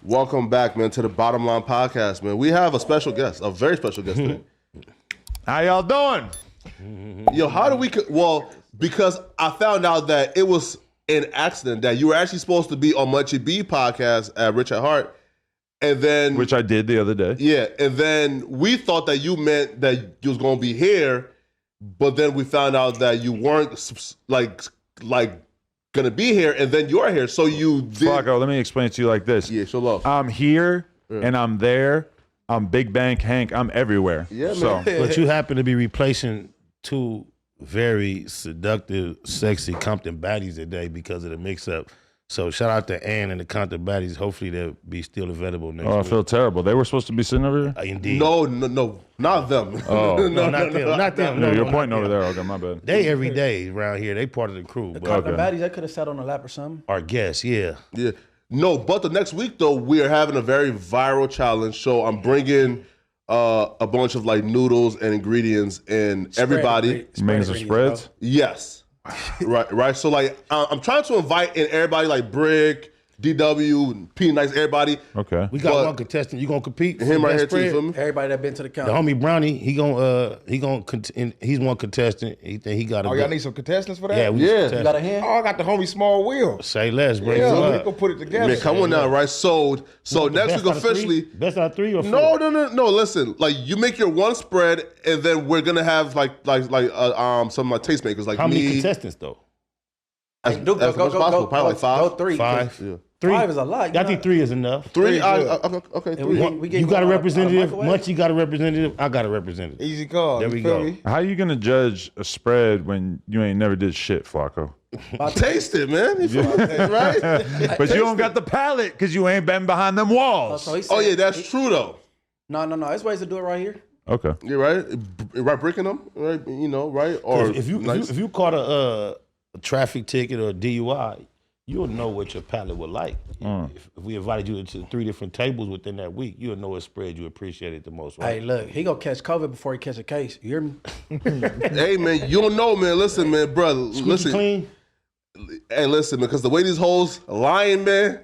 Welcome back, man, to the Bottom Line Podcast, man. We have a special guest, a very special guest today. How y'all doing? Yo, how do we... Well, because I found out that it was an accident that you were actually supposed to be on Munchie B podcast at Rich at Heart, and then... Which I did the other day. Yeah, and then we thought that you meant that you was going to be here, but then we found out that you weren't, like gonna be here, and then you're here, so you did... Flakko, let me explain it to you like this. Yeah, show love. I'm here, and I'm there. I'm Big Bank Hank. I'm everywhere. Yeah, man. So, But you happen to be replacing two very seductive, sexy Compton baddies today because of the mix-up. So shout out to Ann and the Compton baddies. Hopefully they'll be still available next week. I feel terrible. They were supposed to be sitting over here? Indeed. No, not them. Oh. No, not them. Not them. No, No, you're not pointing them. over there. Okay, my bad. They every day around here. They part of the crew. The But Compton baddies, they could have sat on the lap or something. our guests, yeah. Yeah. No, but the next week, though, we are having a very viral challenge. So I'm bringing a bunch of, like, noodles and ingredients, and everybody... You making some spreads? Yes. Right. So, like, I'm trying to invite in everybody, like Brick, DW, P Nice, everybody. Okay. We got one contestant. You gonna compete? Him for right best here, too, you spread? feel me? Everybody that been to the The counter. homie Brownie, he's one contestant. He think he got a. Oh, y'all need some contestants for that? Yeah, we Yeah. contestant. You got a hand? Oh, I got the homie Small Wheel. Say less, bring Yeah, him we up. gonna put it together. Man, come on now, right? So next week officially... Best out of three or four? No. Listen, like, you make your one spread, and then we're gonna have some like tastemakers, like How me. many contestants though? As Go, much as possible, probably like five. Go three. Five. Yeah. Three. Five is a lot. I think three is enough. Three. good. Okay. And Three. we get You got a one out of representative. microwave? Munchie got a representative. I got a representative. Easy call. There you we feel go. me? How you going to judge a spread when you ain't never did shit, Flakko? Taste it, man. You feel me? Right? But you don't got the palate because you ain't been behind them walls. So he Oh said- yeah, that's true though. No. There's ways to do it right here. Okay. You're right. Right, breaking them, right? You know, right? Or If you caught a traffic ticket or a DUI, you'll know what your palate would like. If we invited you to 3 different tables within that week, you'll know what spread you appreciated the most. Right? Hey, look, he gonna catch COVID before he catch a case. You hear me? Hey man, you don't know, man. Listen, man, brother. Squeaky Listen. clean. Hey, listen, man, because the way these hoes lying, man,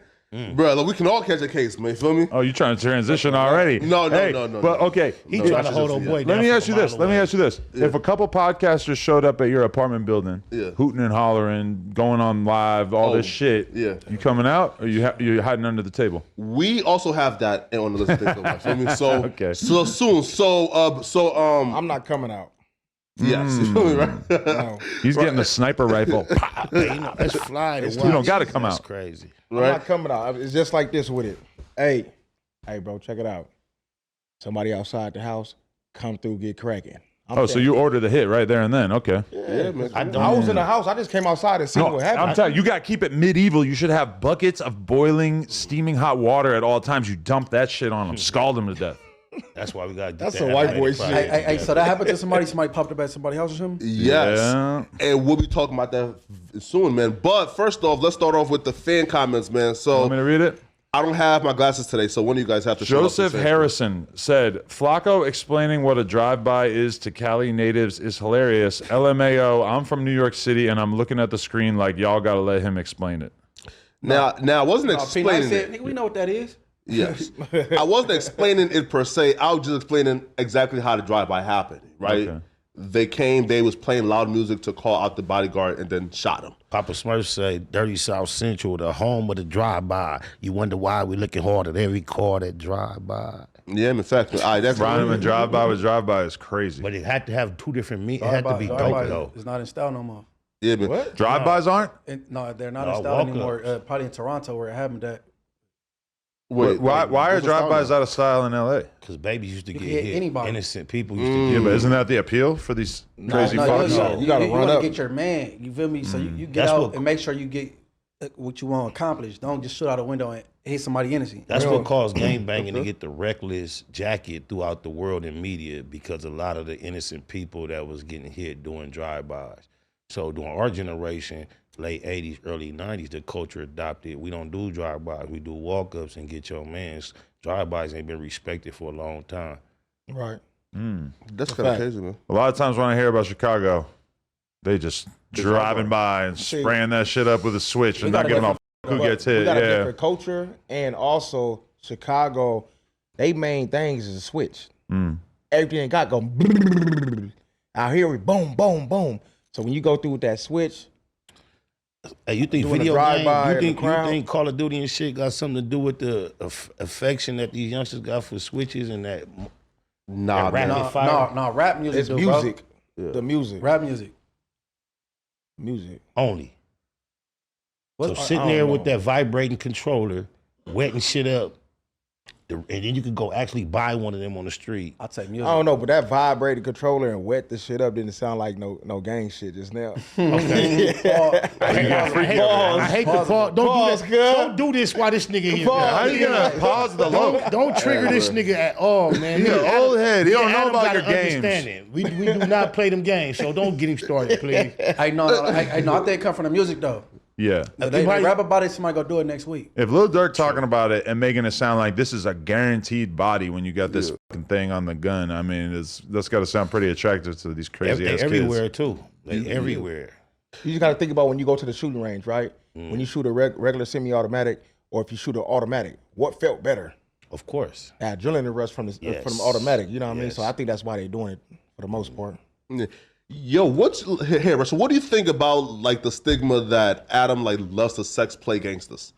brother, we can all catch a case, man. You feel me? Oh, you trying to transition already? No. But okay, He No, trying to that's hold just- old boy let down me from ask a you this. mile Let me away. ask you this. If a couple podcasters showed up at your apartment building, Yeah. hooting and hollering, going on live, all this shit, yeah. you coming out or you hiding under the table? We also have that on the list of things. You feel me? So, Okay. so soon. I'm not coming out. Yes. You feel me, right? No. He's getting the sniper rifle. Hey, that's fly to watch. You don't gotta come That's out. crazy. I'm not coming out. It's just like this with it. Hey, bro, check it out. Somebody outside the house, come through, get cracking. Oh, so you ordered the hit right there and then. Okay. Yeah, man. I was in the house. I just came outside and seen No, what happened. I'm telling you, you got to keep it medieval. You should have buckets of boiling, steaming hot water at all times. You dump that shit on them, scald them to death. That's why we got. That's some white boy shit. Hey, so that happened to somebody? Somebody popped up at somebody's house or something? Yes. Yeah. And we'll be talking about that soon, man. But first off, let's start off with the fan comments, man. So Want me to read it? I don't have my glasses today, so one of you guys have to show up Joseph and say- Harrison said, Flakko explaining what a drive-by is to Cali natives is hilarious. LMAO, I'm from New York City, and I'm looking at the screen like y'all got to let him explain it. Now, I wasn't P Nice explaining said, it. nigga, we know what that is. Yes. I wasn't explaining it per se. I was just explaining exactly how the drive-by happened, right? Okay. They came, they was playing loud music to call out the bodyguard and then shot him. Papa Smurf say, Dirty South Central, the home of the drive-by. You wonder why we looking hard at every car that drive-by. Yeah, in fact, that's Rhyming and drive-by with drive-by is crazy. But it had to have 2 different meat. It had to be Drive-by dope, though. It's not in style no more. Yeah, man. What? Drive-bys aren't? No, they're not No, in style walk-ups. anymore. Probably in Toronto where it happened at. Wait, Why are what's the sound drive-bys now? out of style in L.A.? Because babies used to get hit hit. anybody. Innocent people used to get Yeah, hit. but isn't that the appeal for these crazy fucks? You gotta run want up. to get your man. You feel me? So you get That's out what- and make sure you get what you want accomplished. Don't just shoot out a window and hit somebody innocent. That's what caused gangbanging to get the reckless jacket throughout the world in media because a lot of the innocent people that was getting hit doing drive-bys. So during our generation, late 80s, early 90s, the culture adopted, we don't do drive-bys, we do walk-ups and get your mans. Drive-bys ain't been respected for a long time. Right. That's kind of crazy, man. A lot of times when I hear about Chicago, they just driving by and spraying that shit up with a switch and not got a giving a fuck who But gets we hit. got a Yeah. different culture, and also Chicago, they main things is a switch. Everything they got go out here we boom, boom, boom. So when you go through with that switch, Hey, you think doing a video drive-by game? in the crowd? You think Call of Duty and shit got something to do with the affection that these youngsters got for switches and that? Nah, That man. rapid fire? No, rap music. it's do, music. Yeah. The music. Bro. Rap music. Music. Only. So What's- sitting I don't there know. with that vibrating controller, wetting shit up, and then you could go actually buy one of them on the street. I'll take I music. don't know, but that vibrated controller and wet the shit up didn't sound like no gang shit just now. Okay. I hate the pause. Don't do this while this nigga here. Pause. How you gonna pause the low? Don't trigger this nigga at all, man. He an old head. He don't know Adam about your gotta games. understand it. We do not play them games, so don't get him started, please. Hey, no, I think it come from the music though. Yeah. They rap about it. Somebody go do it next week. If Lil Durk talking about it and making it sound like this is a guaranteed body when you got this fucking thing on the gun, I mean, that's got to sound pretty attractive to these crazy ass kids. Everywhere too. They everywhere. You just got to think about when you go to the shooting range, right? When you shoot a regular semi-automatic, or if you shoot an automatic, what felt better? Of course. That adrenaline rush from the Yes. automatic. You know what I mean? Yes. So I think that's why they're doing it for the most part. Yo, hey, Russell, what do you think about like the stigma that Adam like loves to sex play gangsters?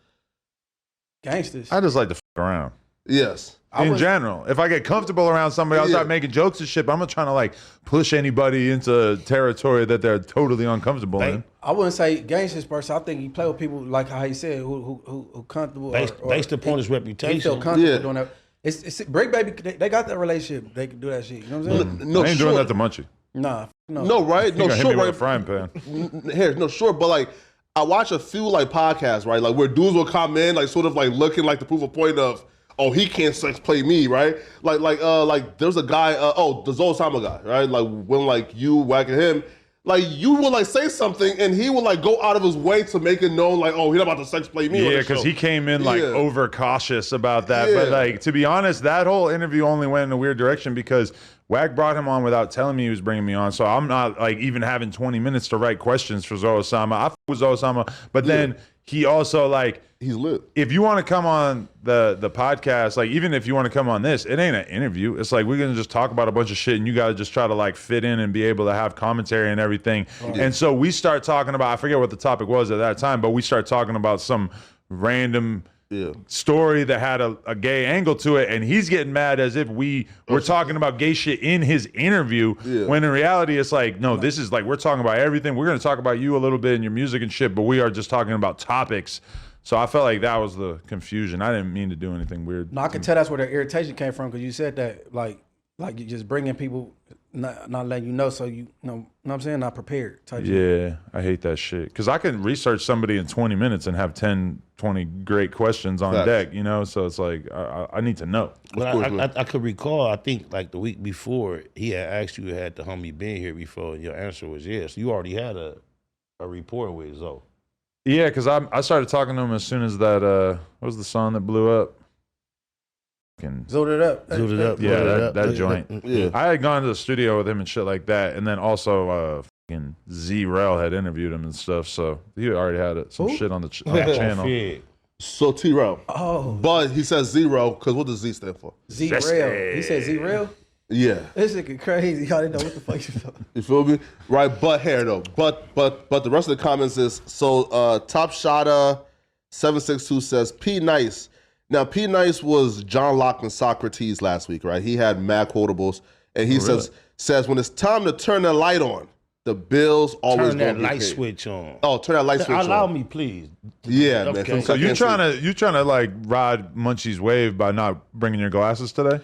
Gangsters. I just like to fuck around. Yes. In general, if I get comfortable around somebody, I'll start making jokes and shit. But I'm not trying to like push anybody into territory that they're totally uncomfortable in. I wouldn't say gangsters person. I think you play with people like how he said who comfortable Based upon his He reputation. feel comfortable Yeah. doing that. It's Break Baby. They got that relationship. They can do that shit. You know what I'm saying? No, I ain't sure. doing that to Munchie. Nah, No, right? You No, gonna hit sure, me with a right? frying pan. Here, no, sure, but like I watch a few like podcasts, right? Like where dudes will come in, like sort of like looking like to prove a point of, oh, he can't sex play me, right? Like there's a guy, the Zosama guy, right? Like when like you whacking him, like you will like say something and he will like go out of his way to make it known, like, oh, he's not about to sex play me. on Yeah, the because show. he came in like Yeah. over cautious about that. But Yeah. like to be honest, that whole interview only went in a weird direction because Wack brought him on without telling me he was bringing me on. So I'm not like even having 20 minutes to write questions for Zoe Osama. I f with Zoe Osama, but then he also like He's lit. if you want to come on the podcast, like even if you want to come on this, it ain't an interview. It's like we're gonna just talk about a bunch of shit, and you gotta just try to like fit in and be able to have commentary and everything. And so we start talking about, I forget what the topic was at that time, but we start talking about some random story that had a gay angle to it, and he's getting mad as if we were talking about gay shit in his interview, when in reality it's like, no, this is like we're talking about everything. We're gonna talk about you a little bit and your music and shit, but we are just talking about topics. So I felt like that was the confusion. I didn't mean to do anything weird. No, I can tell that's where the irritation came from because you said that like you just bringing people, not letting you know, so you know what I'm saying, not prepared. Type shit. Yeah, I hate that shit. Because I can research somebody in 20 minutes and have 10, 20 great questions on Facts. deck, you know? So it's like, I need to know. But I could recall, I think like the week before, he had asked you, had the homie been here before, and your answer was yes. You already had a rapport with Zoe. Yeah, because I started talking to him as soon as that, what was the song that blew up? Zoot it up. Zoot it up. Yeah, blow it up. that joint. Yeah. I had gone to the studio with him and shit like that. And then also, fucking Z-Rel had interviewed him and stuff. So he already had some Who? shit on the channel. Yeah. So T-Rail. Oh, But he says zero, because what does Z stand for? Z-Rail. He said Z-Rail? Yeah. This nigga crazy. Y'all didn't know what the fuck you talking. You feel me? Right, but here though. But the rest of the comments is Top Shotta 762 says P Nice. Now P Nice was John Locke and Socrates last week, right? He had mad quotables, and he says when it's time to turn the light on, the bills always Turn gonna that be light paid. switch on. Oh, turn that light switch Allow on. me, please. Yeah, Okay. man. So you trying to like ride Munchie's wave by not bringing your glasses today?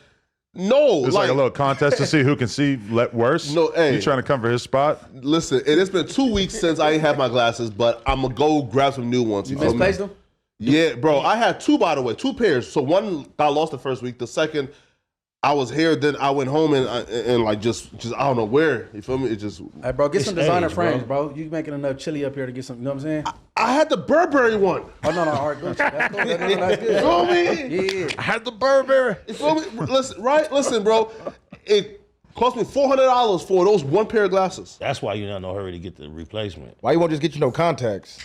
No, It's like a little contest to see who can see worse. No, hey. You trying to come for his spot? Listen, it's been 2 weeks since I ain't had my glasses, but I'm gonna go grab some new ones. You feel me? misplaced them? Yeah, bro. I had two, by the way, 2 pairs. So one got lost the first week. The second, I was here. Then I went home and like just I don't know where. You feel me? It just Hey, bro, get It's some designer age, frames, bro. You making enough chili up here to get some, you know what I'm saying? I had the Burberry one. Oh, no, all right, good. That's cool. That's good. You feel me? Yeah. I had the Burberry. You feel me? Listen, bro. It cost me $400 for those 1 pair of glasses. That's why you're not in no hurry to get the replacement. Why you won't just get you no contacts?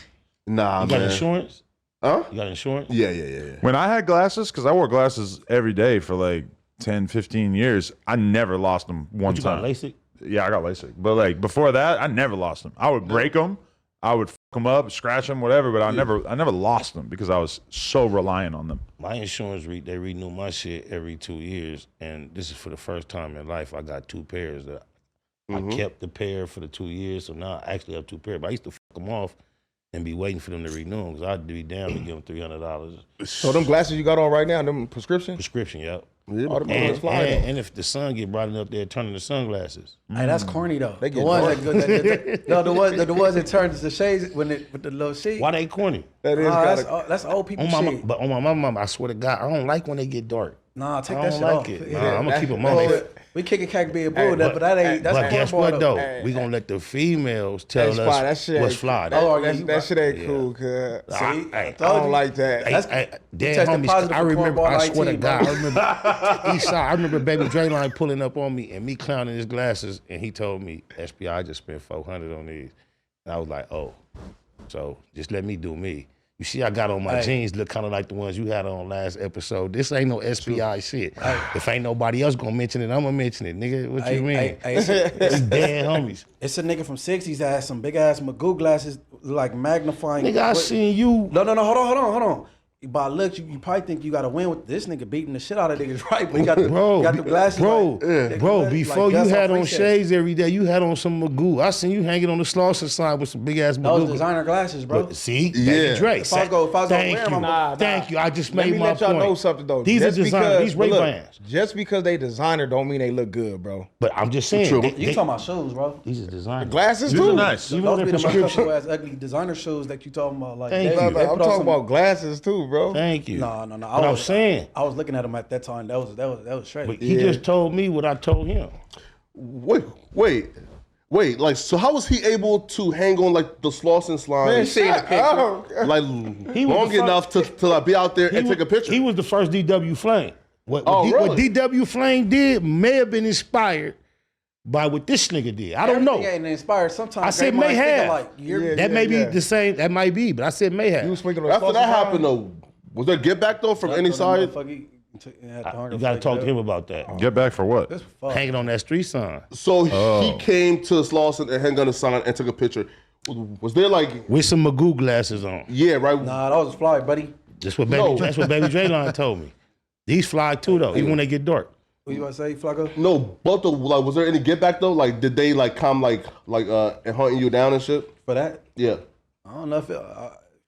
Nah, You got man. insurance? Huh? You got insurance? Yeah. When I had glasses, because I wore glasses every day for like 10, 15 years, I never lost them one You time. got LASIK? Yeah, I got LASIK. But like before that, I never lost them. I would break them, I would fuck them up, scratch them, whatever. But I never lost them because I was so reliant on them. My insurance, they renew my shit every 2 years. And this is for the first time in life I got 2 pairs. That I kept the pair for the 2 years. So now I actually have 2 pairs. But I used to fuck them off and be waiting for them to renew them because I'd be down to give them $300. So them glasses you got on right now, them prescription? Prescription, yep. All them motherfuckers fly. And if the sun get bright enough, they'll turn into sunglasses. Hey, that's corny though. They The get ones dark. the ones that turn to the shades with the little sheet. Why they corny? That is That's old people On my, shit. but on my mama, I swear to God, I don't like when they get dark. Nah, take I that don't shit like off. it. Yeah. Nah, I'm gonna keep them Well, on. we kicking cack being bull, but that ain't. That's But guess cornball, what though? Hey, We gonna let the females tell Hey, Spot, that us shit what's ain't- fly. Oh, That, yeah, you that right. shit ain't Yeah. cool, cuz. I I don't like that. That's- Dead tested homies. positive I for remember. cornball I swear to 19, God, bro. I remember. Eastside. I remember Baby Drayline pulling up on me and me clowning his glasses, and he told me, "SPI, I just spent $400 on these," and I was like, "Oh, so just let me do me." You see, I got on my jeans, look kind of like the ones you had on last episode. This ain't no SPI shit. If ain't nobody else gonna mention it, I'm gonna mention it, nigga. What you mean? It's We dead homies. a nigga from 60s that has some big ass Magoo glasses, like magnifying. Nigga, I seen you. No, hold on. By look, you probably think you got to win with this nigga beating the shit out of niggas, right? But you got the glasses, Bro, before you Gus had on Appreciate. shades every day, you had on some Magoo. I seen you hanging on the Slauson sign with some big ass Those Magoo. designer glasses, bro. But see, Yeah. Baby Dre. If I was gonna Thank wear you. 'em, Thank you. I just Let made me my let y'all point. know something though. These Just are designer. because- These but look, Ray-Bans. just because they designer don't mean they look good, bro. But I'm just saying. True. You talking about shoes, bro? These are designer. Glasses These too. are nice. Even though Those they're be the prescription. motherfucker ass ugly designer shoes that you talking about. Like, Thank they- you. they I'm put on talking some- about glasses too, bro. Thank you. No. But I'm saying. I was looking at him at that time. That was straight. But he just told me what I told him. Wait. Like, so how was he able to hang on like the Slauson slime? Man, shut up. Like He was long the enough to like, be out there and take a picture. He was the first DW Flame. What really? DW Flame did may have been inspired by what this nigga did. I don't know. Everything ain't inspired. Sometimes I said great minds may think have. alike. You're- Yeah. That may be the same. That might be, but I said may have. You was swinging on After the that Slauson happened sign? though, was there get back though from any side? You got to talk to him about that. Get back for what? Hanging on that street sign So he came to Slauson and hung on the sign and took a picture. Was there like, with some Magoo glasses on. yeah, right? Nah, that was fly, buddy. That's what Baby Drayline told me. These fly too though, even when they get dark. What you about to say, Flakko? No, but like, was there any get back though? Like, did they like come like and hunting you down and shit? For that? Yeah. I don't know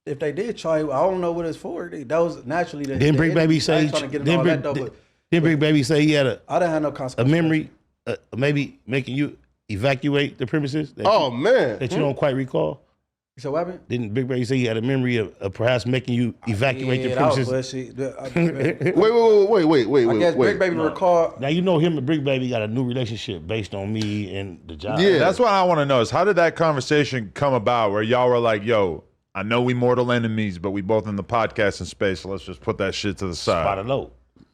if they did try. I don't know what it's for. That was naturally the. Then Big Baby I say. ain't trying to get into all that though, but Then Big Baby say he had I didn't have no a consequence. memory, maybe making you evacuate the premises. That Oh man. that you don't quite recall. So what happened? Didn't Big Baby say he had a memory of perhaps making you evacuate the Yeah, that was premises? bullshit. Wait. I guess Big Baby recall. Now you know him and Big Baby got a new relationship based on me and the job. Yeah. That's what I want to know is how did that conversation come about where y'all were like, yo, I know we mortal enemies, but we both in the podcasting space, so let's just put that shit to the side. SpiderLoc.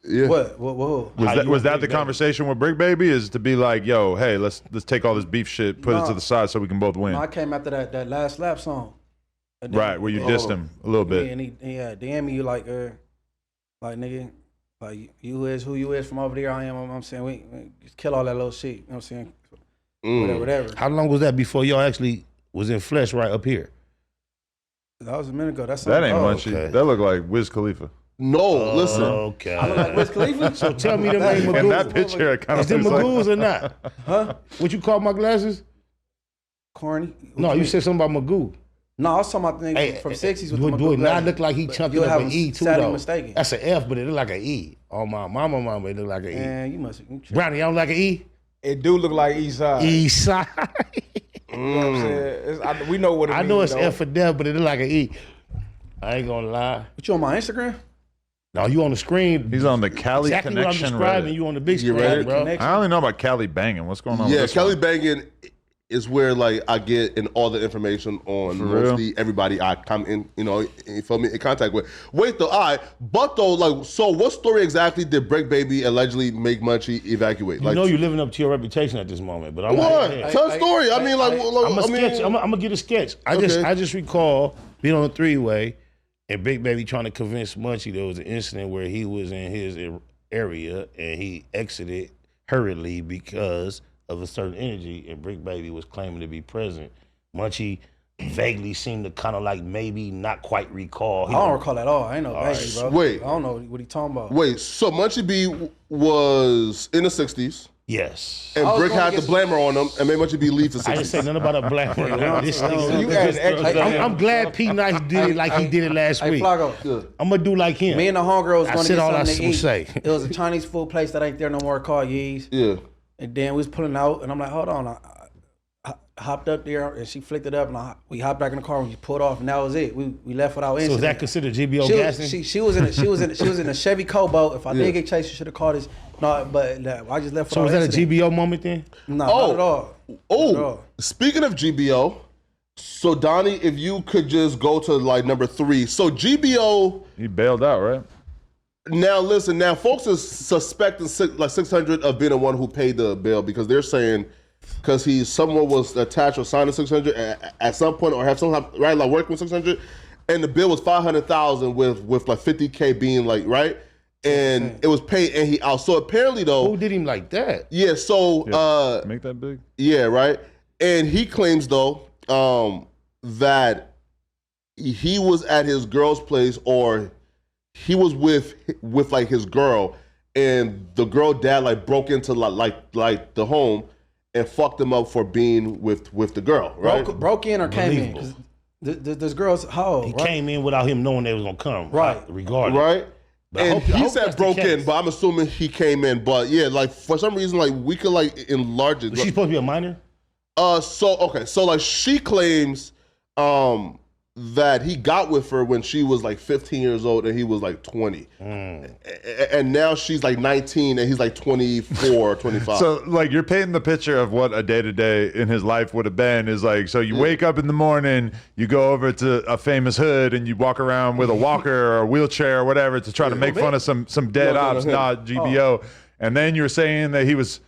Yeah. What? Was that the conversation with Brick Baby? Is to be like, yo, hey, let's take all this beef shit, put it to the side so we can both win. I came after that last lap song. And then- Right, where you dissed him a little Yeah, bit. and he DM me you like nigga, like you is who you is from over there. I am. I'm saying we just kill all that little shit. You know what I'm saying? Whatever. How long was that before y'all actually was in flesh right up here? That was a minute ago. That's That ain't much. Munchie. okay. That looked like Wiz Khalifa. No, listen. Okay. I look like Wiz Khalifa. So tell me them ain't In that Magoos. picture, it kind Is of them looks like... Magoos or not? Huh? What you call my glasses? Corny. No, you said something about Magoo. No, I was talking about the nigga from 60s with do the it, do it. Magoo Now it glasses. look like he But chunking you'll up have an him E too sadly though. mistaken. That's an F, but it look like an E. On my mama, it look like an E. Man, you must. You Brownie, you don't like an E? It do look like East Side. East side. You know what I'm saying? We know what it I means. know it's though. F for death, but it look like an E. I ain't gonna lie. What you on my Instagram? No, you on the screen. He's on the Cali exactly what I'm Connection describing. Reddit. You on the big You screen, ready? bro. Connection. I only know about Cali banging. What's going on Yeah, with this Kelly one? banging is where like I get in all the information on For mostly everybody I come in, you feel me, in contact with. Wait though, but though, like, so what story exactly did Break Baby allegedly make Munchie evacuate? You Like, know you're living up to your reputation at this moment, but I'm what? not. Tell a story. I mean, like, I'm gonna sketch. I'm gonna get a sketch. I just recall being on a three-way, And Big Baby trying to convince Munchie there was an incident where he was in his area and he exited hurriedly because of a certain energy, and Big Baby was claiming to be present. Munchie vaguely seemed to kind of like maybe not quite recall. I don't recall at all. I ain't no baby, bro. Wait. I don't know what he talking about. Wait, so Munchie B was in the 60s, Yes. and was Brick going had the against- blamer on him and made Munchie B leave the I didn't say 60s. nothing about a black man. This nigga- You added extra. I'm glad P Nice did it like he did it last Hey, week. Flakko. I'm gonna do like him. Me and the homegirl was I going to said get all I something to would eat. say. It was a Chinese food place that ain't there no more called Yee's. Yeah. And then we was pulling out, and I'm like, hold on. I hopped up there, and she flicked it up, and we hopped back in the car, and we pulled off, and that was it. We left without So incident. is that considered GBO She Gaston? was, she was in a Chevy Cobalt. If I did get chased, you should have called this. No, but I just left. So was that a incident. GBO moment then? No, Oh. not at all. Not at Oh, all. speaking of GBO, so Donnie, if you could just go to like number 3. So GBO, He bailed out, right? now listen, now folks is suspecting 600 of being the one who paid the bill because they're saying because someone was attached or signed to 600 at some point or have some right like working with 600, and the bill was 500,000 with like 50K being like right, and it was paid and he out. So apparently though, Who did him like that? yeah. So Make that big. yeah, right. And he claims though that he was at his girl's place or he was with like his girl, and the girl dad like broke into like the home and fucked him up for being with the girl, right? Broke in or came in? Believable. 'Cause this girl's how old? He right? came in without him knowing they was gonna come. Right. Regardless. Right? But I And hope- I he hope said that's the broke in, case. but I'm assuming he came in. But yeah, like for some reason, like we could like enlarge it. Was she supposed to be a minor? So like she claims that he got with her when she was like 15 years old and he was like 20. And now she's like 19 and he's like 24, 25. So, like, you're painting the picture of what a day-to-day in his life would have been is like, so you wake up in the morning, you go over to a famous hood and you walk around with a walker or a wheelchair or whatever to try to make fun of some dead No, no, ops, him. not GBO. And then you're saying that he was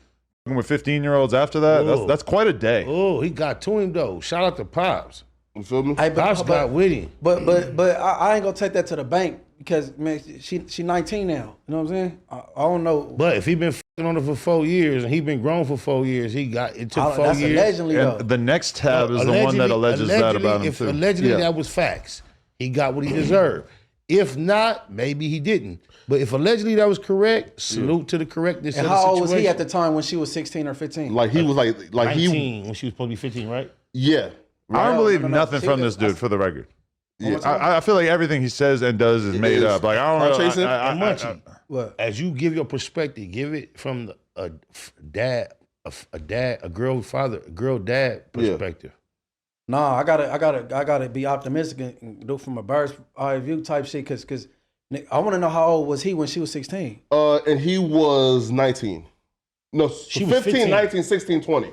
with 15-year-olds after that? Whoa. That's quite a day. Oh, he got to him though. Shout out to Pops. You feel me? Hey, Pops got with him. But I ain't gonna take that to the bank because man, she 19 now. You know what I'm saying? I don't know. But if he been fucking on her for 4 years and he been grown for 4 years, he got it took 4 That's years. allegedly though. And the next tab is the one that alleges that about him, if too. allegedly Yeah. that was facts, he got what he deserved. If not, maybe he didn't. But if allegedly that was correct, salute to the correctness And of the how old was he situation. at the time when she was 16 or 15? Like he was like 19 he, when she was supposed to be 15, right? yeah. I don't No, believe no, no. nothing See, from this that's- dude, for the record. Yeah. I feel like everything he says and does is made is. up. Like, I don't know. Chasing? And Munchie, What? as you give your perspective, give it from a girl dad perspective. Nah, I gotta be optimistic and do from a bird's eye view type shit because I want to know how old was he when she was 16. And he was 19. No, She was 15, 15. 19, 16, 20.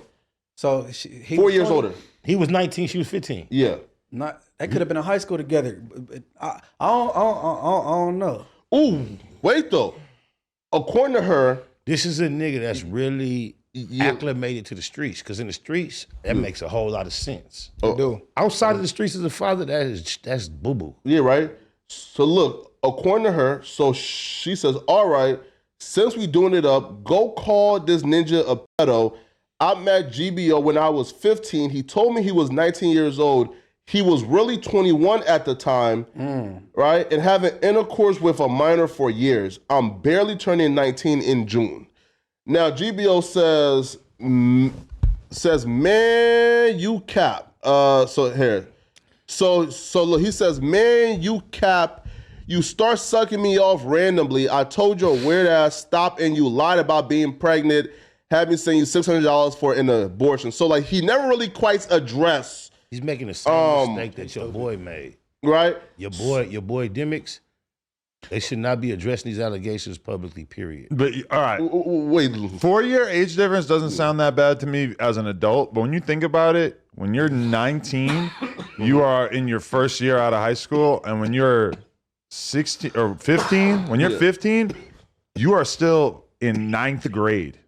So he 4 was years 20. older. He was 19, she was 15. Yeah. Not they could have been in high school together. But I don't know. Ooh, wait though. According to her, This is a nigga that's really Yeah. acclimated to the streets. Because in the streets, that makes a whole lot of sense. Oh. Outside of the streets as a father, that's boo-boo. yeah, right? So look, according to her, so she says, all right, since we doing it up, go call this ninja a pedo. I met GBO when I was 15. He told me he was 19 years old. He was really 21 at the time, right? And having intercourse with a minor for years. I'm barely turning 19 in June. Now, GBO says, man, you cap. So here. So look, he says, man, you cap. You start sucking me off randomly. I told your weird ass stop and you lied about being pregnant. Had me send you $600 for an abortion. So like he never really quite addressed, He's making the same mistake that your boy made. right? Your boy Dimmicks, they should not be addressing these allegations publicly, period. But, all right. Wait, 4-year age difference doesn't sound that bad to me as an adult, but when you think about it, when you're 19, you are in your first year out of high school, and when you're 16 or 15, when you're 15, you are still in 9th grade.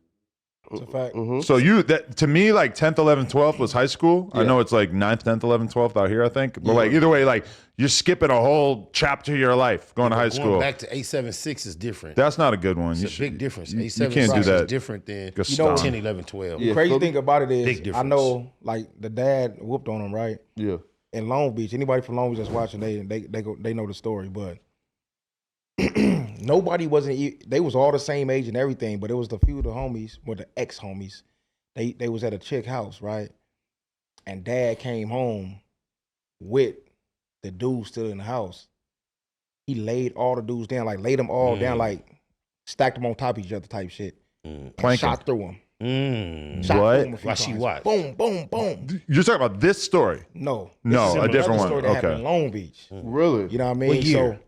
It's a fact. So to me, like 10th, 11th, 12th was high school. I know it's like 9th, 10th, 11th, 12th out here, I think. But like either way, like you're skipping a whole chapter of your life going to high school. Going back to 876 is different. That's not a good one. It's a big difference. You 876 can't do that. is different than Gaston. 10, 11, 12. The crazy thing about it Big is, difference. I know like the dad whooped on him, right? Yeah. In Long Beach, anybody from Long Beach that's watching, they know the story. But nobody wasn't. They was all the same age and everything. But it was the few of the homies, or the ex homies. They was at a chick house, right? And dad came home with the dudes still in the house. He laid all the dudes down, like laid them all down, like stacked them on top of each other type shit. Planking. Shot through them. Shot What? through 'em a few Why she times. watch? Boom, boom, boom. You're talking about this story? No. No, This is a different another one. story that happened Okay. in Long Beach. Really? You know what I mean? What year?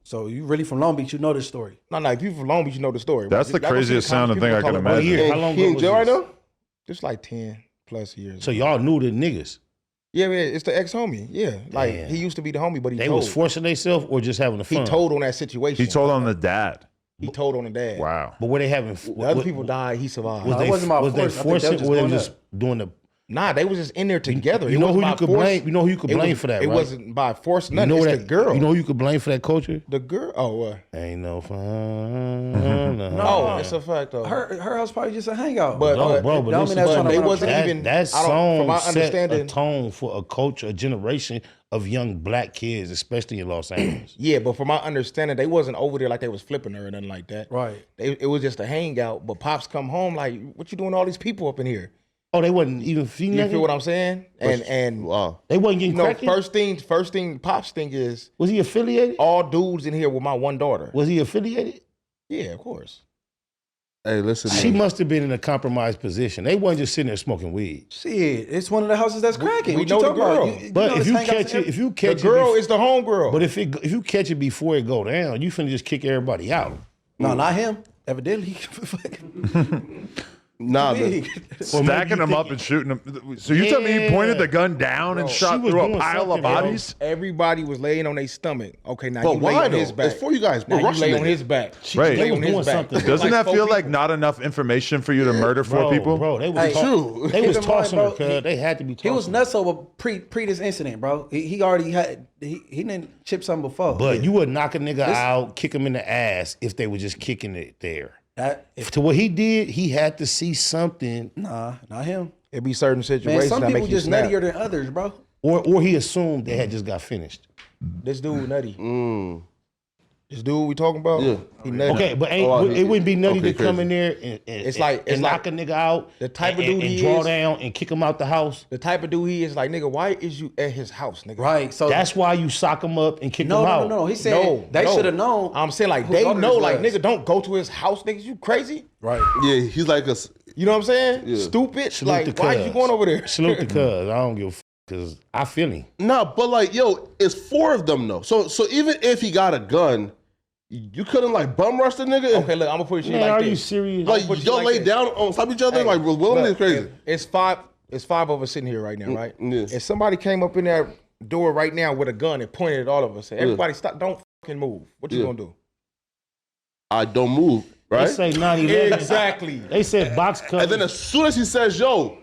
So you really from Long Beach? You know this story? No, if you from Long Beach, you know the story. That's the Y'all go see craziest comments, sounding thing people I can talk about it. imagine. year? How And long he ago in was jail right this? now? Just like 10 plus years. So y'all knew the niggas. Yeah, man, it's the ex homie. Yeah, like Damn. he used to be the homie, but he They told. was forcing themselves or just having the He fun? told on that situation. He told on the dad. He told on the dad. Wow. But were they having? The other people died. He survived. Was No, it they, wasn't about was they force. I think they were forcing? just Or were they going just doing the? Nah, they was just in there together. You It know wasn't who you by could force. blame? You know who you could It blame was- for that, It right? wasn't by force. You Nothing. know It's that the girl. You know who you could blame for that culture? the girl. Oh, Ain't no fun. oh, it's a fact though. Her house probably just a hangout. But- No, bro, it but don't listen, mean that's but trying to they run up wasn't track. even- that I don't- song from my set a understanding- tone for a culture, a generation of young black kids, especially in Los Angeles. Yeah, but from my understanding, they wasn't over there like they was flipping her or nothing like that. Right. It was just a hangout. But pops come home like, what you doing? All these people up in here. Oh, they wasn't even You female. feel what I'm saying? And Wow. They wasn't you getting know, cracking. first thing pops think is Was he affiliated? all dudes in here with my one daughter. Was he affiliated? Yeah, of course. Hey, listen. She man. must have been in a compromised position. They wasn't just sitting there smoking weed. Shit, it's one of the houses that's cracking. we What know you the talking about? girl. You But know if this you hangouts catch and it, if you The catch girl it, is the homegirl. but if you catch it before it go down, you finna just kick everybody out. No, not him. Evidently. Nah, man. Stacking them up and shooting them. So you tell me he pointed the gun down and shot she was through a doing pile of something, bro. bodies? Everybody was laying on their stomach. Okay, now But you lay why on though? his back. It's for you guys. Now We're you rushing lay on niggas. his back. Right. They Lay was on doing his back. something. Doesn't Like that feel four like people. not enough information for you to murder four people? Bro, they was, Hey, true. they was Keep in mind, tossing bro, her, cuz. They had to be tossing He was her. nuts over pre this incident, bro. He already had he didn't chip something before. But you would knock a nigga out, kick him in the ass if they were just kicking it there. that if, To what he did, he had to see something, nah, not him. It be certain Man, situations some that people make you just snap. nuttier than others, bro. or he assumed they had just got finished. This dude nutty. This dude we talking about? Yeah. He nutty. Okay, but Oh, it wouldn't be nutty okay, to come crazy. in there and It's like- and it's knock like a nigga out, the type of and, dude and he draw is. down and kick him out the house. The type of dude he is, like, nigga, why is you at his house, nigga? Right. So That's why you sock him up and kick no, him no, out. no, no. He said No, they no. should have known. I'm saying, like, who they daughter know, this like, was. nigga, don't go to his house, niggas. You crazy? Right. Yeah, he's like us. You know what I'm saying? Yeah. Stupid. Salute Like, the why cuz. you going over there? Salute the cuz. I don't give a fuck because I feel him. Nah, but like, yo, it's four of them though. So even if he got a gun, you couldn't like bum rush the nigga. Okay, look, I'm gonna put it Man, like are this. you serious? Like put you y'all like lay this. down on top of each other Hey, like willingly is look, crazy. It's five of us sitting here right now, right? yes. If somebody came up in that door right now with a gun and pointed at all of us, said, everybody stop, don't fucking move. What you Yeah. gonna do? I don't move, They right? say 9/11. Exactly. They said box cutters. And then as soon as he says yo,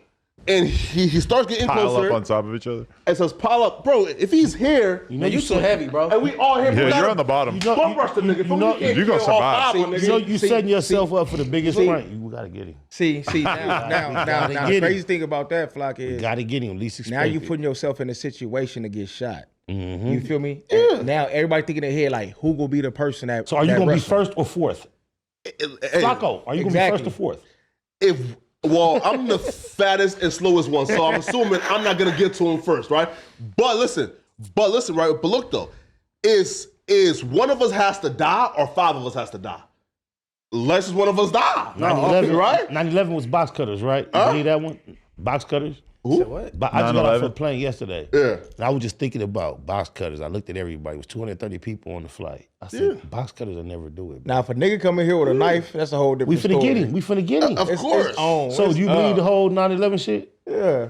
and he starts getting Pile closer up on top of each other. and says pile up, bro. If he's here, you know Man, you too heavy, bro. and we all here, we Yeah, gotta you're on the bottom. bum rush the nigga. you know- can't you gonna kill all survive. five of them, You know nigga. you setting yourself up for the biggest front. You gotta get him. See, now, Gotta the get crazy him. thing about that, Flock, is Gotta get him. Least expected. now you putting yourself in a situation to get shot. You feel me? Yeah. Now everybody thinking in their head, like, who gonna be the person that So are you that gonna be wrestling? first or fourth? Hey, Flakko, are you gonna be Exactly. first or fourth? Well, I'm the fattest and slowest one, so I'm assuming I'm not gonna get to him first, right? But listen, right? But look though, is one of us has to die or five of us has to die? Let's just one of us die. 9/11, right? 9/11 was box cutters, right? You believe that one? Box cutters? Said what? But I just got off 9/11? a plane yesterday. Yeah. And I was just thinking about box cutters. I looked at everybody. It was 230 people on the flight. I said, box cutters will never do it. Now, if a nigga come in here with a knife, that's a whole different We finna story. get him. We finna get him. Of It's course. on. So It's do you believe the whole 9/11 shit? Yeah.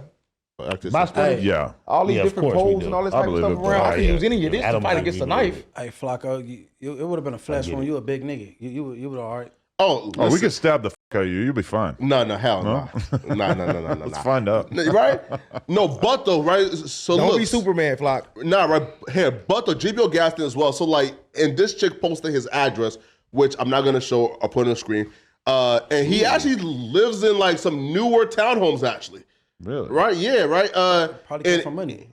Box cutters? Yeah. All these Yeah, of different course we poles do. and all this I type of believe stuff it, bro. around. I Oh, can yeah. use any of this to Adam fight might against be a knife. Hey, Flacco, it would have been a flesh get one. it. You a big nigga. You would all right. Oh, we could stab the fuck out of you. You'll be fine. No, hell no. No. Let's find out. Right? No, but though, right? So Don't look, be Superman, Flock. Nah, right here, but the GBO Gaston as well. So like, and this chick posted his address, which I'm not gonna show or put on the screen. And he actually lives in like some newer townhomes, actually. Really? Right? Yeah, right. Probably got some money.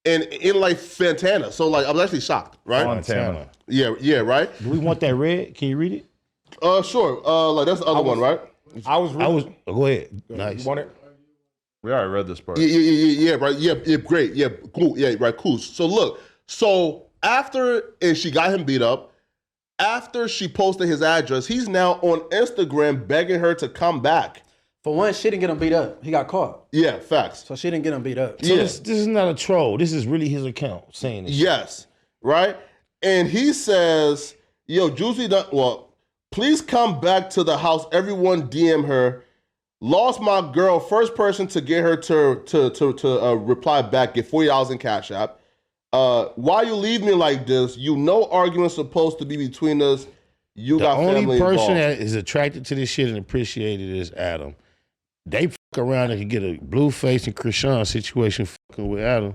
And in like Fantana. So like, I was actually shocked, right? Montana. Yeah, right. Do we want that red? Can you read it? Sure. Like that's the other one, right? Go ahead. Nice. You want it? We already read this part. Yeah, right. Yeah, great. Yeah, cool. Yeah, right, cool. So look, and she got him beat up, after she posted his address, he's now on Instagram begging her to come back. For one, she didn't get him beat up. He got caught. Yeah, facts. So she didn't get him beat up. So this is not a troll. This is really his account saying this. Yes, right? And he says, yo, Juicy, please come back to the house. Everyone DM her. Lost my girl. First person to get her to reply back. Get $40 in Cash App. Why you leave me like this? You know argument's supposed to be between us. You got family involved. The only person that is attracted to this shit and appreciate it is Adam. They fuck around and can get a Blueface and Krishan situation fucking with Adam.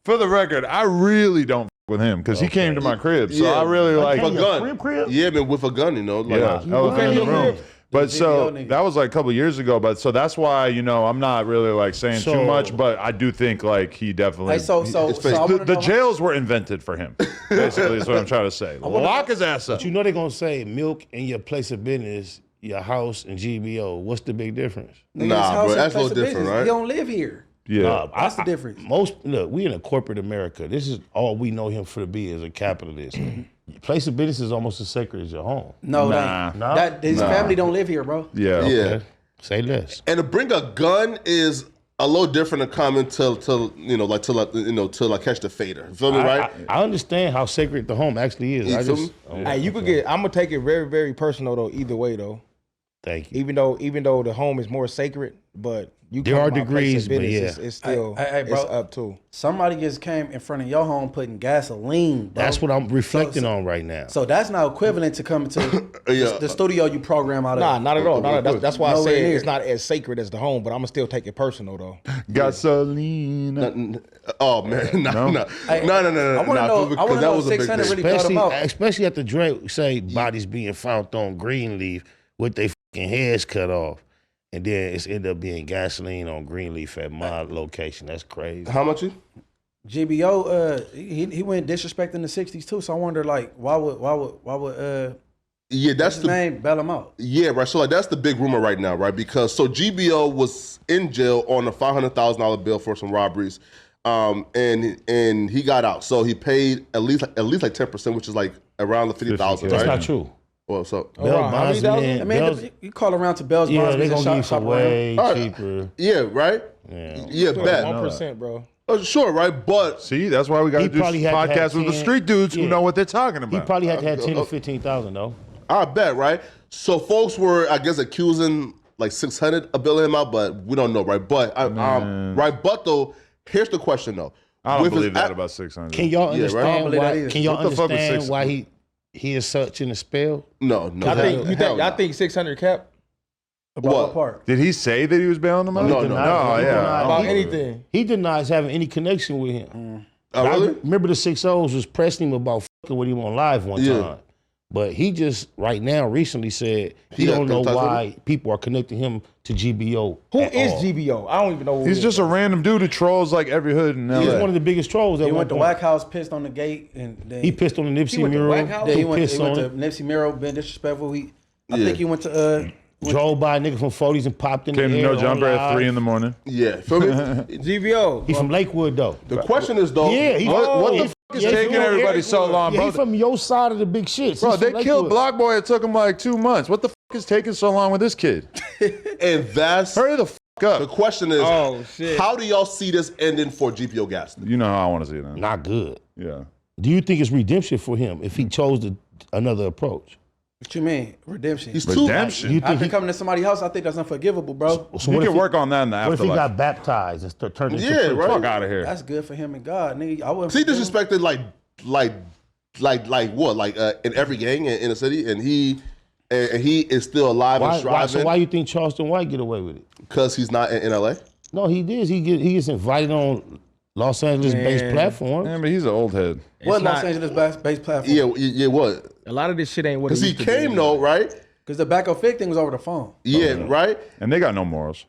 For the record, I really don't fuck with him because he came to my crib. So I really like with a gun. Crib? Yeah, but with a gun, you know. Like, elephant in the room. But so that was like a couple years ago. But so that's why, I'm not really like saying too much. But I do think like he definitely. The jails were invented for him. Basically, is what I'm trying to say. Lock his ass up. But they're gonna say milk in your place of business, your house, and GBO. What's the big difference? Nah, bro, that's a little different, right? He don't live here. Yeah, that's the difference. Look, we in a corporate America. This is all we know him for to be as a capitalist. Your place of business is almost as sacred as your home. No, his family don't live here, bro. Yeah. Okay. Say less. And to bring a gun is a little different than coming to catch the fader. You feel me, right? I understand how sacred the home actually is. I'm gonna take it very, very personal though. Either way though. Thank you. Even though the home is more sacred, but there are degrees, but yeah, it's still bro, it's up too. Somebody just came in front of your home putting gasoline, bro. That's what I'm reflecting on right now. So that's not equivalent to coming to the studio you program out of. Nah, not at all. That's why I say it's not as sacred as the home, but I'm gonna still take it personal though. Gasoline. Oh man, no. I want to know. I want to know if 600 really caught him out. Especially after Drake say bodies being found on Greenleaf with their fucking heads cut off. And then it's ended up being gasoline on Greenleaf at my location. That's crazy. How much? GBO, he went disrespecting the 60s too. So I wonder, like, why would that's his name bail him out? Yeah, right. So like that's the big rumor right now, right? Because GBO was in jail on a $500,000 bill for some robberies, and he got out. So he paid at least like 10%, which is like around the $50,000. Right? That's not true. Well, so you call around to Bell's yeah, Bondsman. They're gonna give you some way cheaper. Yeah, right. Yeah, bet 1%, bro. Sure, right, but see, that's why we got to do podcasts with the street dudes who know what they're talking about. He probably had to have 10 or 15,000 though. I bet, right? So folks were, I guess, accusing like 600 of billing him out, but we don't know, right? But right, but though, here's the question though. I don't believe that about 600. Can y'all understand why? Can y'all understand why he is such in a spell? No. I think 600 cap. What part? Did he say that he was bailing him out? No. About anything. He denies having any connection with him. Oh, really? I remember the 6-0s was pressing him about fucking with him on live one time. But he just right now recently said he don't know why people are connecting him to GBO. Who is GBO? I don't even know who He's just a random dude who trolls like every hood in LA. He's one of the biggest trolls. He went to Wack house, pissed on the gate, and then he pissed on the Nipsey mural. He went to Nipsey mural, been disrespectful. I think he went to drove by a nigga from 40s and popped in the air. Came to No Jumper at 3 a.m. Yeah, feel me? GBO. He from Lakewood though. The question is though, what the fuck is taking everybody so long, bro? He from your side of the big shit. Bro, they killed Block Boy. It took him like 2 months. What the fuck is taking so long with this kid? And that's hurry the fuck up. The question is, how do y'all see this ending for GBO Gaston? You know how I want to see it end. Not good. Yeah. Do you think it's redemption for him if he chose another approach? What you mean? Redemption. Redemption? After coming to somebody's house, I think that's unforgivable, bro. So you can work on that in the afterlife. What if he got baptized and turned into a right. Fuck out of here. That's good for him and God, nigga. I wouldn't. He disrespected like what? Like in every gang in the city, and he and he is still alive and striving. So why you think Charleston White get away with it? Because he's not in LA. No, he did. He gets invited on Los Angeles-based platforms. Yeah, but he's an old head. What Los Angeles-based platform? Yeah, what? A lot of this shit ain't what it Because he used to be. came though, right? Because the back of Fig thing was over the phone. Yeah, right? And they got no morals.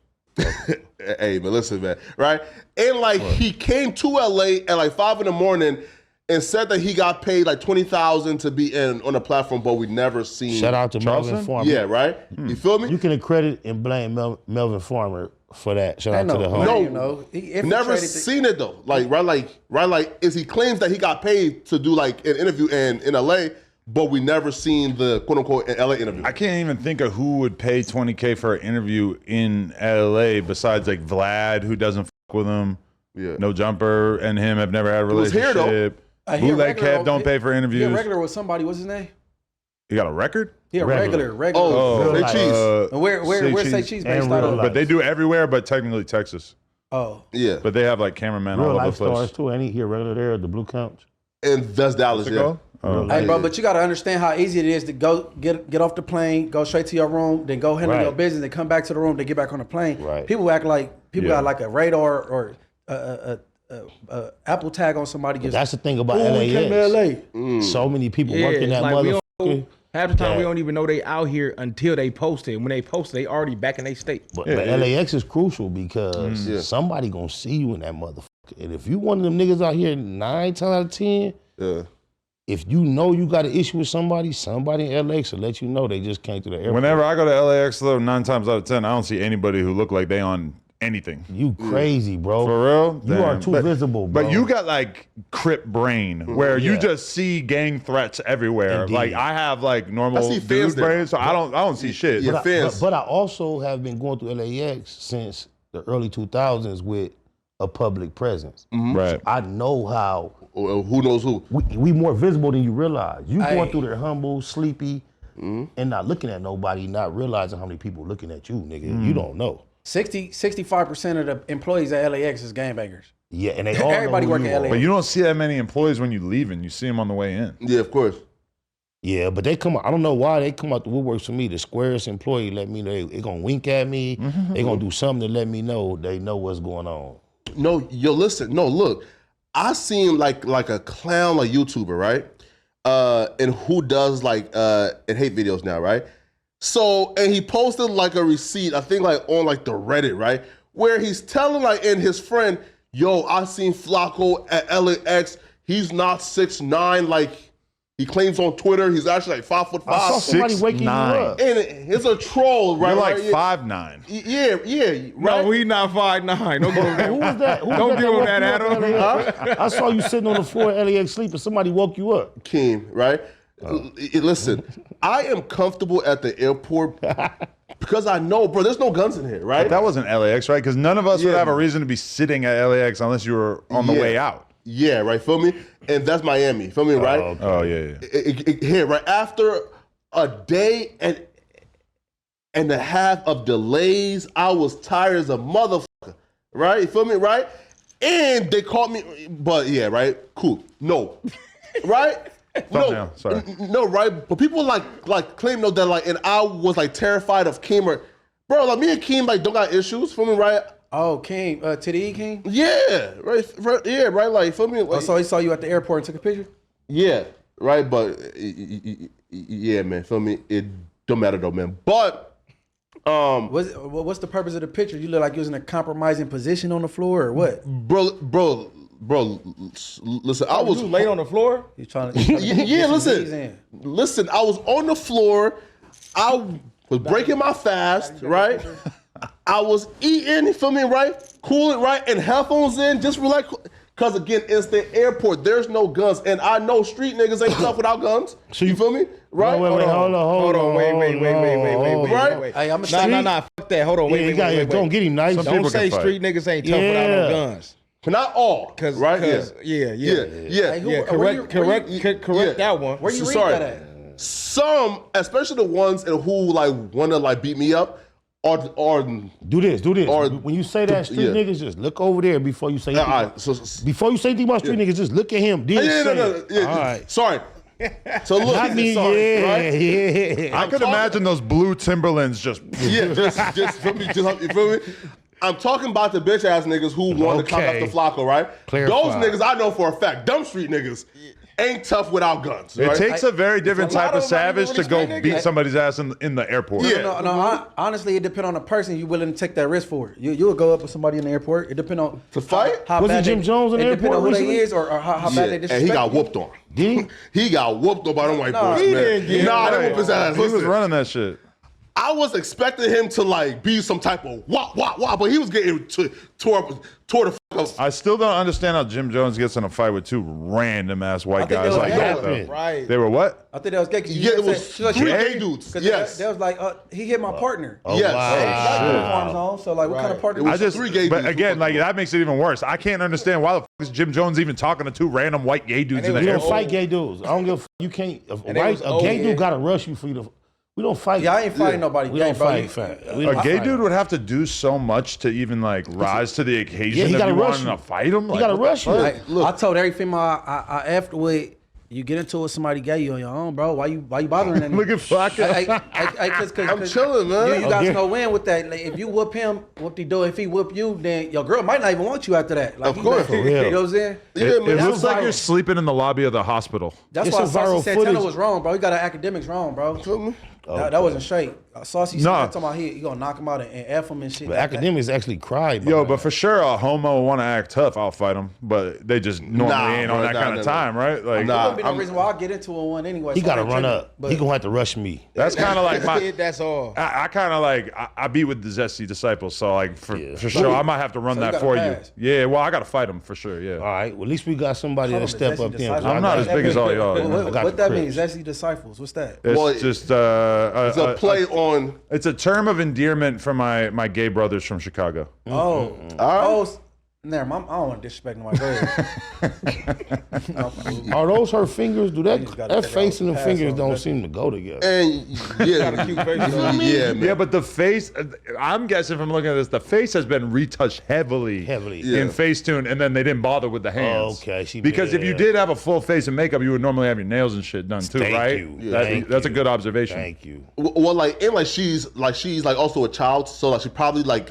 Hey, man, listen, man, right? And like he came to LA at like 5 a.m. and said that he got paid like $20,000 to be on a platform, but we never seen. Shout out to Charleston? Melvin Farmer. Yeah, right? You feel me? You can accredit and blame Melvin Farmer for that. Shout out to the No, home. never seen it though. Like, right, is he claims that he got paid to do like an interview in LA, but we never seen the quote unquote LA interview. I can't even think of who would pay $20K for an interview in LA besides like Vlad, who doesn't fuck with him. Yeah. No Jumper and him have never had a was here, relationship. though. Bootleg Kev don't pay for interviews. He a regular with somebody. What's his name? You got a record? He a regular. Oh, Say Cheese. And where's Say Cheese based out of? But they do everywhere, but technically Texas. Oh. Yeah. But they have like cameramen Real all over life the place. stars too. Ain't he a regular there at the Blue Couch? And that's Dallas, yeah. Hey, bro, but you got to understand how easy it is to go get off the plane, go straight to your room, then go handle your business, then come back to the room, then get back on the plane. Right. People act like got like a radar or Apple tag on somebody. But that's the thing about LAX. LAX. Came to LA. So many people Yeah, working that like we motherfucker. don't- Half the time we don't even know they out here until they post it. When they post it, they already back in their state. But LAX is crucial because somebody gonna see you in that motherfucker. And if you one of them niggas out here 9 times out of 10, if you know you got an issue with somebody in LAX will let you know they just came to the airport. Whenever I go to LAX, though, 9 times out of 10, I don't see anybody who look like they on anything. You crazy, bro. For real? You are too visible, bro. But you got like Crip brain where you just see gang threats everywhere. Indeed. Like I have like normal I see fans dude there. brain, so I don't see shit. Yeah. But I also have been going through LAX since the early 2000s with a public presence. Right. I know how Who knows who? we more visible than you realize. You Hey. going through there humble, sleepy, and not looking at nobody, not realizing how many people looking at you, nigga. You don't know. 65% of the employees at LAX is gangbangers. Yeah, and they all Everybody know who work you at are. LAX. But you don't see that many employees when you leaving. You see them on the way in. Yeah, of course. Yeah, but they come out, I don't know why they come out the woodworks for me. The squarest employee let me know they gonna wink at me. They gonna do something to let me know they know what's going on. No, yo, listen. No, look. I seem like a clown, like YouTuber, right? And who does like and hate videos now, right? So, and he posted like a receipt, I think like on like the Reddit, right? Where he's telling like in his friend, yo, I seen Flakko at LAX. He's not 6'9", like he claims on Twitter. He's actually like 5'5". I saw somebody 6'9". waking you up. And it's a troll, right? You're like right? 5'9". Yeah, right? No, he not 5'9". Don't give him Who was that? Who Don't was give him woke that, you up Adam. at LAX? I saw you sitting on the floor at LAX sleeping. Somebody woke you up. Keem, right? Listen, I am comfortable at the airport because I know, bro, there's no guns in here, right? But that wasn't LAX, right? Because none of us would Yeah. have a reason to be sitting at LAX unless you were on the Yeah. way out. Yeah, right, feel me? And that's Miami, feel me, right? okay. Oh, yeah. Here, right after a day and a half of delays, I was tired as a motherfucker, right? You feel me, right? And they called me, but yeah, right? Cool. No, right? Thumbnail, sorry. No, right? But people like claim though that like, and I was like terrified of Keem or, bro, like me and Keem like don't got issues, feel me, right? Oh, King, TDE King? Yeah, right, yeah, right, like, feel me? Oh, Like, so he saw you at the airport and took a picture? yeah, right, but yeah, man, feel me? It don't matter though, man. But What's the purpose of the picture? You look like you was in a compromising position on the floor or what? bro, listen, I was You laid on the floor? You trying to get yeah, some listen, knees in. listen, I was on the floor, I was breaking my fast, right? I was eating, you feel me, right? Cooling, right? And headphones in, just relax. Cause again, it's the airport. There's no guns, and I know street niggas ain't tough without guns. So you feel me, right? Wait, hold on. Wait. Right? Hey, I'm Nah, fuck that. Hold on, wait. Don't get him nice. Some Don't people say can fight. street niggas ain't tough without no guns. Not all, right? Yeah. Yeah. who- Yeah, where you- correct yeah. that one. Where you read Sorry. that at? Some, especially the ones who like wanna like beat me up, are Do this. Or- When you say that, street yeah. niggas, just look over there before you say all anything. right. So Before you say anything about street niggas, just look at him. Then say it. yeah. All right. Sorry. So look, I mean, sorry, yeah, right? yeah. I could imagine those blue Timberlands just. Yeah, just you feel me? I'm talking about the bitch ass niggas who want to come Okay. after Flakko, right? Clarify. Those niggas I know for a fact, dumb street niggas ain't tough without guns. It Right? takes a very different a lot type of of them savage to really go street beat niggas. somebody's ass in the airport. Yeah. No, honestly, it depends on the person you willing to take that risk for. You would go up with somebody in the airport. It depends on To fight? How Wasn't bad Jim Jones in the It depends airport on who they recently? is or how bad they and disrespect. he got you. whooped on. Did he? He got whooped on by them white Nah, boys, he man. didn't get Nah, they Right. whoop his ass. He was Listen, running that shit. I was expecting him to like be some type of wah, but he was getting tore the fuck up. I still don't understand how Jim Jones gets in a fight with two random ass white think guys they like was that. gay. Though. Right. They were what? I think that was gay. 'Cause you Yeah, it said- was she was three like, gay dudes. 'cause Yes. They was like, he hit my partner. Oh, Yes. wow. He got Shit. uniforms on, so like, what kind of partner? It was I just, three gay but dudes. again, like that makes it even worse. I can't understand why the fuck is Jim Jones even talking to two random white gay dudes in they the was We airport. don't fight gay dudes. I don't give a f- You can't. And they was A old, gay yeah. dude got to rush you for you to. We don't fight. Yeah, I ain't fighting nobody. We gay, don't bro. fight. You- fat. We A don't gay fight. dude would have to do so much to even like rise to the occasion Yeah, he if gotta you rush wanted you. to fight him. He got to rush you. I told every female I effed with, you get into it with somebody gay, you on your own, bro. Why you bothering that nigga? Look at Flakko. I'm chilling, man. You guys Okay. know win with that. Like, if you whoop him, whoop he do. If he whoop you, then your girl might not even want you after that. Like, Of course. For real. You know what I'm saying? Yeah, It man. looks like viral. you're sleeping in the lobby of the hospital. That's It's why a Saucy viral Santana footage. was wrong, bro. He got our academics wrong, bro. Feel me? That wasn't straight. Saucy No. Santana talking about he gonna knock him out and F him and shit. But That- academics actually cried. Yo, behind but that. for sure, a homo want to act tough. I'll fight them, but they just normally Nah, ain't bro, on that nah, kind nah, of nah. time, right? Like, Nah. There wouldn't be no I'm- reason why I get into a one anyway. he so got to I ain't run tripping. up. But He gonna have to rush me. that's kind of like my. Kid, that's all. I kind of like I be with the Zesty disciples, so like for Yeah. sure I might have to run So you that gotta for pass. you. Yeah, well I got to fight them for sure. Yeah, All right. Well, at least we got somebody Call to them step Zesty up there. disciples. I'm not as big as all y'all. What, I got what the that Crips. means? Zesty disciples. What's that? it's Well, just It's a play on. It's a term of endearment for my gay brothers from Chicago. Oh, All right. never mind. I don't want to disrespect nobody. Go ahead. No, fool. Are those her fingers? Do just gotta that take face off and the the fingers pass don't on, seem to go together? And yeah, Got a cute face. yeah, man. Yeah, but the face, I'm guessing from looking at this, the face has been retouched heavily Heavily. Yeah. in Facetune, and then they didn't bother with the hands. Okay, she- because if you yeah. did have a full face of makeup, you would normally have your nails and shit done too, Thank right? you. That- Thank that's a you. good observation. Thank you. Well, like, and like she's also a child, so like she probably like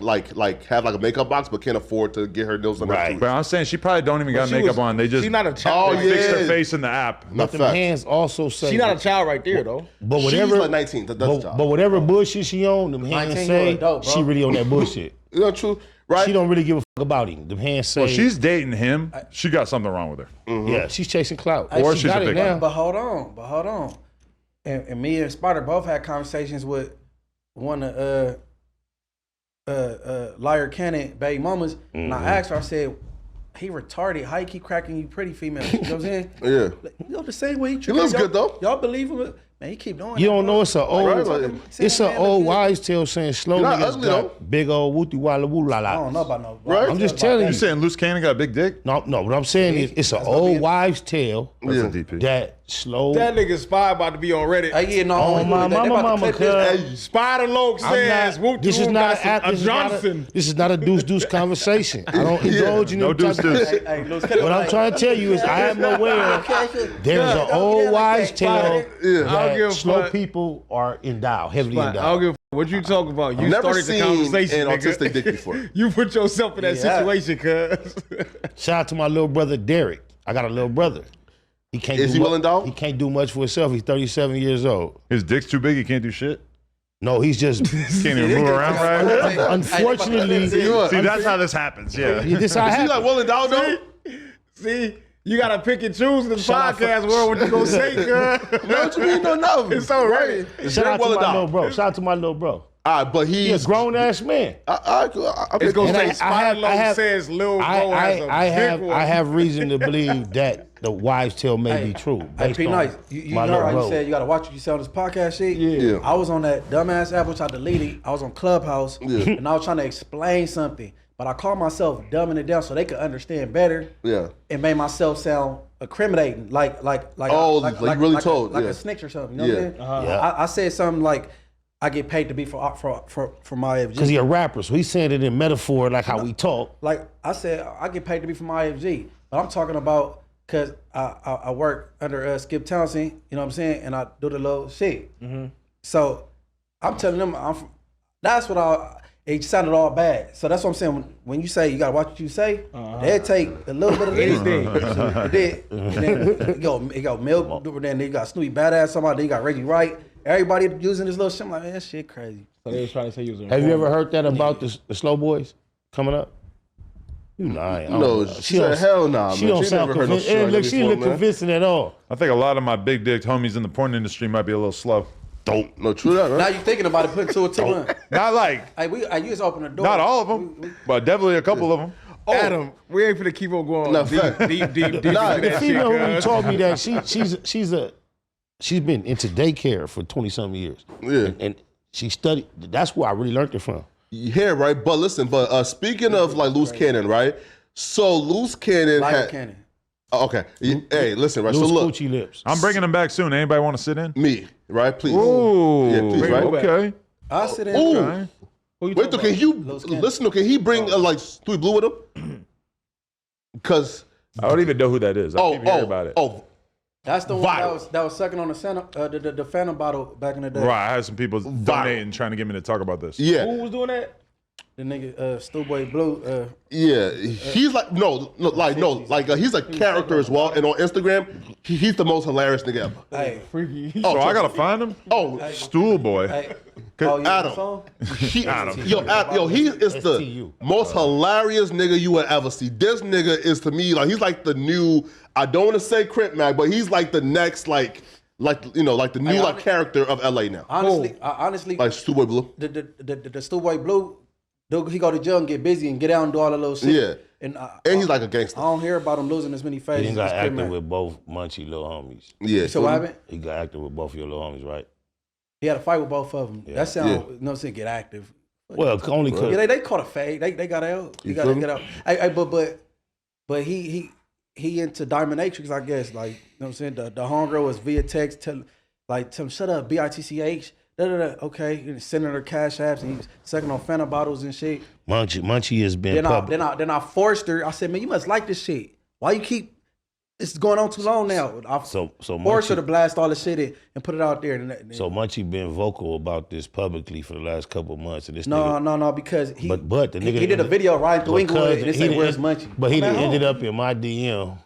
have like a makeup box, but can't afford to get her nails done. Right. But I'm saying she probably don't even got she makeup was- on. They just She not a child. Oh, right yeah. fix there. their face in the app. But them facts. hands also say. She not a child right there though. But She's whatever. like 19. That's a but, child. but whatever bullshit she on, them hands 19 say you an adult, bro. she really on that bullshit. You know, true, right? She don't really give a fuck about him. Them hands say. Well, she's dating him. She got something wrong with her. Yeah, she's chasing clout. Hey, Or she she's got a it big now. one. But hold on. And me and Spider both had conversations with one of Liar Cannon baby mamas, and I asked her. I said, "He retarded. How you keep cracking you pretty females?" You know what I'm saying? Yeah. Like, you know the same way he treat looks y'all- good, though. Y'all believe him? Man, he keep doing. You that, don't bro. know it's an old, Right, like- it's an old wives' tale saying slow You're not niggas ugly, got though. big old wooty walla woo la I don't know la. about no. Right? I'm just telling You you. saying Loose Cannon got a big dick? No, what I'm saying is it's an That's gonna be old it. wives' tale That's Yeah. a DP. that slow. That nigga Spy about to be on Reddit. Hey, yeah, no, Oh, my they about to mama, clip this. cuz. Hey, SpiderLoc I'm says, not, this is not a Johnson. This is not a deuce I don't indulge in No them type deuce. of- Hey, Lil Kelly, What I'm like, trying to tell you is I am aware there's an old wives' tale I don't give a that slow fuck. people are endowed, heavily I don't endowed. give a fuck what you talking about. You never started the seen conversation, an nigga. autistic dick before. You put yourself in that Yeah. situation, cuz. Shout out to my little brother Derek. I got a little brother. He can't. Is do he mu- well endowed? He can't do much for himself. He's 37 years old. His dick's too big. He can't do shit. No, he's just. Can't even move around right. Unfortunately, See, that's how this happens. Yeah. this how it Is he like happened. well endowed though? See, you gotta pick and choose in the Shout out podcast world what you gonna say, cuz. No, what you mean? No. It's all right. Shout out to well my little endowed. bro. Shout out to my little bro. All right, but He's he's a grown ass man. It's gonna And say I have- SpiderLoc says Lil Bo has a big one. I have reason to believe that the wives' tale may be true. Hey, based P on Nice, you my know little how you bro. said you gotta watch what you say on this podcast shit? Yeah. I was on that dumbass app which I deleted. I was on Clubhouse and I was trying to explain something. But I called myself dumbing it down so they could understand better. Yeah. And made myself sound incriminating. Like Oh, like you really told, like yeah. a snitch or something. You know Yeah. what I'm saying? Yeah. I said something like I get paid to be for my Because FG. he's a rapper, so he's saying it in metaphor like how we talk. Like I said, I get paid to be for my FG. But I'm talking about cause I work under Skip Townsend, you know what I'm saying, and I do the little shit. So I'm telling them that's what it sounded all bad. So that's what I'm saying. When you say you gotta watch what you say, they take a little bit of anything. And then it got Milk, then they got Snoopy Badass, somebody, then you got Reggie Wright. Everybody using this little shit. I'm like, man, that shit crazy. So they was trying to say you was. Have you ever heard that about the slow boys coming up? You lying? No, she said hell nah, man. She don't sound never heard no convincing. shit like that She before, look man. convincing at all. I think a lot of my big dick homies in the porn industry might be a little slow. Don't. No, true that, Now right? you thinking about it, put 2 or 2 in. Not like, I used to open the door. not all of them, but definitely a couple of them. Adam, we ain't finna keep on going No, deep. fact. Nah, The female who told me that she's been into daycare for 20-something years. Yeah. And she studied. That's where I really learned it from. Yeah, right. But listen, speaking of like loose cannon, right? So loose cannon Lighter cannon. Oh, okay. Hey, listen, right? Loose So look, coochie lips. I'm bringing them back soon. Anybody want to sit in? me, right? Please. Ooh, Yeah, please, right? okay. I sit in. Ooh. Okay. Wait, though, can you listen? Can he bring like Sweet Blue with him? Because I don't even know who that is. I keep hearing about it. That's the one Viral. that was sucking on the Phantom bottle back in the day. Right, I had some people donating, trying to get me to talk about this. yeah, Who was doing that? The nigga Stewboy Blue. yeah, he's like he's a character as well, and on Instagram, he's the most hilarious nigga ever. Hey, Freaky. So I gotta find him. Oh, Stool boy. hey. Cause Oh, you Adam. song? he, yo, he is the STU. most hilarious nigga you would ever see. This nigga is to me like he's like the new. I don't want to say Crip Mac, but he's like the next like the new like character of LA now. Honestly, Like Stewboy Blue. the Stewboy Blue, he go to jail and get busy and get out and do all the little shit. Yeah. And he's like a gangster. I don't hear about him losing as many He faces. got as Crip active Mac. with both Munchie little homies. Yeah. So what happened? He got active with both your little homies, right? He had a fight with both of them. Yeah. That sound, Yeah. you know what I'm saying, get active. Well, only Yeah, because they caught a fade. They got out. He got feel to me? get out. But he into dominatrix, I guess. Like, you know what I'm saying? The homegirl was via text, tell him, shut up, BITCH. Okay, and sending her cash apps, and he was sucking on Fanta bottles and shit. Munchie has been Then I forced her. I said, man, you must like this shit. Why you keep? It's going on too long now. I So forced her to Munchie, blast all the shit in and put it out there. so Munchie been vocal about this publicly for the last couple of months, and this No, nigga, because he but the nigga he did a video riding through Inglewood and it said, done- "Where's Munchie?" But he I'm at done ended home. up in my DM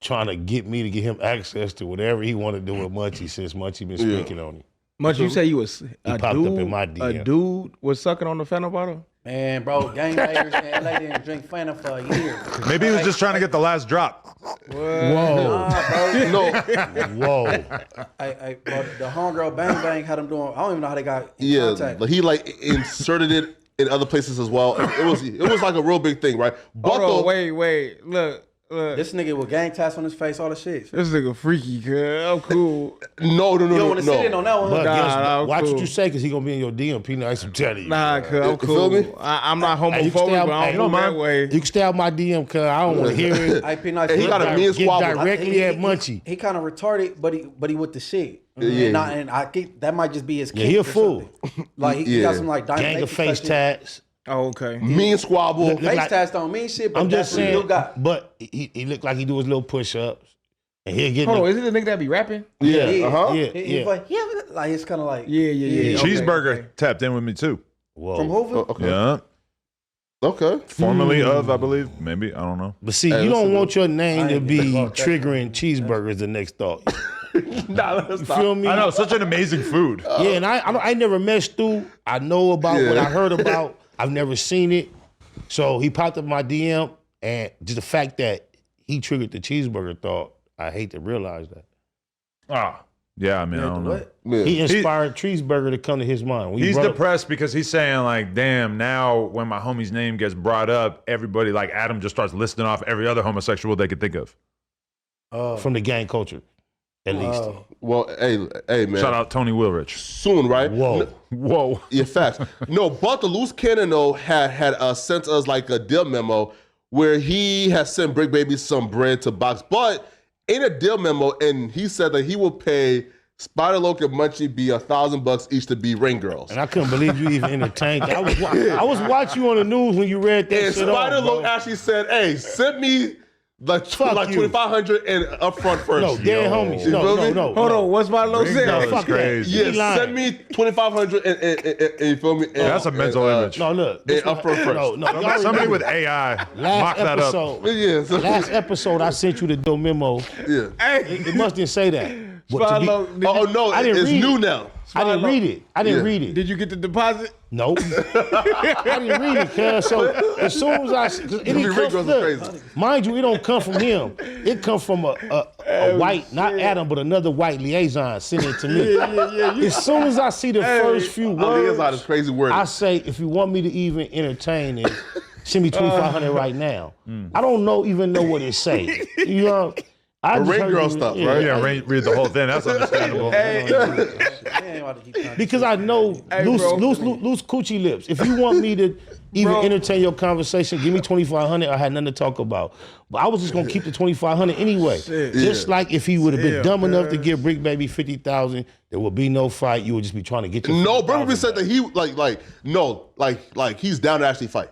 trying to get me to get him access to whatever he want to do with Munchie since Munchie been speaking on him. Much you say you was a popped dude. up in my DM. A dude was sucking on the Fanta bottle. Man, bro, gangbangers in LA didn't drink Fanta for a year. Maybe he was just trying to get the last drop. Whoa, Nah, bro. No. whoa! Bro, the homegirl Bang Bang had them doing. I don't even know how they got in Yeah, contact. like he like inserted it in other places as well. It was like a real big thing, right? But Hold on, though- wait. Look. This nigga with gang tats on his face, all the shit. This nigga freaky, cuz. I'm cool. No. You don't want to sit in on that one. But Nah, guess, nah, watch cool. what you say, cause he gonna be in your DM. P Nice, I'm telling you. Nah, cuz I'm You cool. feel me? I'm not Hey, you can homophobic, stay out- but I hey, don't move that way. You can stay out my DM, cause I don't want to hear it. I P Nice. He got a mean Get squabble. directly at Munchie. He kind of retarded, but he with the shit. Yeah. And I get that might just be his. Yeah, he a kink or fool. something. Like he got Yeah. some like Gang of face tats. Oh, okay. mean squabble. Face like- tats don't mean shit, but I'm that's just what saying. you got. But he looked like he do his little push-ups, and he'll get. Hold on, the- is it the nigga that be rapping? Yeah. Yeah. Uh-huh. Yeah, He yeah. like, like it's kind of like Yeah. Okay, Cheeseburger okay. tapped in with me too. Whoa. from Hoover. Okay. Yeah. Okay. Formerly of, I believe. Maybe. I don't know. But see, Hey, you listen, don't want your name I to ain't be gonna fuck that. triggering cheeseburgers the next thought. Nah, let's You stop. feel me? I know, such an amazing food. Yeah, and I never met Stu. I know about what Yeah. I heard about. I've never seen it. So he popped up my DM, and just the fact that he triggered the cheeseburger thought, I hate to realize that. Yeah, I mean, I don't know. What? Yeah. He inspired cheeseburger to come to his mind. When he He's brought up- depressed because he's saying like, damn, now when my homie's name gets brought up, everybody like Adam just starts listing off every other homosexual they could think of. from the gang culture, at least. Well, hey, man. Shout out Tony Wilrich. Soon, right? Whoa. Whoa. Yeah, facts. No, but the loose cannon though had sent us like a deal memo where he has sent Brick Baby some bread to box, but in a deal memo, and he said that he will pay SpiderLoc and Munchie B $1,000 each to be ring girls. And I couldn't believe you even entertained that. I was watching you on the news when you read that And shit off, SpiderLoc bro. actually said, "Hey, send me Like Fuck you. 2,500 and upfront first. No, dead homies. You feel me? No. Hold on, what's my low Ringo say? is fuck that. crazy. Yeah, He lying. send me 2,500 and you feel me? And, That's a mental image. No, look. And this one- upfront first. No, y'all Somebody remember with AI mock last that up. episode. Yeah, so- Last episode, I sent you the dope memo. Yeah. It must didn't say that. But to be- Oh no, I didn't it's read new it. now. I didn't read it. I didn't Yeah. read it. Did you get the deposit? Nope. I didn't read it, cuz. So as soon as it didn't Rick come goes look, crazy. mind you, it don't come from him. It come from a white, not Adam, but another white liaison sending it to me. As soon as I see the first few Liaison words, is crazy word. I say, if you want me to even entertain it, send me 2,500 right now. I don't even know what it say. You know, I The just Ring heard Girl you- stuff, yeah. right? Yeah, read the whole thing. That's understandable. Because I know loose coochie lips. If you want me to even entertain your conversation, give me 2,500. I had nothing to talk about. But I was just gonna keep the 2,500 anyway. Just like if he would have been dumb enough to give Brick Baby 50,000, there would be no fight. You would just be trying to get your. No, 50,000 Brick said back. that he like he's down to actually fight.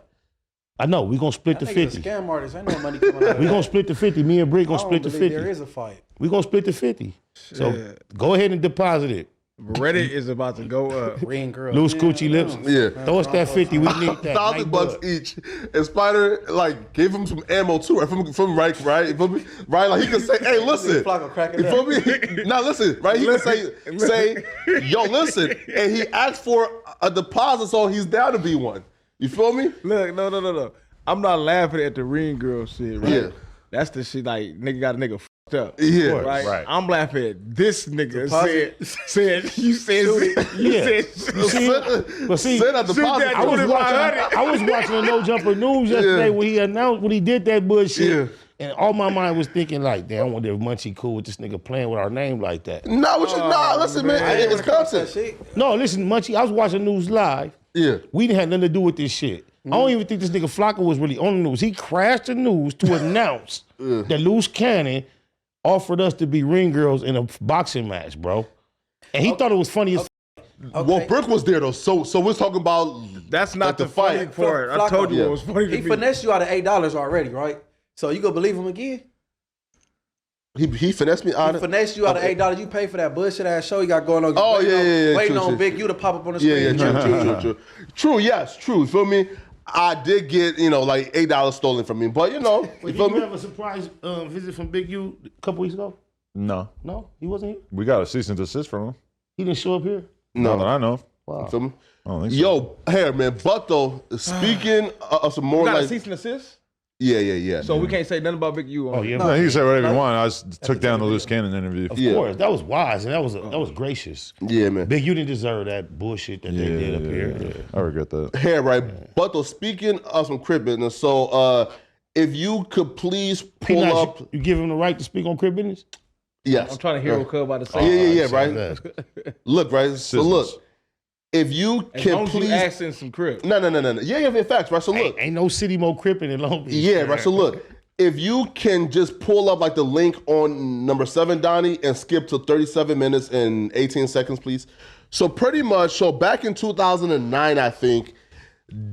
I know we gonna split the He's a 50. scam artist. Ain't no money coming out. We gonna split the 50. Me and Brick gonna split the 50. There is a fight. We gonna split the 50. So go ahead and deposit it. Reddit is about to go up. Ring girl. Loose coochie lips. Yeah. Throw us that 50. We need that. $1,000 each, and Spider like gave him some ammo too, right? From right, you feel me? Right, like he can say, "Hey, listen," Flakko cracking you feel me? Now listen, right? He can say, "Yo, listen," and he asked for a deposit, so he's down to be one. You feel me? Look, no. I'm not laughing at the ring girl shit, right? Yeah. That's the shit like nigga got a nigga fucked up. Yeah. Right? Right. I'm laughing at this nigga Deposit. said you said But see, Send a deposit. that I was watching the No Jumper News yesterday when he announced when he did that bullshit. Yeah. And all my mind was thinking like, damn, I wonder if Munchie cool with this nigga playing with our name like that. Listen, man, it's content. No, listen, Munchie, I was watching news live. Yeah. We didn't have nothing to do with this shit. I don't even think this nigga Flakko was really on the news. He crashed the news to announce that Loose Cannon offered us to be ring girls in a boxing match, bro. And he thought it was funny as Well, Brick was there though, so we're talking about That's not like the funny part. I Flakko. told you Yeah. what was funny to He me. finessed you out of $8 already, right? So you gonna believe him again? he finessed me out He of finessed you out of $8. You pay for that bullshit ass show you got going on. Oh, yeah, Waiting true, on true. Big U to pop up on the Yeah, screen. true. Yes, true. You feel me? I did get, like $8 stolen from me, but you Did feel you me? have a surprise visit from Big U a couple weeks ago? No, No, he wasn't here. we got a cease and desist from him. He didn't show up here. Not that No. I know. You feel me? I don't think so. Yo, here, man. But though, speaking of some more We got a like, cease and assist, yeah. so we can't say nothing about Big U. Oh yeah, No, you can say whatever you want. I just took down the Loose Cannon interview. of Yeah. course. That was wise and that was gracious. Yeah, man. Big U didn't deserve that bullshit that they did up here. I regret that. Hair, right? But though, speaking of some crib business, so if you could please P pull Nice, up, you give him the right to speak on crib business? yes, I'm trying to hear what Cub about to say. yeah, right. Look, right. So look, if you As can long as you please, asking some crib. no, yeah, facts, right? So look, Ain't no city more crippin' in Long Beach. yeah, right. So look, if you can just pull up like the link on number 7, Donnie, and skip to 37 minutes and 18 seconds, please. So pretty much, so back in 2009, I think,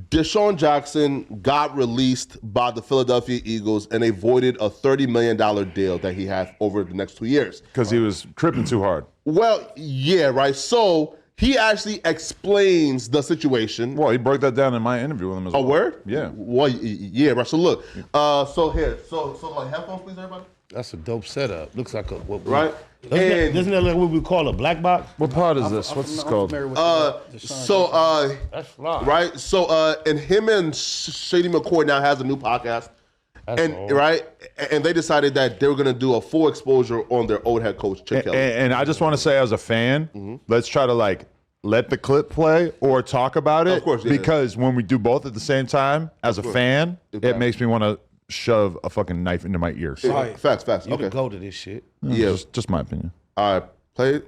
Deshaun Jackson got released by the Philadelphia Eagles and they voided a $30 million deal that he had over the next 2 years. Because he was cripping too hard. Well, yeah, right. So he actually explains the situation. Well, he broke that down in my interview with him as A well. word? Yeah. Well, yeah, right. So look, so here, so like headphones, please, everybody. That's a dope setup. Looks like a what Right. Doesn't that like what we call a black box? What pod is this? What's this called? That's fly. Right. So and him and Shady McCoy now has a new podcast. That's And all. right, and they decided that they were gonna do a full exposure on their old head coach, Chip Kelly. And I just want to say, as a fan, let's try to let the clip play or talk about it. Of course, yeah. Because when we do both at the same time, as a fan, it makes me want to shove a fucking knife into my ear. Facts. You Okay. the go to this shit. Yeah. Just my opinion. All right. Play it.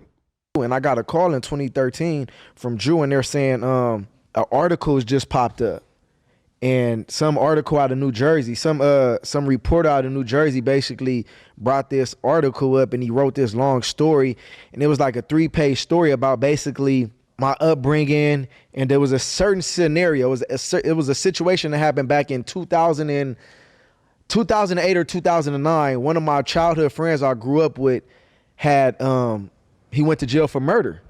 And I got a call in 2013 from Drew, and they're saying an article has just popped up, and some article out of New Jersey, some reporter out of New Jersey basically brought this article up, and he wrote this long story, and it was like a 3-page story about basically my upbringing, and there was a certain scenario. It was a situation that happened back in 2000 and 2008 or 2009, one of my childhood friends I grew up with had he went to jail for murder,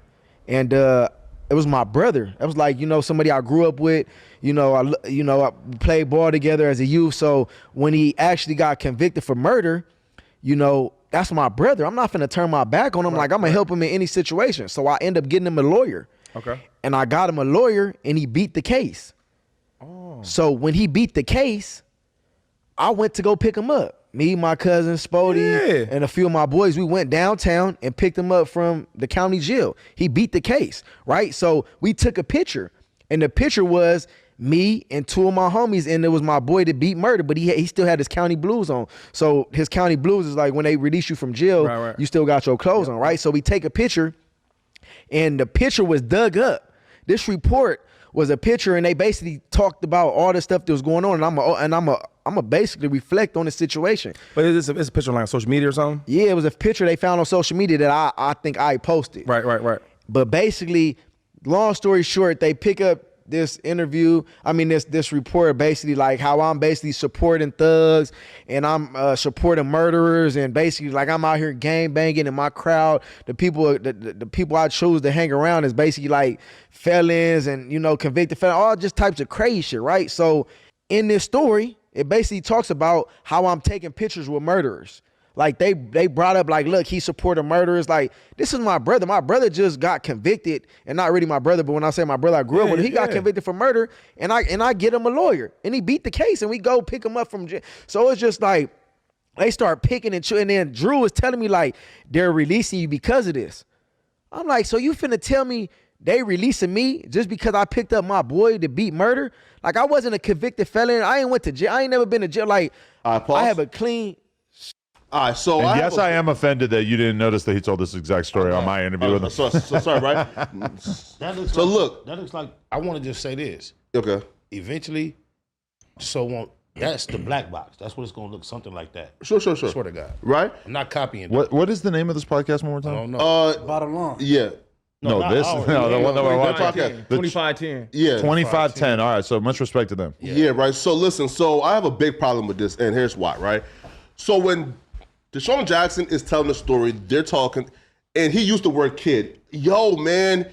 and it was my brother. It was like, you know, somebody I grew up with. I played ball together as a youth. So when he actually got convicted for murder, you know, that's my brother. I'm not finna turn my back on him. Like, I'm gonna help him in any situation. So I end up getting him a lawyer. Okay. And I got him a lawyer, and he beat the case. Oh. So when he beat the case, I went to go pick him up. Me, my cousin, Spody, and a few of my boys, we went downtown and picked him up from the county jail. He beat the case, right? So we took a picture, and the picture was me and two of my homies, and it was my boy that beat murder, but he still had his county blues on. So his county blues is like when they release you from jail, you still got your clothes on, right? So we take a picture, and the picture was dug up. This report was a picture, and they basically talked about all the stuff that was going on, and I'm a basically reflect on the situation. But it's a picture on like social media or something? Yeah, it was a picture they found on social media that I think I posted. Right. But basically, long story short, they pick up this interview, this report, basically like how I'm basically supporting thugs and I'm supporting murderers, and basically like I'm out here gang banging, and my crowd, the people I choose to hang around is basically like felons and, you know, convicted felons, all just types of crazy shit, right? So in this story, it basically talks about how I'm taking pictures with murderers. Like they brought up like, look, he supported murderers. Like, this is my brother. My brother just got convicted, and not really my brother, but when I say my brother, I grew up with him. He got convicted for murder, and I get him a lawyer, and he beat the case, and we go pick him up from jail. So it's just like they start picking and chewing. And then Drew was telling me like they're releasing you because of this. I'm like, so you finna tell me they releasing me just because I picked up my boy to beat murder? Like, I wasn't a convicted felon. I ain't went to jail. I ain't never been to jail. Like, I have a clean. All right, so I am offended that you didn't notice that he told this exact story on my interview with him. So sorry, right? That looks like I want to just say this. Okay. Eventually, that's the black box. That's what it's gonna look, something like that. Sure. I swear to God. Right? I'm not copying that. What is the name of this podcast one more time? I don't know. Bottom line. Yeah. The one that we're watching. 2510. Yeah. 2510. All right, so much respect to them. Yeah, right. So listen, so I have a big problem with this, and here's why, right? So when Deshaun Jackson is telling the story, they're talking, and he used the word kid. Yo, man,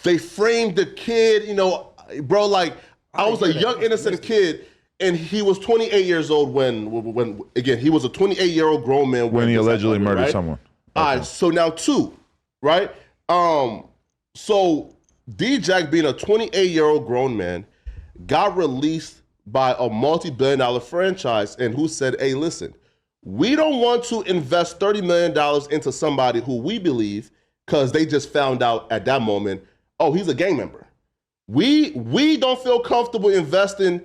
they framed the kid, you know, bro, like, I was a young, innocent kid, and he was 28 years old when again, he was a 28-year-old grown man. When he allegedly murdered someone. All right, so now two, right? So D-Jack, being a 28-year-old grown man, got released by a multi-billion-dollar franchise, and who said, hey, listen, we don't want to invest $30 million into somebody who we believe, because they just found out at that moment, oh, he's a gang member. We don't feel comfortable investing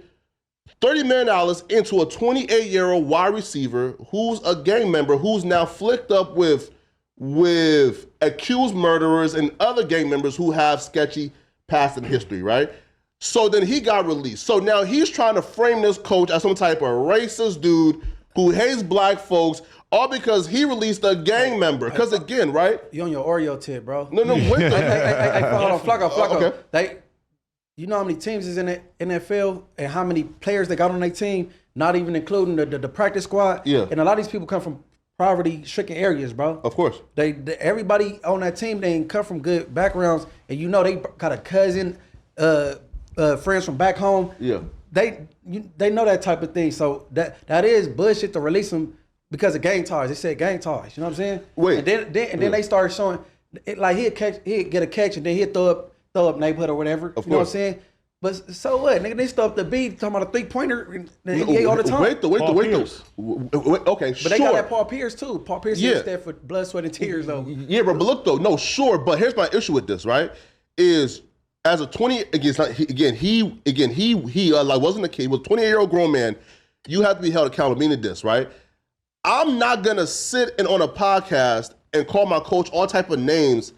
$30 million into a 28-year-old wide receiver who's a gang member, who's now flicked up with accused murderers and other gang members who have sketchy past and history, right? So then he got released. So now he's trying to frame this coach as some type of racist dude who hates black folks, all because he released a gang member. Because again, right? You on your Oreo tip, bro. No, wait. Hey, hold on, Flakko. Okay. You know how many teams is in the NFL and how many players they got on their team, not even including the practice squad? Yeah. And a lot of these people come from poverty-stricken areas, bro. Of course. They everybody on that team, they ain't come from good backgrounds, and you know they got a cousin, friends from back home. Yeah. They know that type of thing. So that is bullshit to release them because of gang ties. They said gang ties. You know what I'm saying? Wait. And then they started showing it, like he'd get a catch and then he'd throw up neighborhood or whatever. Of you know what I'm course. saying? But so what? Nigga, they throw up the beat talking about a 3-pointer in the NBA all the time. Wait, okay, But they got that Paul Pierce too. Paul Pierce is there for blood, sweat, and tears though. Yeah, but look though, no, sure, but here's my issue with this, right? Is as a 20 he like wasn't a kid, he was a 28-year-old grown man. You have to be held accountable. Meaning this, right? I'm not gonna sit and on a podcast and call my coach all type of names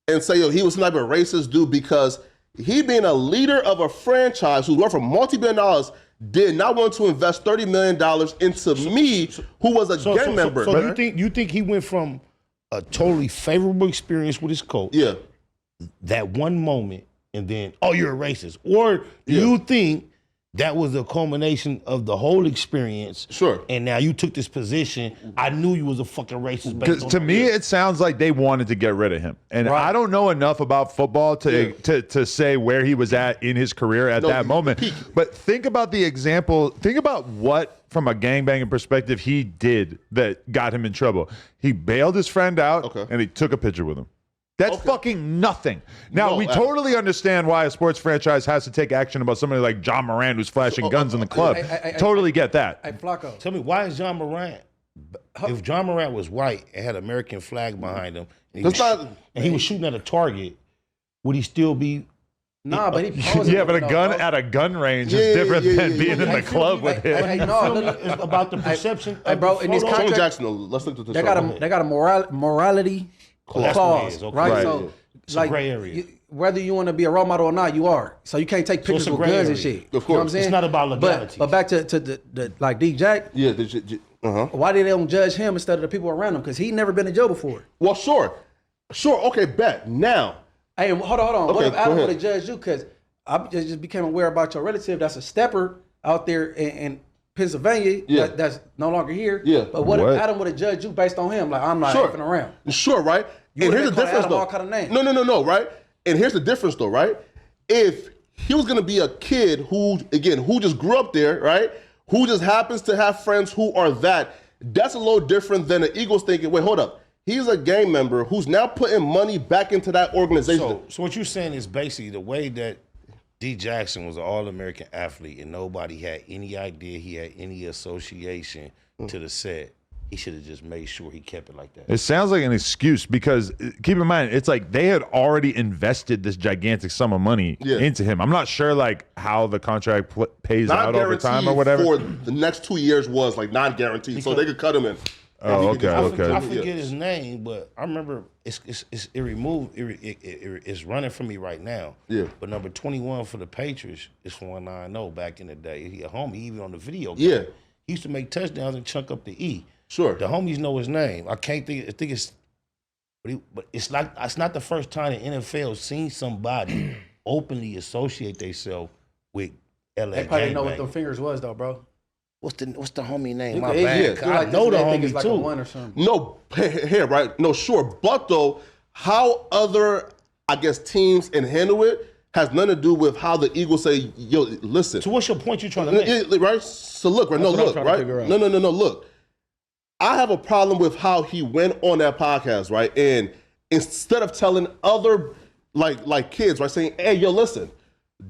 and say, yo, he was some type of racist dude, because he being a leader of a franchise who's worth for multi-billion dollars did not want to invest $30 million into me, who was a gang member. So you think he went from a totally favorable experience with his coach, that one moment, and then, oh, you're a racist? Or do you think that was the culmination of the whole experience. Sure. And now you took this position. I knew you was a fucking racist. Because to me, it sounds like they wanted to get rid of him, and I don't know enough about football to say where he was at in his career at that moment. But think about the example. Think about what, from a gangbanging perspective, he did that got him in trouble. He bailed his friend out, and he took a picture with him. That's fucking nothing. Now, we totally understand why a sports franchise has to take action about somebody like John Moran who's flashing guns in the club. Totally get that. Hey, Flakko. Tell me, why is John Morant? If John Morant was white and had an American flag behind him, and he was shooting at a target, would he still be? Nah, but he posing. Yeah, but a gun at a gun range is different than being in the club with him. It's about the perception. Hey, bro, in this contract, Jackson, let's look at this. they got a morality clause, right? So, it's like, a gray area. Whether you want to be a role model or not, you are. So you can't take pictures with guns and shit. Of course, you know what I'm saying? It's not about legality. But back to the like D Jack. Yeah, Why did they don't judge him instead of the people around him? Because he never been in jail before. Well, sure, okay, bet now. Hey, hold on. Okay, what if Adam go would have ahead. judged you? Because I just became aware about your relative that's a stepper out there in Pennsylvania that's no longer here. Yeah. But what if Adam would have judged you based on him? Like, I'm not effing around. Sure, right? You And here's the would've called difference, Adam though. all kind of names. No, right? And here's the difference, though, right? If he was gonna be a kid who just grew up there, right? Who just happens to have friends who are that's a little different than the Eagles thinking, wait, hold up. He's a gang member who's now putting money back into that organization. So what you're saying is basically the way that D Jackson was an All-American athlete and nobody had any idea he had any association to the set. He should have just made sure he kept it like that. It sounds like an excuse because keep in mind, it's like they had already invested this gigantic sum of money into him. I'm not sure like how the contract pays out over time or whatever. For the next 2 years was like non-guaranteed, so they could cut him in. Oh, okay. I forget his name, but I remember it's running from me right now. Yeah. But number 21 for the Patriots is 490 back in the day. He a homie, even on the video game. Yeah. He used to make touchdowns and chunk up the E. Sure. The homies know his name. I think it's, but it's like it's not the first time the NFL seen somebody openly associate themselves with LA. They probably didn't know what them fingers was though, bro. What's the homie name? You My could- bad. yeah, I like know the they think homie it's like a too. one or something. No, here, right? No, sure. But though, how other, I guess, teams and handle it has nothing to do with how the Eagles say, yo, listen. So what's your point you're trying to make? Right? So look, right? That's what I'm Look, trying to right? figure out. No, look. I have a problem with how he went on that podcast, right? And instead of telling other like kids, right, saying, hey, yo, listen,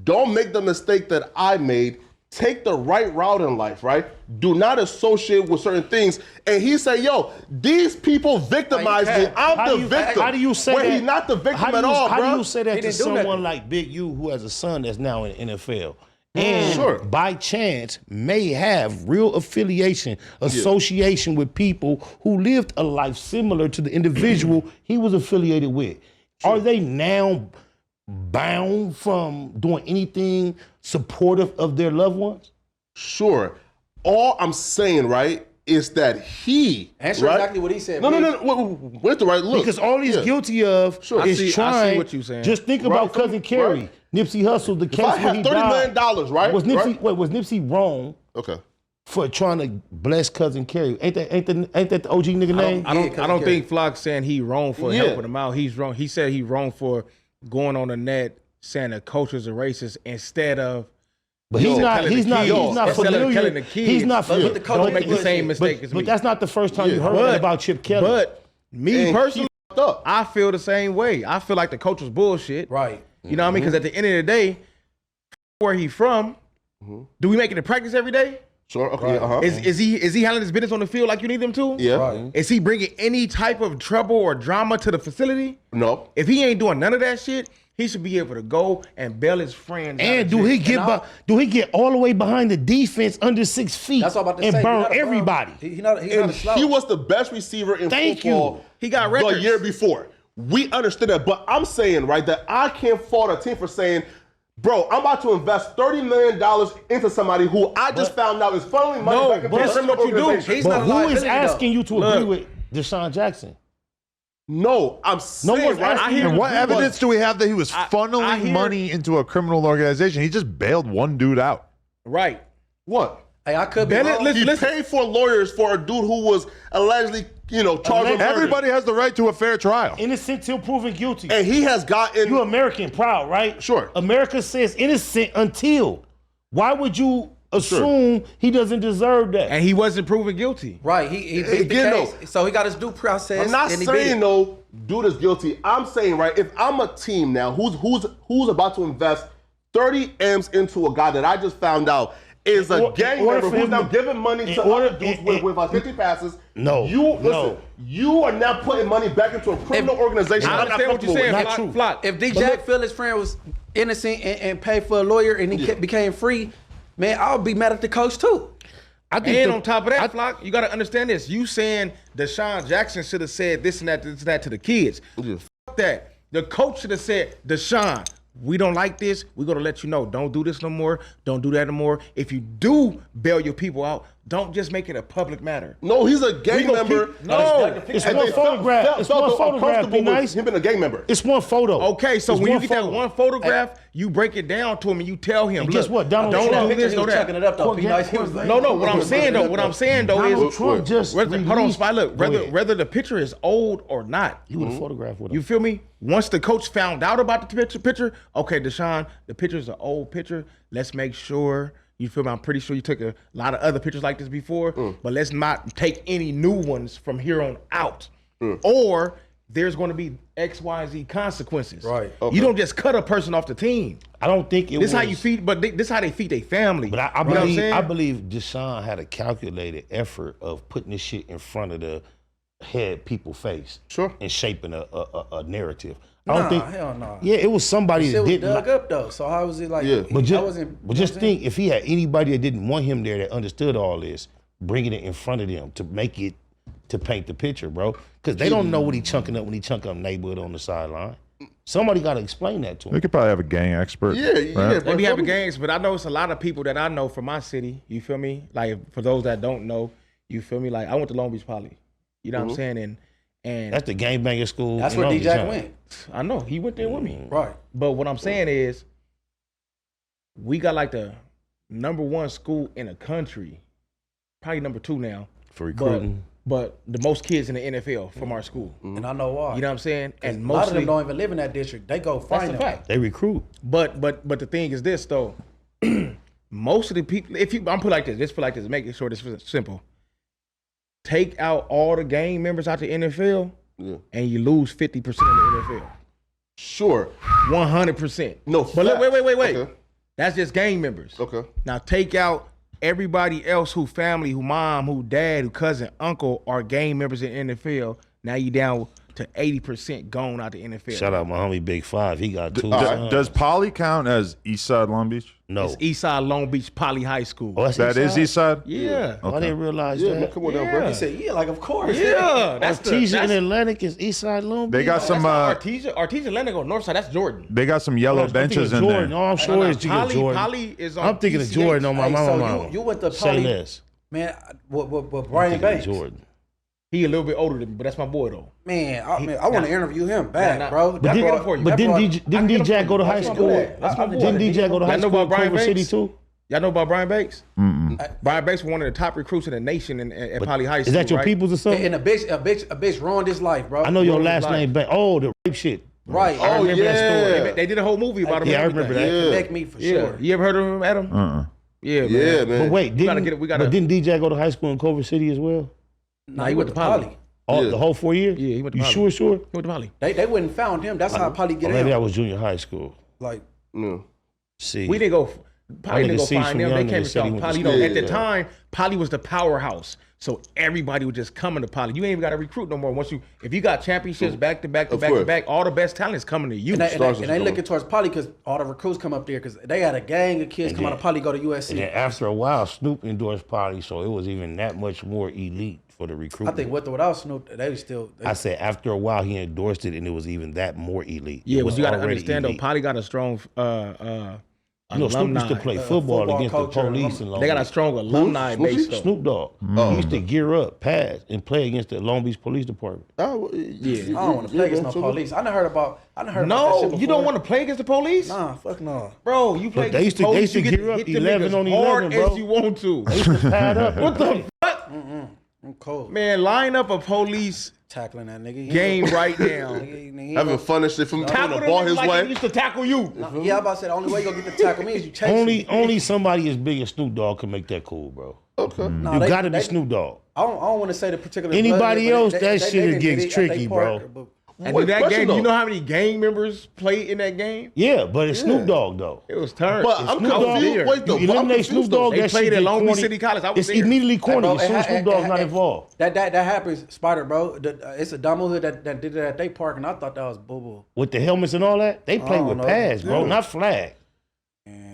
don't make the mistake that I made. Take the right route in life, right? Do not associate with certain things. And he said, yo, these people victimized me. I'm the victim. How do you say when that? he's not the victim at all, How bro. do you say that to didn't do someone nothing. like Big U who has a son that's now in the NFL? And Sure. by chance may have real association with people who lived a life similar to the individual he was affiliated with. Are they now bound from doing anything supportive of their loved ones? Sure. All I'm saying, right, is that he Answer right? exactly what he said. No, please. wait the right look. Because all he's guilty of Sure. is I see trying. what you're saying. Just think about Right. Cousin Kerry, Right. Nipsey Hussle, the case I where have he $30 died. million, right? Was Nipsey Right? was Nipsey wrong Okay. for trying to bless Cousin Kerry? Ain't that the OG nigga name? I don't Cousin think Flock saying he wrong for Yeah. helping him out. He's wrong. He said he wrong for going on the net saying the coaches are racist instead of. But he's not telling the he's not kids. he's not Instead of familiar. telling the kids. He's not But familiar. the coach Don't make the But- same mistake as me. But that's not the first time you heard But- that about Chip Kelly. But me And personally, he f***ed up. I feel the same way. I feel like the coach was bullshit. Right. You know what I mean? Because at the end of the day, where he from, do we make it a practice every day? Sure. Okay. Uh-huh. Is he handling his business on the field like you need him to? Yeah. Right. Is he bringing any type of trouble or drama to the facility? No. If he ain't doing none of that shit, he should be able to go and bail his friends. out and of do jail. he get do he get all the way behind the defense under 6 feet That's what I'm about to and say. He burn not a bum. everybody? He's not a And slow. he was the best receiver in Thank football you. He got the records. year before. We understand that, but I'm saying, right, that I can't fault a team for saying, bro, I'm about to invest $30 million into somebody who I just found out is funneling money No, back into but a this is criminal what you do. organization. He's But not a who is liability, asking though. you to agree Look. with Deshaun Jackson? No, I'm saying, one's right? asking hear And what But- evidence do we have that he was I funneling hear- money into a criminal organization? He just bailed one dude out. Right. What? Hey, I could be Bennett, wrong. listen, He paid for lawyers for a dude who was allegedly, charged with murder. Everybody has the right to a fair trial. Innocent till proven guilty. And he has gotten. You American proud, right? Sure. America says innocent until. Why would you assume he doesn't deserve that? And he wasn't proven guilty. Right, he beat the Again, case, so he got his due process. I'm not and he beat saying it. no, dude is guilty. I'm saying, right, if I'm a team now who's about to invest 30 M's into a guy that I just found out is a gang member who's now giving money to other dudes with 50 passes. No, you are now putting money back into a criminal organization. I I'm not understand what you're comfortable saying, with. Flock. If D. Jack feel his friend was innocent and paid for a lawyer and he became free, man, I'll be mad at the coach too. And on top of that, Flock, you got to understand this. You saying Deshaun Jackson should have said this and that to the kids. Fuck that. The coach should have said, Deshaun, we don't like this. We're going to let you know. Don't do this no more. Don't do that no more. If you do bail your people out, don't just make it a public matter. No, he's a gang member. It's one photograph. It's one photograph. Be nice. Him being a gang member. It's one photo. Okay, so It's when you one get that photo. one photograph, you break it down to him and you tell him, And look, guess what? Donald don't Trump- do this, He no was that. chucking it up though. P. Nice. He was like, No, what I'm saying though Donald is, Trump just hold on, released- Spy, look, Go ahead. whether the picture is old or not, You would have photographed with him. you feel me? Once the coach found out about the picture, okay, Deshaun, the picture's an old picture. Let's make sure, you feel me? I'm pretty sure you took a lot of other pictures like this before, but let's not take any new ones from here on out. Or there's going to be X, Y, Z consequences. Right. You don't just cut a person off the team. I don't think it This was. how you feed, but this how they feed their family. But I You know what I'm believe saying? I believe Deshaun had a calculated effort of putting this shit in front of the head people face. Sure. And shaping a narrative. I Nah, don't think. hell no. Yeah, it was somebody Shit that was didn't. dug up though. So how was it like? Yeah. But I just, wasn't. but just think, if he had anybody that didn't want him there that understood all this, bringing it in front of them to make it, to paint the picture, bro. Because they don't know what he chunking up when he chunk up neighborhood on the sideline. Somebody got to explain that to him. We could probably have a gang expert. Yeah, yeah. right? They be having games, but I know it's a lot of people that I know from my city. You feel me? Like for those that don't know, you feel me? Like I went to Long Beach Poly. You know what I'm saying? And That's the gangbanging school. That's in where Long D. Beach, Jack huh? went. I know he went there with me. Right. But what I'm saying is, we got like the #1 school in the country, probably #2 now. For recruiting. But the most kids in the NFL from our school. And I know why. You know what I'm saying? And a lot of them mostly, don't even live in that district. They go that's find a them. fact. They recruit. But the thing is this though, most of the people, if you, I'm put like this, just put like this, make it short, it's simple. Take out all the gang members out the NFL, and you lose 50% of the NFL. Sure. 100%. No, but look, facts. wait. Okay. That's just gang members. Okay. Now take out everybody else who family, who mom, who dad, who cousin, uncle are gang members in NFL. Now you down to 80% gone out the NFL. Shout out my homie Big Five. He got two. Does Poly count as East Side Long Beach? No. It's Eastside Long Beach Poly High School. Oh, that's That is East Side? Yeah. I didn't realize Yeah, man, that. come on down, bro. He said, yeah, like of course. Yeah. That's Artesia in Atlantic is Eastside Long Beach. They got some. Artesia Atlantic on Northside. That's Jordan. They got some yellow benches in Jordan. there. Oh, I'm sure it's Poly, Jordan. Poly is on I'm thinking of PCH. Jordan on my Hey, mama. so you went to Say Poly, less. man, with I'm Brian thinking of Banks. Jordan. He a little bit older than me, but that's my boy though. Man, I want to interview him back, Nah, bro. but That did- brought- for you. But that didn't brought- DJ, didn't DJ go to high That's my school? boy. That's my boy. Didn't DJ go to high Y'all know school in about Brian Culver City Banks? too? Y'all know about Brian Banks? Brian Banks was one of the top recruits in the nation at Poly High School. Is that your right? peoples or something? And a bitch ruined his life, bro. I know your Ruined his last life. name. Oh, the rape shit. Right. I remember that story. They did a whole movie about him. Yeah, I and remember everything. that. Connect me for Yeah. sure. You ever heard of him, Adam? Yeah, man. Yeah, man. But wait, We gotta didn't, get it- we gotta- but didn't DJ go to high school in Culver City as well? Nah, he went to Poly. All, The whole 4 years? Yeah, he went to You Poly. sure? He went to Poly. They wouldn't found him. That's how Poly Or get maybe in. I was junior high school. Like, See, We didn't go. Poly didn't nigga go Cease find from them. Young They nigga came said he to went Poly. to You know, school. at the Yeah. time, Poly was the powerhouse. So everybody was just coming to Poly. You ain't even got to recruit no more. If you got championships back to back to Of back to course. back, all the best talent's coming to you. and they Stars is looking cool. towards Poly because all the recruits come up there because they had a gang of kids come out of Poly go to and then USC. after a while, Snoop endorsed Poly, so it was even that much more elite for the I recruitment. think with or without Snoop, they was still. I said after a while he endorsed it, and it was even that more elite. Yeah, it but was you got to already understand elite. though, Poly got a strong You know, Snoop used to play football against the culture, police and Long They got a Beach. strong alumni base though. Snoop Dogg. He used to gear up, pass, and play against the Long Beach Police Department. Oh, I don't want to play against no police. I done heard about that shit No, before. you don't want to play against the police? Nah, fuck no. Bro, you play But they against used the to- they police, used to you get gear up hit them 11 niggas on hard 11, bro. as you want to. They used to pad up. What the fuck? I'm cold. Man, line up a police Tackling that nigga. game right now. having fun and shit from throwing Tackle the them ball niggas his like they way. used to tackle you. Yeah, I'm about to say the only way you gonna get the tackle me is you chase Only somebody as big as Snoop Dogg can make that cool, bro. Okay. Nah, You they- gotta be they- Snoop Dogg. I don't want to say the particular. Anybody blood, else, but that shit didn't gets get it at tricky, they bro. park, but- And Wait, in that question game, though. you know how many gang members played in that game? Yeah, but it's Snoop Dogg though. It was turned. But I'm Snoop Dogg, confused. Wait, though. you but I'm eliminate Snoop confused, though. Dogg, They that played shit at get Long Beach corny. City College. I was It's there. immediately corny Bro, as soon as Snoop Dogg's not involved. That happens, Spider, bro. It's a dumb hood that did it at they park, and I thought that was boo boo. With the helmets and all that, they play don't with know. pads, bro, not flag.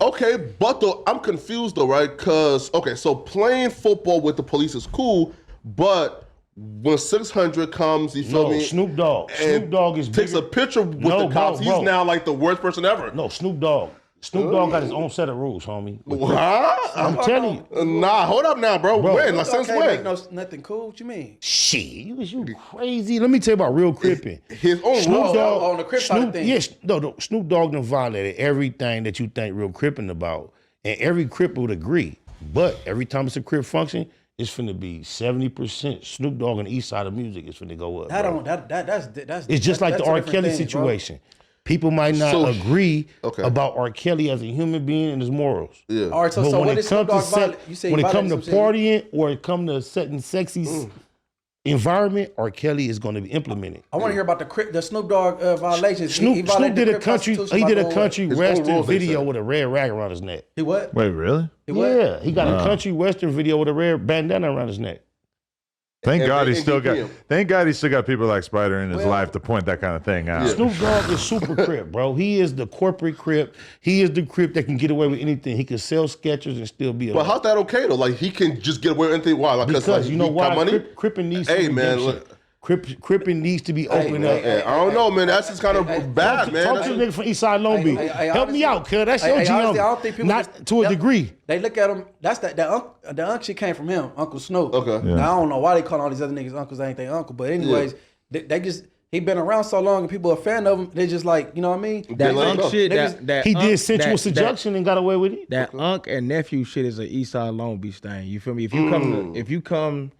Okay, but though I'm confused though, right? Because so playing football with the police is cool, but when 600 comes, you feel No, me? Snoop Dogg. and Snoop Dogg is takes a bigger. picture with No, the cops. bro. He's now like the worst person ever. No, Snoop Dogg. Snoop Dogg got his own set of rules, homie. Huh? I'm telling you. Nah, hold up now, bro. Bro. When? Like Snoop Dogg since can't when? make nothing cool. What you mean? Shit, you crazy. Let me tell you about real cripping. His own Snoop rules. Dogg on the Crip side of things. Yes, no, Snoop Dogg done violated everything that you think real cripping about. And every Crip would agree. But every time it's a Crip function, it's finna be 70% Snoop Dogg on the east side of music is finna go up. That bro. don't. That's. It's just like that's the two R. different Kelly things, bro. situation. People might not So- agree Okay. about R. Kelly as a human being and his morals. Yeah. All right, so But when what it is Snoop comes Dogg to violate? You say when it comes to violated some shit. partying or it comes to setting sexy environment, R. Kelly is going to be implemented. I want to hear about the Snoop Dogg violations. Snoop violated did the a Crip country. Constitution He by did a doing country His own western rules, they video said. with a red rag around his neck. He what? Wait, really? He what? Yeah, he got a country western video with a red bandana around his neck. Thank God he and still got. DPM. Thank God he still got people like Spider in his life to point that kind of thing out. Snoop Dogg is super Crip, bro. He is the corporate Crip. He is the Crip that can get away with anything. He can sell sketchers and still be But alive. how's that okay though? Like he can just get away with anything. Why? Like, Because like, you know he got why? money? Cripping needs Hey, some man, redemption. Cripping needs to be opened up. I don't know, man. That's just kind of bad, man. Talk to the nigga from Eastside Long Beach. Help me honestly- out, cuz. That's your honestly, I GM. don't think people Not just- to a that- degree. They look at him. That's the unk shit came from him, Uncle Snoop. Okay. Yeah. Now I don't know why they call all these other niggas uncles. They ain't their uncle, but anyways, they just he been around so long and people are a fan of him. They just like, you know what I mean? That let him unk go. shit, Niggas- that He unk- did sensual that- seduction and got away with it. That unk and nephew shit is an East Side Long Beach thing. You feel me? If you come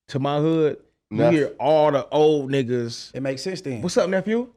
to my hood, you Neff. hear all the old niggas. It makes sense then. What's up, nephew?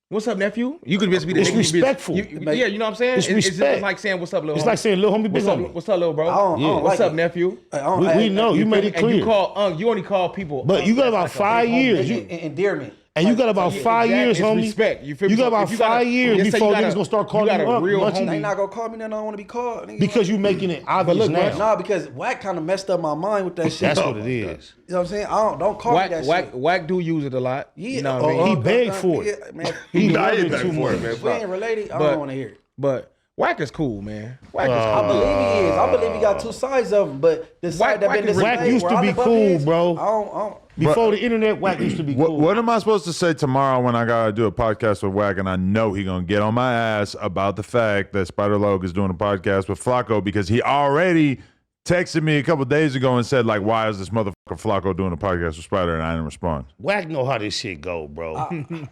What's up, nephew? You could just be the It's nigga, you be- respectful. yeah, you know what I'm saying? It's It's respect. just like saying, "What's up, little?" It's homie?" like saying, little homie, big "What's up? homie. What's up, little bro?" I don't What's like up, it. nephew? I don't- We I- know. You made it And you clear. call unk. You only call people. But you got that's about like a 5 big homie. years. Endearment. And you got about Yeah, 5 exactly. years, It's homie. respect. You feel me? You got So about if you got a- 5 years let's say before you got niggas a- gonna start you calling got a you up. real Munchie. They not gonna call me nothing I don't want to be called. nigga. Because you making it obvious now. Nah, because Wack kind of messed up my mind with that shit. That's what it is. You know what I'm saying? Don't call me that shit. Wack do use it a lot. Yeah, You know what I mean? He begged for it. Yeah, man. He Nah, loved he it back too for it, much. man. If we ain't related, I But- don't want to hear it. But Wack is cool, man. Wack is I cool. believe he is. I believe he got two sides of him, but the side that Wack been is- displayed Wack used where to I be live up cool, is, bro. I don't. Before the internet, Wack used to be cool. What am I supposed to say tomorrow when I gotta do a podcast with Wack and I know he gonna get on my ass about the fact that SpiderLoc is doing a podcast with Flakko because he already texted me a couple days ago and said like, why is this motherfucker Flakko doing a podcast with Spider? And I didn't respond. Wack know how this shit go, bro.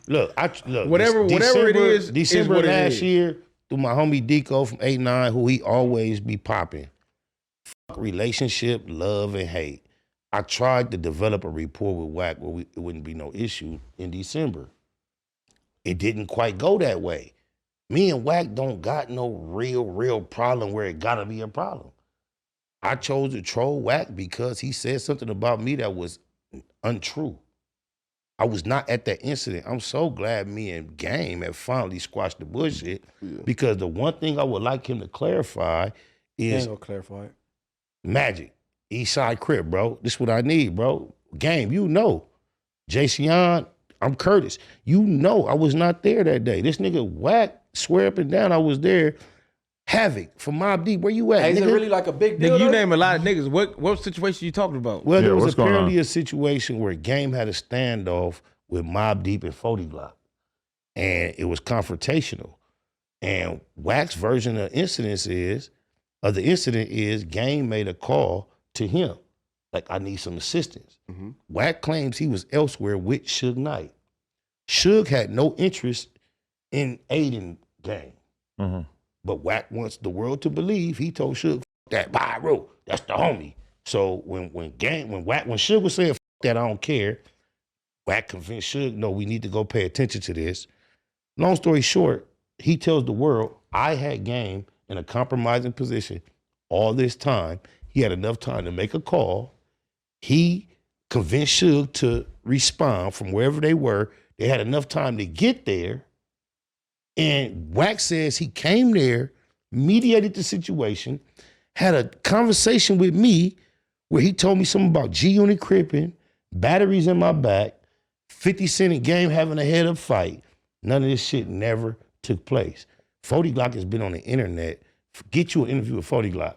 Look, Whatever it is December what it last is. year, through my homie Deco from 8-9, who he always be popping. Fuck relationship, love, and hate. I tried to develop a rapport with Wack where it wouldn't be no issue in December. It didn't quite go that way. Me and Wack don't got no real problem where it gotta be a problem. I chose to troll Wack because he said something about me that was untrue. I was not at that incident. I'm so glad me and Game have finally squashed the bullshit because the one thing I would like him to clarify is Ain't gonna clarify it. Magic, Eastside Crip, bro. This is what I need, bro. Game, you know. Jason, I'm Curtis. You know I was not there that day. This nigga Wack swear up and down I was there. Havoc from Mobb Deep, where you at, Hey, is it nigga? really like a big deal? Nigga, you though? name a lot of niggas. What situation you talking about? Well, Yeah, there was what's going apparently on? a situation where Game had a standoff with Mobb Deep and 40 Glock. And it was confrontational. And Wack's version of the incident is Game made a call to him, like, I need some assistance. Wack claims he was elsewhere with Suge Knight. Suge had no interest in aiding Game. But Wack wants the world to believe he told Suge, "F that, Byro, that's the homie." So when Suge was saying, "F that, I don't care," Wack convinced Suge, "No, we need to go pay attention to this." Long story short, he tells the world, I had Game in a compromising position all this time. He had enough time to make a call. He convinced Suge to respond from wherever they were. They had enough time to get there. And Wack says he came there, mediated the situation, had a conversation with me where he told me something about G-Unit cripping, batteries in my back, 50 Cent and Game having a head-up fight. None of this shit never took place. 40 Glock has been on the internet. Get you an interview with 40 Glock.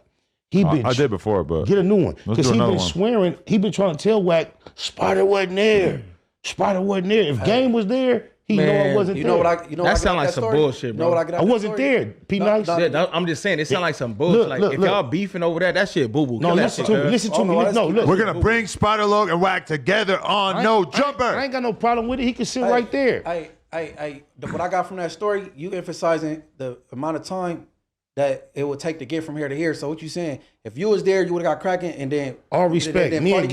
I did before, but get a new one. Because he been one. swearing, he been trying to tell Wack, Spider wasn't there. Spider wasn't there. If Game was there, he know I wasn't there. That sound like some bullshit, bro. I wasn't there. P Nice. I'm just saying, it sound like some bullshit. If y'all beefing over that shit boo boo. No, listen to me. No, look. We're gonna bring SpiderLoc and Wack together on No Jumper. I ain't got no problem with it. He can sit right there. What I got from that story, you emphasizing the amount of time that it would take to get from here to here. So what you saying? If you was there, you would have got cracking, and then all respect, me and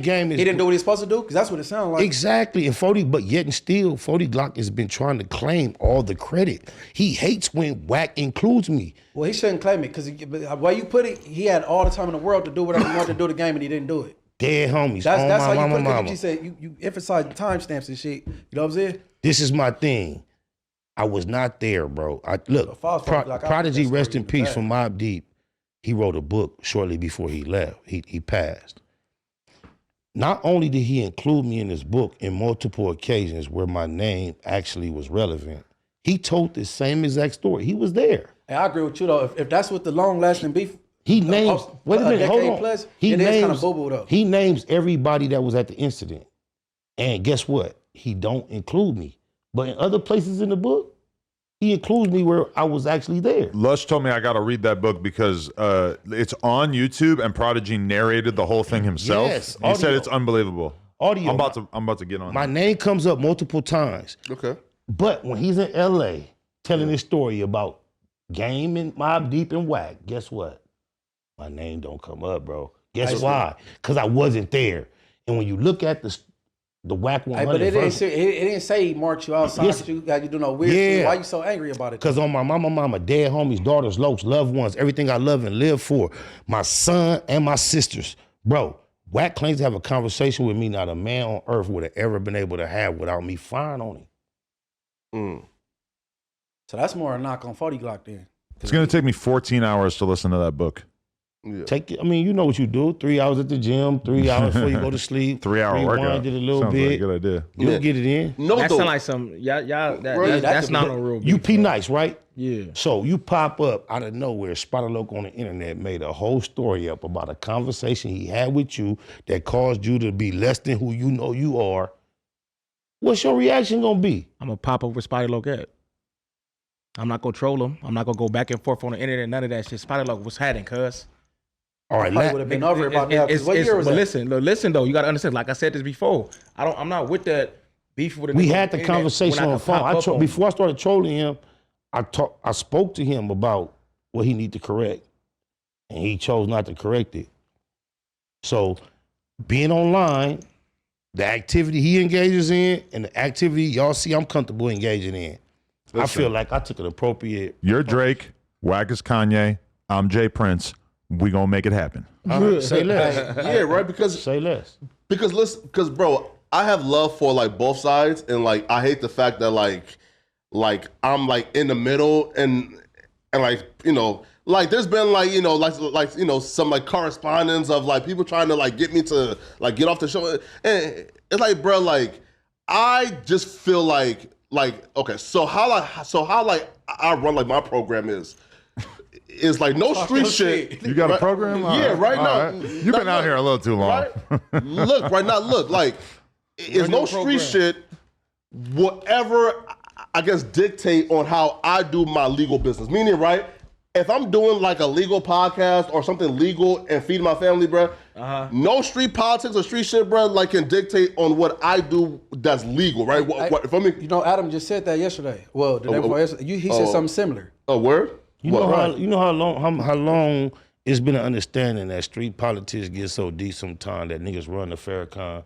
Game is. He didn't do what he's supposed to do, because that's what it sounded like. Exactly, and 40, but yet and still, 40 Glock has been trying to claim all the credit. He hates when Wack includes me. Well, he shouldn't claim it, because the way you put it, he had all the time in the world to do whatever he wanted to do the game, and he didn't do it. Dead homies. That's how you put it. Because you said you emphasize timestamps and shit. You know what I'm saying? This is my thing. I was not there, bro. Look, Prodigy, rest in peace, from Mobb Deep. He wrote a book shortly before he left. He passed. Not only did he include me in his book in multiple occasions where my name actually was relevant, he told the same exact story. He was there. Hey, I agree with you, though. If that's what the long-lasting beef... He names... Wait a minute, hold on. Plus, it is kind of boo-boo, though. He names everybody that was at the incident. And guess what? He don't include me. But in other places in the book, he includes me where I was actually there. Lush told me I got to read that book because it's on YouTube and Prodigy narrated the whole thing himself. Yes, he said it's unbelievable. Audio. I'm about to get on. My name comes up multiple times. Okay. But when he's in LA telling his story about Game and Mobb Deep and Wack, guess what? My name don't come up, bro. Guess why? Because I wasn't there. And when you look at the Wack 100 but it didn't say he marked you outside. Yes. You do no weird shit. Why you so angry about it? Because on my mama, dead homies, daughters, lokes, loved ones, everything I love and live for, my son and my sisters. Bro, Wack claims to have a conversation with me not a man on earth would have ever been able to have without me firing on him. So that's more a knock on 40 Glock then. It's going to take me 14 hours to listen to that book. Yeah. You know what you do. 3 hours at the gym, 3 hours before you go to sleep. 3 hour workout. Rewind it a little Sounds bit. like a good idea. You'll get it in. No, That though. sound like some that's not no real beef. You P Nice, right? Yeah. So you pop up out of nowhere, SpiderLoc on the internet made a whole story up about a conversation he had with you that caused you to be less than who you know you are. What's your reaction gonna be? I'm gonna pop up with SpiderLoc at. I'm not gonna troll him. I'm not gonna go back and forth on the internet. None of that shit. SpiderLoc was hiding, cuz. All right, would have been over about that. What year was but that? listen though, you gotta understand. Like I said this before, I'm not with that beef with. We had the conversation on the phone. Before I started trolling him, I spoke to him about what he need to correct, and he chose not to correct it. So, being online, the activity he engages in, and the activity y'all see I'm comfortable engaging in, I feel like I took an appropriate. You're Drake, Wack is Kanye, I'm Jay Prince. We gonna make it happen. Say less. Yeah, right. Because Say less. Because bro, I have love for like both sides, and like I hate the fact that like I'm like in the middle, and like like there's been like some like correspondence of like people trying to like get me to like get off the show, and it's like, bro, like I just feel like okay, so how I run like my program is like no street shit. You got a program? Yeah, right now. You've been out here a little too long. Right? Look, like it's no street shit. Whatever I guess, dictate on how I do my legal business. Meaning, right, if I'm doing like a legal podcast or something legal and feeding my family, bro, no street politics or street shit, bro, like can dictate on what I do that's legal, right? You know, Adam just said that yesterday. Well, the day before yesterday, he said something similar. Oh, word? You know how long it's been an understanding that street politics get so deep sometimes that niggas run the Farrakhan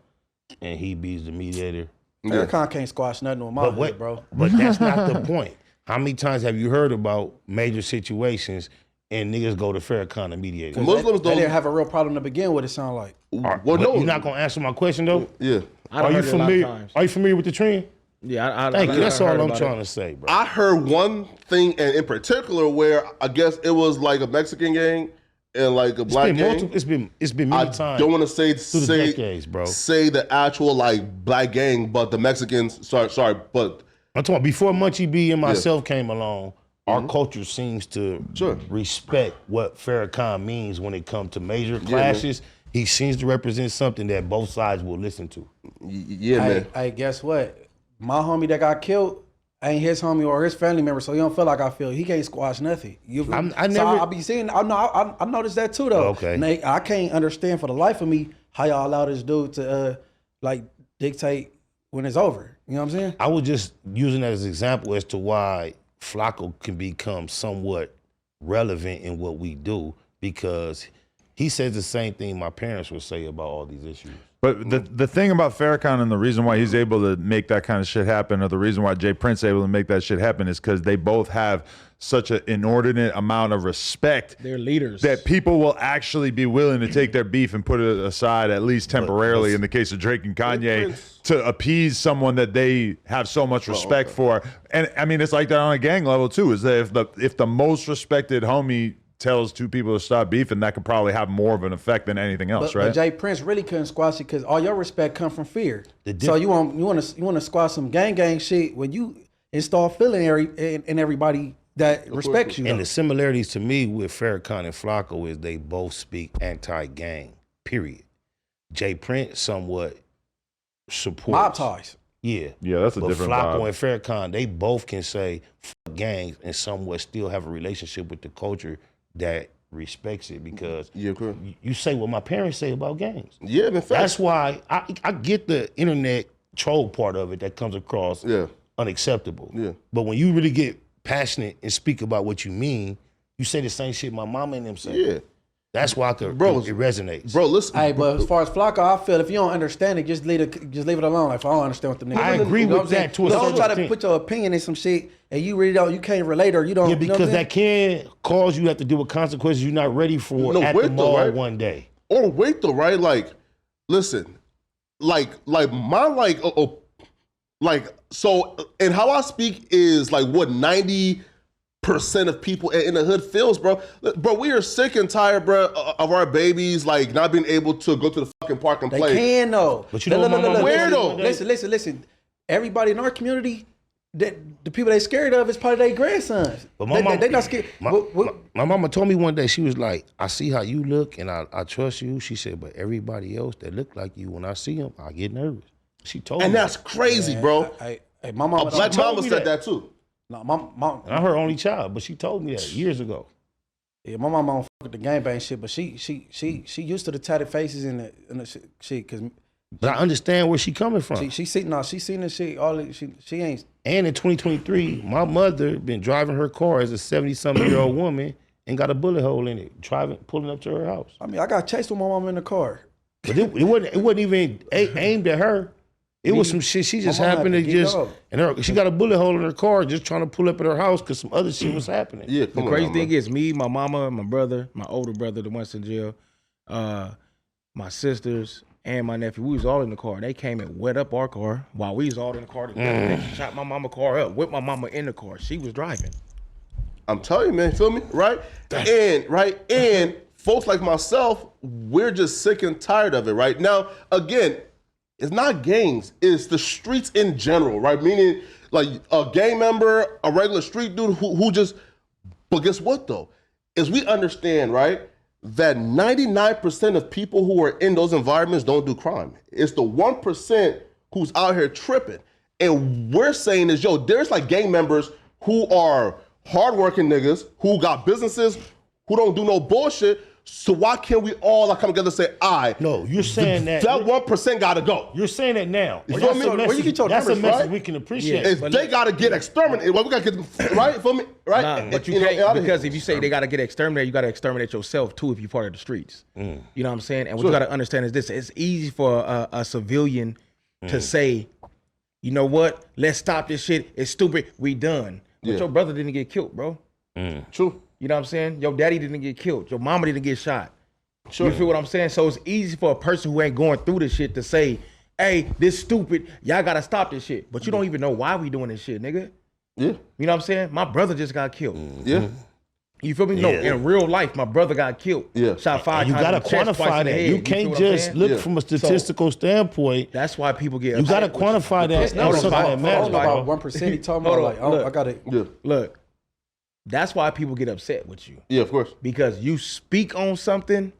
and he be the mediator. Farrakhan can't squash nothing on my head, bro. But that's not the point. How many times have you heard about major situations and niggas go to Farrakhan to mediate? Muslims they didn't have a real problem to begin with, it sound like. Well, no. You're not going to answer my question, though? Yeah. Are you familiar with the trend? Yeah, Thank you. That's all I'm trying to say, bro. I heard one thing in particular where I guess it was like a Mexican gang and like a black gang. It's been many times. I don't want to say decades, bro. Say the actual like black gang, but the Mexicans. Sorry, but I'm talking about before Munchie B and myself came along. Our culture seems to respect what Farrakhan means when it comes to major clashes. He seems to represent something that both sides will listen to. Man. Hey, guess what? My homie that got killed ain't his homie or his family member, so he don't feel like I feel. He can't squash nothing. I be seeing. I noticed that too, though. Okay. And I can't understand for the life of me how y'all allow this dude to like dictate when it's over. You know what I'm saying? I was just using that as an example as to why Flakko can become somewhat relevant in what we do, because he says the same thing my parents would say about all these issues. But the thing about Farrakhan and the reason why he's able to make that kind of shit happen, or the reason why Jay Prince is able to make that shit happen, is because they both have such an inordinate amount of respect. They're leaders. That people will actually be willing to take their beef and put it aside, at least temporarily, in the case of Drake and Kanye, to appease someone that they have so much respect for. And I mean, it's like that on a gang level too, is that if the most respected homie tells two people to stop beefing, that could probably have more of an effect than anything else, right? But Jay Prince really couldn't squash it because all your respect come from fear. So you want to squash some gang shit when you install feeling in everybody that respects you. And the similarities to me with Farrakhan and Flakko is they both speak anti-gang, period. Jay Prince somewhat supports mob ties. Yeah, that's a different Flakko vibe. and Farrakhan, they both can say fuck gangs and somewhat still have a relationship with the culture that respects it, because you say what my parents say about gangs. Yeah, man. That's why I get the internet troll part of it that comes across unacceptable. Yeah. But when you really get passionate and speak about what you mean, you say the same shit my mama and them say. Yeah. That's why it resonates. Bro, listen. Hey, but as far as Flakko, I feel if you don't understand it, just leave it alone. Like, if I don't understand what the nigga. I agree with that to a certain extent. Don't try to extent. put your opinion in some shit and you really don't. You can't relate or you don't. Yeah, because that can cause you have to deal with consequences you're not ready for at the mall one day. Or wait though, right? Like, listen, like my so, and how I speak is like what 90% of people in the hood feels, bro. Bro, we are sick and tired, bro, of our babies like not being able to go to the fucking park and play. They can though. But you know what, where though? Listen. Everybody in our community, the people they scared of is probably their grandsons. But they not scared. My mama told me one day, she was like, I see how you look and I trust you. She said, but everybody else that look like you, when I see them, I get nervous. She told me. And that's crazy, bro. My mama, a black mama said that too. No, mom. I'm her only child, but she told me that years ago. Yeah, my mama don't fuck with the gangbang shit, but she used to the tatted faces and the shit, cause. But I understand where she coming from. She seen this shit. She ain't. And in 2023, my mother been driving her car as a 70-something-year-old woman and got a bullet hole in it, pulling up to her house. I mean, I got chased with my mom in the car. But it wasn't even aimed at her. It was some shit she just happened to just, and she got a bullet hole in her car just trying to pull up at her house because some other shit was happening. Yeah, the crazy thing is me, my mama, my brother, my older brother, the one's in jail, my sisters, and my nephew, we was all in the car. They came and wet up our car while we was all in the car together. They shot my mama car up, whipped my mama in the car. She was driving. I'm telling you, man, feel me? Right? And folks like myself, we're just sick and tired of it, right? Now, again, it's not gangs, it's the streets in general, right? Meaning like a gang member, a regular street dude who just, but guess what though? Is we understand, right, that 99% of people who are in those environments don't do crime. It's the 1% who's out here tripping. And we're saying is, yo, there's like gang members who are hardworking niggas, who got businesses, who don't do no bullshit. So why can't we all like come together and say, No, you're saying that 1% gotta go. You're saying that now. You feel me? Where you get your That's a numbers, message right? we can appreciate. If they gotta get exterminated, well, we gotta get them, right? Feel me? Right? Nah, but you can't, because if you say they got to get exterminated, you got to exterminate yourself too if you're part of the streets. You know what I'm saying? And what you got to understand is this: it's easy for a civilian to say, you know what? Let's stop this shit. It's stupid. We done. But your brother didn't get killed, bro. True. You know what I'm saying? Your daddy didn't get killed. Your mama didn't get shot. You feel what I'm saying? So it's easy for a person who ain't going through this shit to say, hey, this stupid, y'all gotta stop this shit. But you don't even know why we doing this shit, nigga. Yeah. You know what I'm saying? My brother just got killed. Yeah. You feel me? No, in real life, my brother got killed. Yeah. Shot 5 You times gotta in the chest, twice quantify in the that. head. You feel can't what I'm just saying? look from a statistical standpoint. That's why people get You gotta upset with quantify that. It's not and something about- that I matters, don't know bro. about 1%. He talking Hold about on, like, look. I got it. Yeah. Look, that's why people get upset with you. Yeah, of course. Because you speak on something,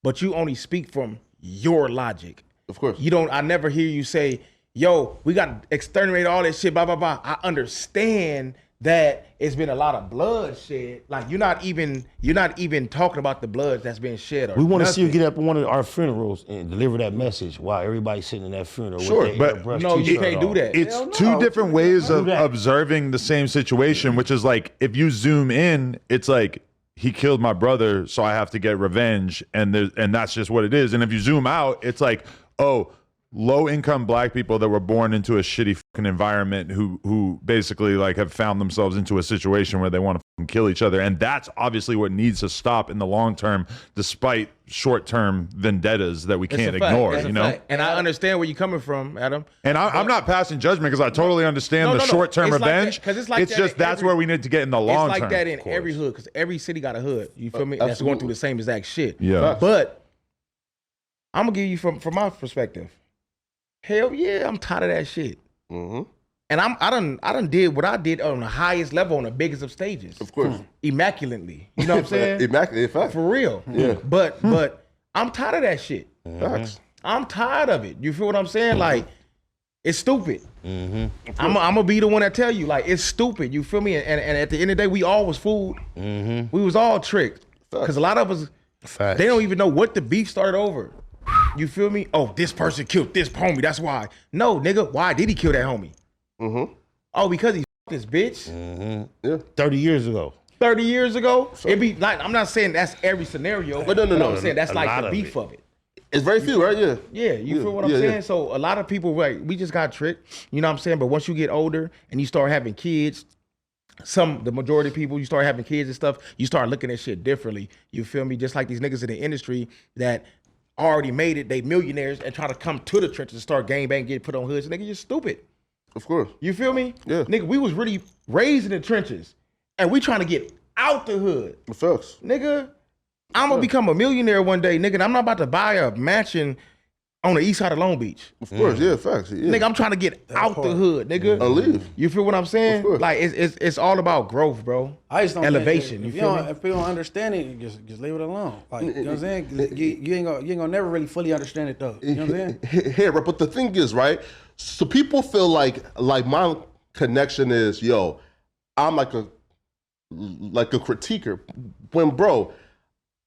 but you only speak from your logic. Of course. I never hear you say, yo, we got to exterminate all that shit, blah, blah, blah. I understand that it's been a lot of blood shed. Like you're not even talking about the blood that's been shed. Or We want to see you nothing. get up at one of our funerals and deliver that message while everybody's sitting in that funeral. Sure, with but their airbrush No, you t-shirt can't do on. that. It's two different ways of observing the same situation, which is like if you zoom in, it's like he killed my brother, so I have to get revenge, and that's just what it is. And if you zoom out, it's like, oh, low-income black people that were born into a shitty fucking environment who basically like have found themselves into a situation where they want to fucking kill each other, and that's obviously what needs to stop in the long term, despite short-term vendettas that we It's can't a fact. ignore. It's a You know. fact. And I understand where you're coming from, Adam. And I'm not passing judgment because I totally understand the No. short-term It's like that- revenge. 'cause it's like that just in that's every- where we need to get in the long It's like term. that in every hood, because every city got a hood. You feel me? That's absolutely. going through the same exact shit. Yeah. But I'm gonna give you from my perspective. Hell yeah, I'm tired of that shit. Mm-hmm. And I done did what I did on the highest level, on the biggest of stages. Of course. Immaculately. You know what I'm saying? Immaculate, fact. For real. Yeah. But I'm tired of that shit. Facts. I'm tired of it. You feel what I'm saying? Like, it's stupid. I'm gonna be the one that tell you, like, it's stupid. You feel me? And at the end of the day, we all was fooled. We was all tricked. Because a lot of us, Facts. they don't even know what the beef started over. You feel me? Oh, this person killed this homie. That's why. No, nigga, why did he kill that homie? Oh, because he fucked this bitch. 30 years ago. 30 years ago, it'd be like, I'm not saying that's every scenario. But no, I'm saying that's a like lot the of beef it. of it. It's very few, right? Yeah. Yeah, you feel what I'm yeah, saying? yeah. So a lot of people, like, we just got tricked. You know what I'm saying? But once you get older and you start having kids, the majority of people, you start having kids and stuff, you start looking at shit differently. You feel me? Just like these niggas in the industry that already made it, they millionaires and try to come to the trenches and start gang bang, get put on hoods. Nigga, you're stupid. Of course. You feel me? Yeah. Nigga, we was really raised in the trenches and we trying to get out the hood. The facts. Nigga, I'm gonna become a millionaire one day, nigga. And I'm not about to buy a mansion on the east side of Long Beach. Of course, yeah, facts. Yeah. Nigga, I'm trying to get out the hood, nigga. leave. You feel what I'm saying? Of course. Like it's all about growth, bro. I just don't Elevation. Think, You feel me? if people don't understand it, just leave it alone. Like, you know what I'm saying? 'Cause you ain't gonna never really fully understand it though. You know what I'm saying? Here, but the thing is, right? So people feel like my connection is, yo, I'm like a critiquer. When, bro,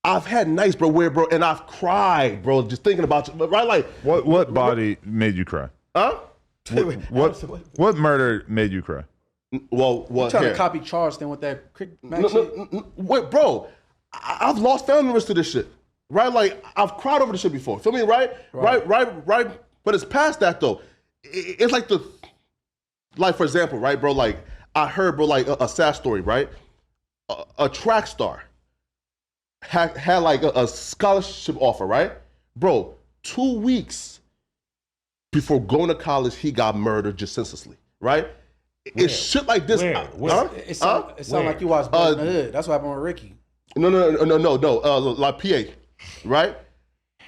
I've had nights, bro, and I've cried, bro, just thinking about you, right? Like, What body made you cry? huh? What murder made you cry? Well, what? Trying here. to copy Charleston with that crick No, wait, bro, I've lost family members to this shit, right? Like, I've cried over this shit before. Feel me, right? Right. But it's past that though. It's like like for example, right, bro? Like I heard, bro, like a sad story, right? A track star had like a scholarship offer, right, bro? 2 weeks before going to college, he got murdered just senselessly, right? It's shit like this. Where? Huh? It sound like you watched Boys in the Hood. That's what happened with Ricky. No. Like PA, right?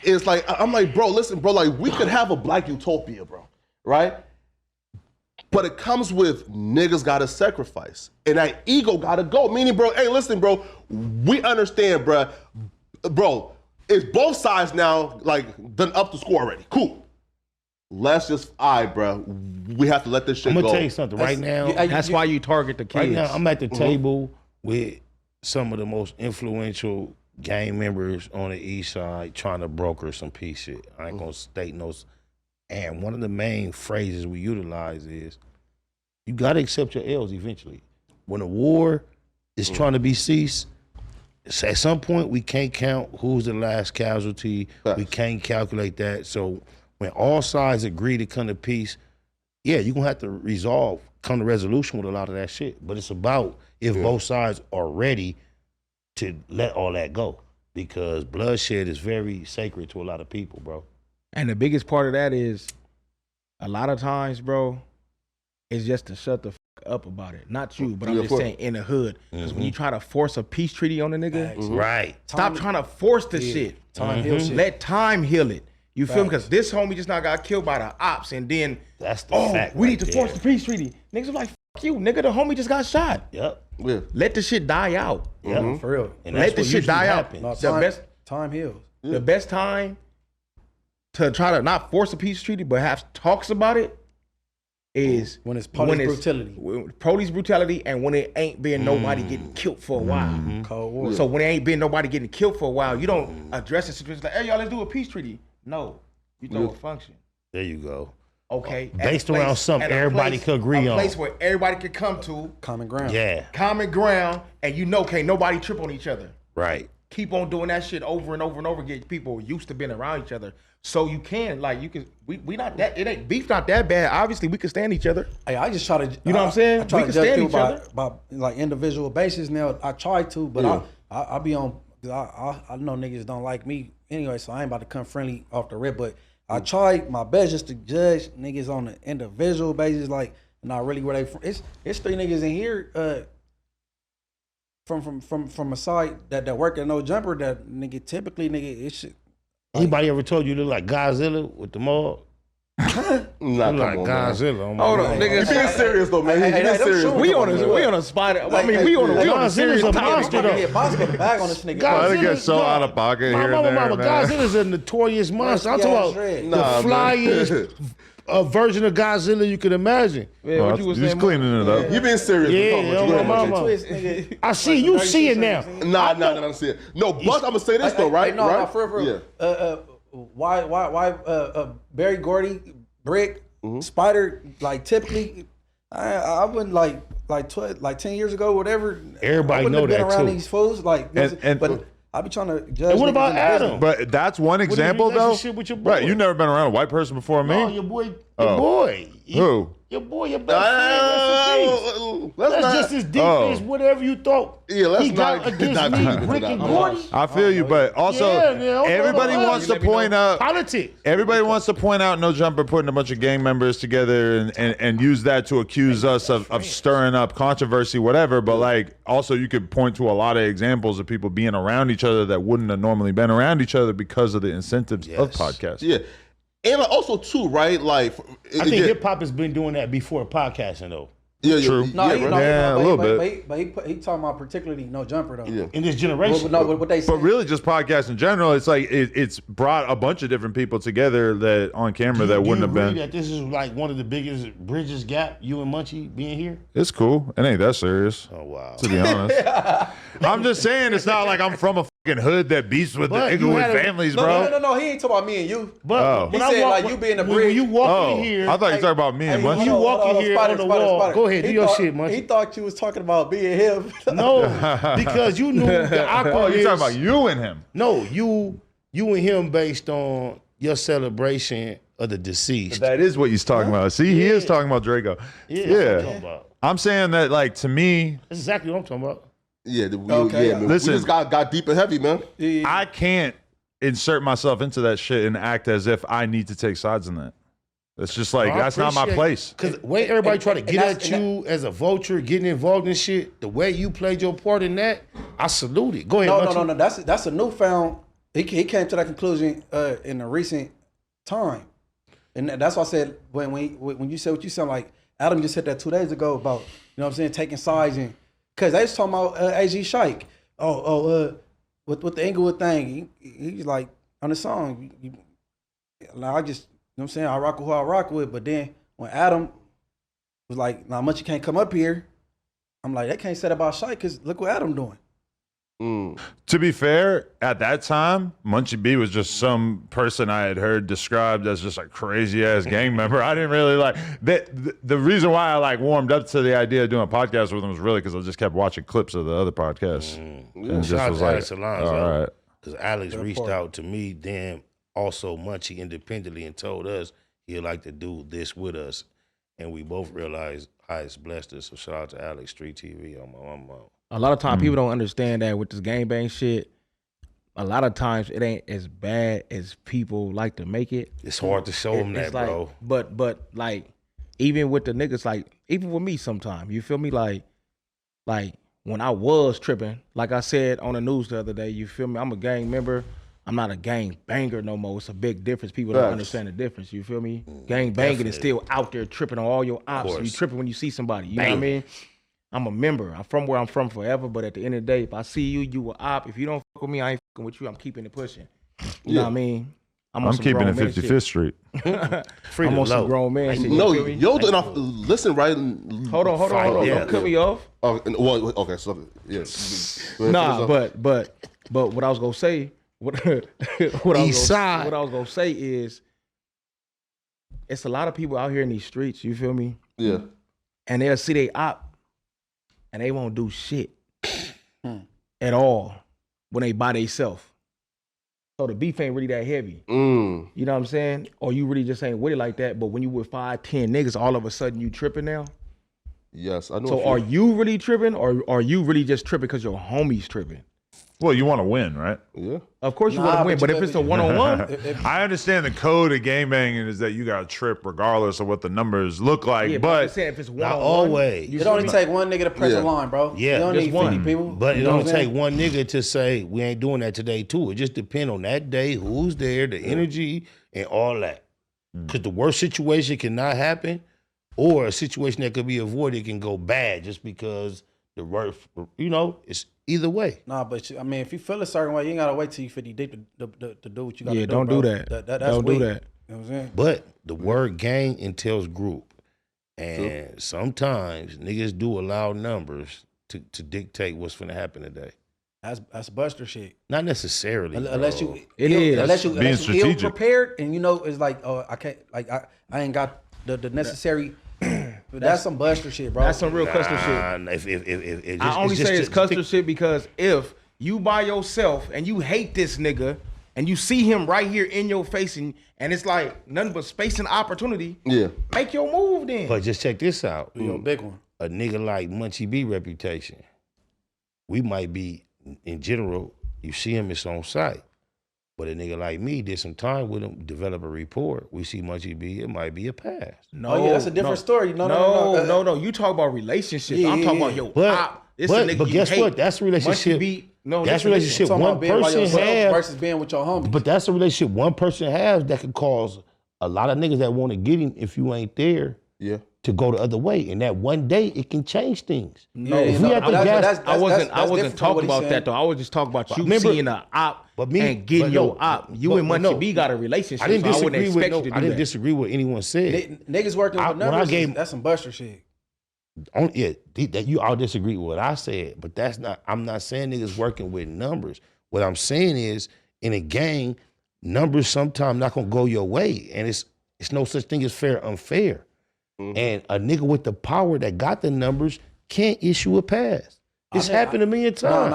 It's like I'm like, bro, listen, bro. Like we could have a black utopia, bro, right? But it comes with niggas gotta sacrifice, and that ego gotta go. Meaning, bro, hey, listen, bro, we understand, bro. Bro, it's both sides now. Like done up the score already. Cool. let's just, all right, bro, we have to let this shit I'm gonna go. tell you something right now. That's why you target the kids. Right now, I'm at the table with some of the most influential gang members on the east side trying to broker some peace shit. I ain't gonna state no. And one of the main phrases we utilize is, you gotta accept your L's eventually. When a war is trying to be ceased, at some point we can't count who's the last casualty. We can't calculate that. So when all sides agree to come to peace, yeah, you're gonna have to come to resolution with a lot of that shit. But it's about if both sides are ready to let all that go. Because bloodshed is very sacred to a lot of people, bro. And the biggest part of that is, a lot of times, bro, is just to shut the fuck up about it. Not you, but I'm just saying in the hood. Because when you try to force a peace treaty on a nigga, Right. stop trying to force the shit. Time heal shit. Let time heal it. You feel me? Because this homie just now got killed by the ops, and then That's the fact. we right need to there. force the peace treaty. Niggas are like, fuck you, nigga. The homie just got shot. Yep. Yeah. Let the shit die out. Yep. For real. And Let that's the what shit usually die happens. out. No, time heals. The best time to try to not force a peace treaty, but have talks about it is When it's police brutality. Police brutality, and when it ain't been nobody getting killed for a while. Cold War. So when it ain't been nobody getting killed for a while, you don't address the situation like, hey, y'all, let's do a peace treaty. No, you throw a function. There you go. Okay. Based At a around place- something at a everybody place- could agree a on. place where everybody could come to Common ground. Yeah. common ground, and you know, can't nobody trip on each other. Right. Keep on doing that shit over and over and over again. People used to being around each other, so you can we not that, it ain't beef not that bad. Obviously, we can stand each other. Hey, I just try to, You know what I'm saying? I try We to can judge stand people each other. by like individual basis. Now I try to, but I be on. I know niggas don't like me anyway, so I ain't about to come friendly off the rip. But I try my best just to judge niggas on an individual basis, like not really where they from. It's 3 niggas in here. From a side that work at No Jumper, that nigga typically it should. Anybody ever told you you look like Godzilla with the mob? Nah, You come look like on, man. Godzilla. Oh my Hold God. on, You nigga. being serious though, man. Hey, You being them serious. shoes- We on a spider. I mean, we on a serious Godzilla's a topic. monster, though. Yeah, boss got the bag on this nigga. Godzilla- Godzilla's get so dog. out of pocket My here and mama, there, man. Godzilla's a notorious monster. I'm Rusty ass talking red. about the flyest version of Godzilla you could imagine. Yeah, what you was He's saying, cleaning it up. You being serious? Yeah, Come on, yo, you my go ahead, mama. Twist, nigga. I see you see it now. Nah, I'm see it. No, but I'm gonna say this though, right? No, right? no, for real. Yeah. Why Barry Gordy, Brick, Spider, like typically, I wouldn't like 10 years ago, whatever. Everybody I wouldn't know have been that, around too. these fools, like, And- but I be trying to judge. And what niggas about in the Adam? business. But that's one example, though. relationship with your boy? Right, you never been around a white person before me. Oh, your boy, Who? Your boy, your best friend. Let's That's not. just as deep Oh. as whatever you thought. Yeah, let's he got not against dive me, deep into Brick that. and I'm Gordy. lost. I feel you, but also Yeah, man, everybody okay, wants to let me know. point out. Politics. Everybody wants to point out No Jumper putting a bunch of gang members together and use that to accuse us of stirring up controversy, whatever. But like, also you could point to a lot of examples of people being around each other that wouldn't have normally been around each other because of the incentives of podcasts. Yeah, and also too, right? Like, I think hip hop has been doing that before podcasting, though. Yeah, True. No, yeah, he, bro. no, Yeah, no, a little but, bit. But he talking about particularly No Jumper though. Yeah. In this generation. Well, no, what they say. But really, just podcasts in general, it's like it's brought a bunch of different people together that on camera that wouldn't have been. That this is like one of the biggest bridges gap, you and Munchie being here? It's cool. It ain't that serious. Oh, wow. To be honest, I'm just saying it's not like I'm from a fucking hood that beats with But the you Inglewood had a- families, no, bro. no, he ain't talking about me and you. But Oh. when He I said, walk, like, you being the when bridge. you walk Oh, in here, I thought you were talking about me and when Munchie. you walk in here on the wall, go ahead, do your shit, Munchie. He thought you was talking about being him. no, because you knew the aqua Oh, you're is- talking about you and him. No, you and him based on your celebration of the deceased. That is what he's talking about. See, he is talking about Draco. Yeah, that's what I'm talking Yeah. about. I'm saying that, like, to me, That's exactly what I'm talking about. Yeah, Okay. man. Listen. We just got deep and heavy, man. I can't insert myself into that shit and act as if I need to take sides in that. It's just like, that's not my place. Because the way everybody try to get that's- at you as a vulture, getting involved in shit, the way you played your part in that, I salute it. Go ahead, Munchie. No. That's a newfound. He came to that conclusion in a recent time, and that's why I said when you said what you sound like, Adam just said that 2 days ago about, you know what I'm saying, taking sides, and because they was talking about AG Shike. With the Inglewood thing, he's like on the song. I just what I'm saying? I rock with who I rock with. But then when Adam was like, "Nah, much you can't come up here," I'm like, "They can't say that about Shy because look what Adam doing." To be fair, at that time, Munchie B was just some person I had heard described as just a crazy ass gang member. I didn't really like the reason why I like warmed up to the idea of doing a podcast with him was really because I just kept watching clips of the other podcasts. And Shout out was to like, Alex Alonso. all right. Because Alex reached out to me, then also Munchie independently and told us he'd like to do this with us. And we both realized how it's blessed us. So shout out to Alex, Street TV on my mama. A lot of times people don't understand that with this gangbang shit. A lot of times it ain't as bad as people like to make it. It's hard to show them that, It's like, bro. But like even with the niggas, like even with me sometimes, you feel me? Like when I was tripping, like I said on the news the other day, you feel me? I'm a gang member. I'm not a gang banger no more. It's a big difference. People don't understand the difference. You feel me? Gang banging is still out there tripping on all your ops. You tripping when you see somebody. You know what I mean? I'm a member. I'm from where I'm from forever. But at the end of the day, if I see you, you a op. If you don't fuck with me, I ain't fucking with you. I'm keeping it pushing. You know what I mean? I'm keeping it 55th Street. I'm on some grown man shit. No, You feel me? yo, listen, right? Hold on. Yeah. Don't cut me off. Oh, well, okay, so yeah. Nah, but what I was gonna say, what I was gonna say is, it's a lot of people out here in these streets. You feel me? Yeah. And they'll see they op, and they won't do shit at all when they by themselves. So the beef ain't really that heavy. You know what I'm saying? Or you really just ain't with it like that. But when you with 5, 10 niggas, all of a sudden you tripping now. Yes, I know. So are you really tripping, or are you really just tripping because your homie's tripping? Well, you want to win, right? Yeah. Of course you want to win, but if it's a one-on-one, I understand the code of game banging is that you got to trip regardless of what the numbers look like. yeah, but I'm saying if it's Not one-on-one, always. It only take one nigga to press a line, bro. Yeah, you don't just need one. 50 people. But it You know don't what I'm take saying? one nigga to say, we ain't doing that today, too. It just depends on that day, who's there, the energy, and all that. Because the worst situation cannot happen, or a situation that could be avoided can go bad just because the work, it's either way. Nah, but I mean, if you feel a certain way, you ain't gotta wait till you 50 deep to do what you gotta do. yeah, don't bro. do that. That's Don't do weak. that. You know what I'm saying? But the word gang entails group. And sometimes niggas do allow numbers to dictate what's going to happen today. That's Buster shit. Not necessarily. Unless bro. you, It is. unless Being you ill strategic. prepared, and you know it's like, oh, I can't, like I ain't got the necessary. But that's some Buster shit, bro. That's some real custer shit. Nah, if I only say it's custer shit because if you by yourself and you hate this nigga and you see him right here in your face and it's like nothing but space and opportunity, make your move then. But just check this out. Yo, big one. A nigga like Munchie B reputation, we might be, in general, you see him, it's on site. But a nigga like me did some time with him, develop a report. We see Munchie B, it might be a pass. No, Oh yeah, that's a different story. No. You talk about relationships. Yeah, I'm talking yeah, about your But, op. This a nigga but you guess hate. what? That's a relationship. Munchie B, no, that's a listen, relationship Talking one about being by person yourself has. versus being with your homies. But that's a relationship one person has that could cause a lot of niggas that want to get him if you ain't there to go the other way. And that one day it can change things. No, If we have to gas- I wasn't different from talking what he's about saying. that though. I was just talking about you remember- seeing an op but me- and getting but your no, op. You but- and but Munchie no. B got a relationship. I didn't so I wouldn't disagree with expect you to I do didn't that. disagree with anyone said. Niggas working with when I numbers, gave- that's some Buster shit. That you all disagree with what I said, but that's not. I'm not saying niggas working with numbers. What I'm saying is, in a gang, numbers sometimes not gonna go your way, and it's no such thing as fair unfair. And a nigga with the power that got the numbers can't issue a pass. It's happened a million times.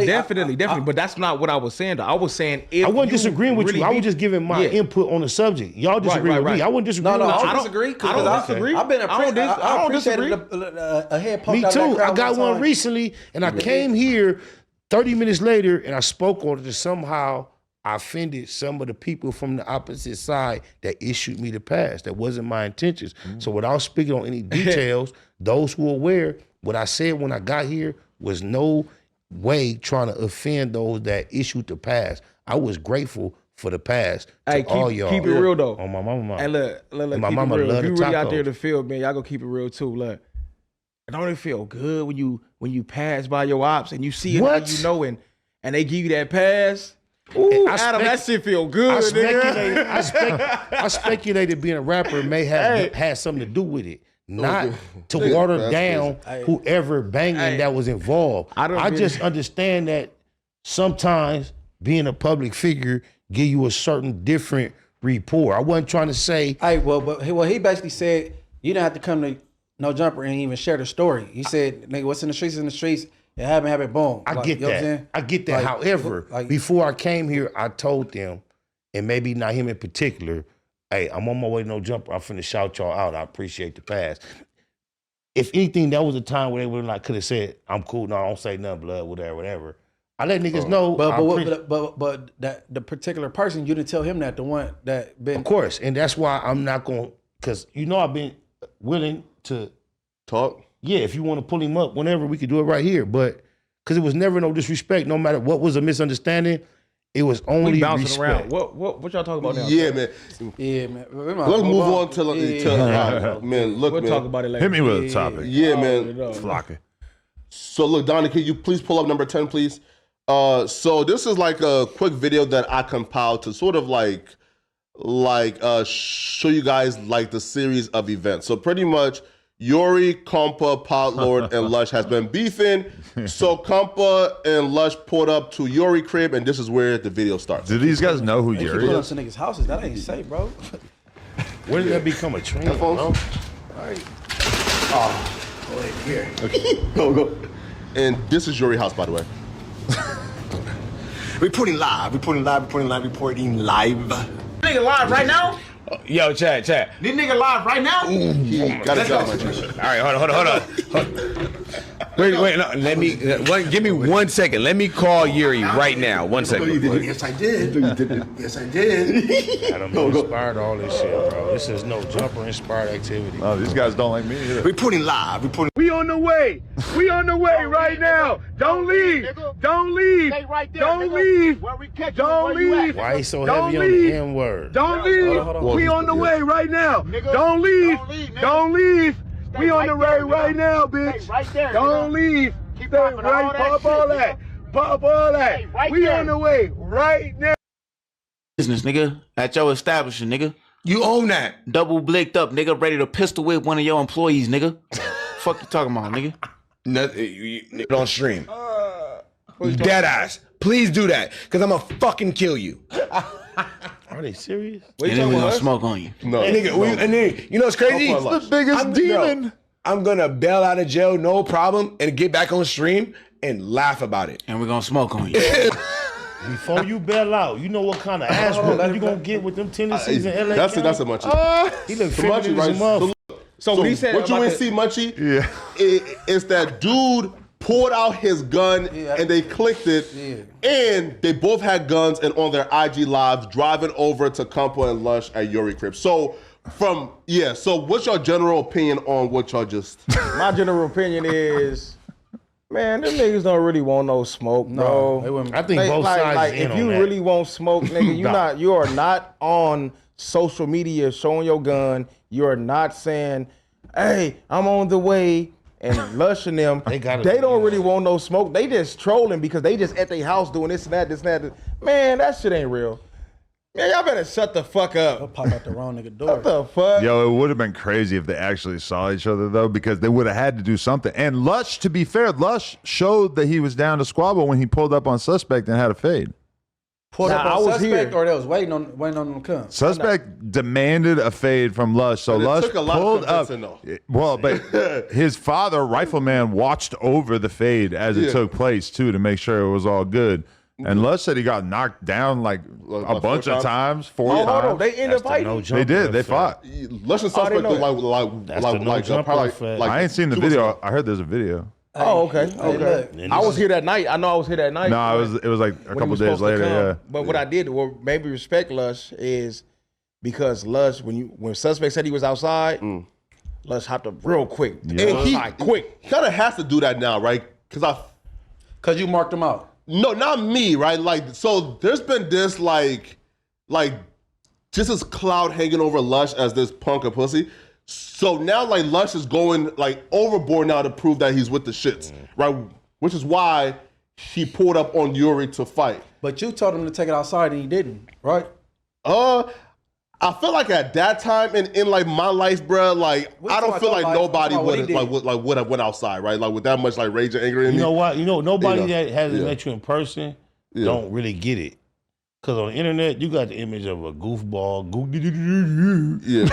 Definitely. But that's not what I was saying. Though. I was saying if I wasn't you disagreeing with really you. I was be- just giving my Yeah. input on the subject. Y'all disagree with me. I wouldn't disagree No, with I you. don't disagree. I don't disagree. I've been I don't disagree. a head poked Me out of that too. crowd I got one one time. recently, and I came here 30 minutes later, and I spoke on it, and somehow I offended some of the people from the opposite side that issued me the pass. That wasn't my intentions. So without speaking on any details, those who are aware, what I said when I got here was no way trying to offend those that issued the pass. I was grateful for the pass to Hey, all y'all. keep it real though. On my mama. And look, And my keep mama it real. love If the you really out tacos. there in the field, man, y'all gonna keep it real too. Look, don't it feel good when you pass by your ops and you see it, What? and you know, and they give you that pass, Ooh, Adam, that shit feel good, I speculated being a rapper may have had something to do with it. Not to water down whoever banging that was involved. I just understand that sometimes being a public figure give you a certain different rapport. I wasn't trying to say. Well, he basically said you didn't have to come to No Jumper and even share the story. He said, "Nigga, what's in the streets is in the streets. It happened, boom." I get that. I get that. However, before I came here, I told them, and maybe not him in particular, hey, I'm on my way to No Jumper. I'm finna shout y'all out. I appreciate the pass. If anything, that was a time where they would like could have said, I'm cool. No, I don't say nothing, blood, whatever. I let niggas know. But that the particular person, you didn't tell him that, the one that been. Of course, and that's why I'm not going, because I've been willing to talk. Yeah, if you want to pull him up, whenever, we could do it right here. But because it was never no disrespect, no matter what was a misunderstanding, it was only bouncing respect. around. What y'all talking about now? Yeah, man. Yeah, man. Let's move on to man. Look, we'll man. talk about it later. Hit me with a topic. Yeah, man. Flakko. So look, Donnie, can you please pull up number 10, please? So this is like a quick video that I compiled to sort of like show you guys like the series of events. So pretty much Yori, Compa, Pot Lord, and Lush has been beefing. So Compa and Lush pulled up to Yori crib, and this is where the video starts. Do these guys know who Yori Put up is? to niggas' houses. That ain't safe, bro. When did that become a trend, bro? All right. Wait, here. Okay. Go. And this is Yori house, by the way. Reporting live. Nigga live right now? Yo, chat. This nigga live right now? Gotta go, my G. All right, hold on. Wait, no, let me, give me 1 second. Let me call Yuri right now. 1 second. Yes, I did. Yes, I did. Adam inspired all this shit, bro. This is No Jumper inspired activity. Oh, these guys don't like me either. Reporting live. We on the way. We on the way right now. Don't leave. Don't leave. Don't leave. Don't leave. Why he so heavy on the N word? Don't leave. We on the way right now. Don't leave. Don't leave. We on the way right now, bitch. Don't leave. Stay right. Pop all that. Pop all that. We on the way right now. Business, nigga. At your establishment, nigga. You own that. Double blicked up, nigga. Ready to pistol whip one of your employees, nigga. Fuck you talking about, nigga? Nothing on stream. Dead ass. Please do that, because I'm going to fucking kill you. Are they serious? And then we gonna smoke on you. No. And nigga, you know what's crazy? The biggest demon. I'm going to bail out of jail, no problem, and get back on stream and laugh about it. And we're gonna smoke on you. Before you bail out, you know what kind of ass whooping you gonna get with them Tennessees in LA? That's a Munchie. He look Munchie, right? So what he said what you about ain't see, Munchie? Yeah. Is that dude pulled out his gun and they clicked it, and they both had guns and on their IG lives driving over to Compa and Lush at Yori crib. So so what's your general opinion on what y'all just? My general opinion is, man, them niggas don't really want no smoke, bro. I think both sides is in if you on really want smoke, nigga, you are not on social media showing your gun. You are not saying, hey, I'm on the way. And Lush and them, they don't really want no smoke. They just trolling because they just at their house doing this and that. Man, that shit ain't real. Man, y'all better shut the fuck up. They'll pop out the wrong nigga door. What the fuck? Yo, it would have been crazy if they actually saw each other, though, because they would have had to do something. And Lush, to be fair, Lush showed that he was down to squabble when he pulled up on Suspect and had a fade. Pulled up I on was Suspect, here. or they was waiting on them to come. Suspect demanded a fade from Lush, so Lush took a lot of pulled up. convincing, though. Well, but his father, Rifleman, watched over the fade as it took place too to make sure it was all good. And Lush said he got knocked down like a bunch of times, 4 times. Hold on, they ended up fighting. They did. They fought. Lush and Suspect look like I ain't seen the video. I heard there's a video. Oh, okay. I was here that night. I know I was here that night. No, it was like a when he couple was days supposed to later. come. Yeah. But what I did, what made me respect Lush is because Lush, when Suspect said he was outside, Lush hopped up real quick. Yeah. And he kind of has to do that now, right? Because you marked them out. No, not me, right? Like, so there's been this like just this cloud hanging over Lush as this punk of pussy. So now like Lush is going like overboard now to prove that he's with the shits, right? Which is why he pulled up on Yuri to fight. But you told him to take it outside and he didn't, right? I feel like at that time in like my life, bro, like I don't feel like nobody would have went outside, right? Like with that much like rage and anger in me. You know what? Nobody that hasn't met you in person don't really get it. Cause on the internet, you got the image of a goofball. You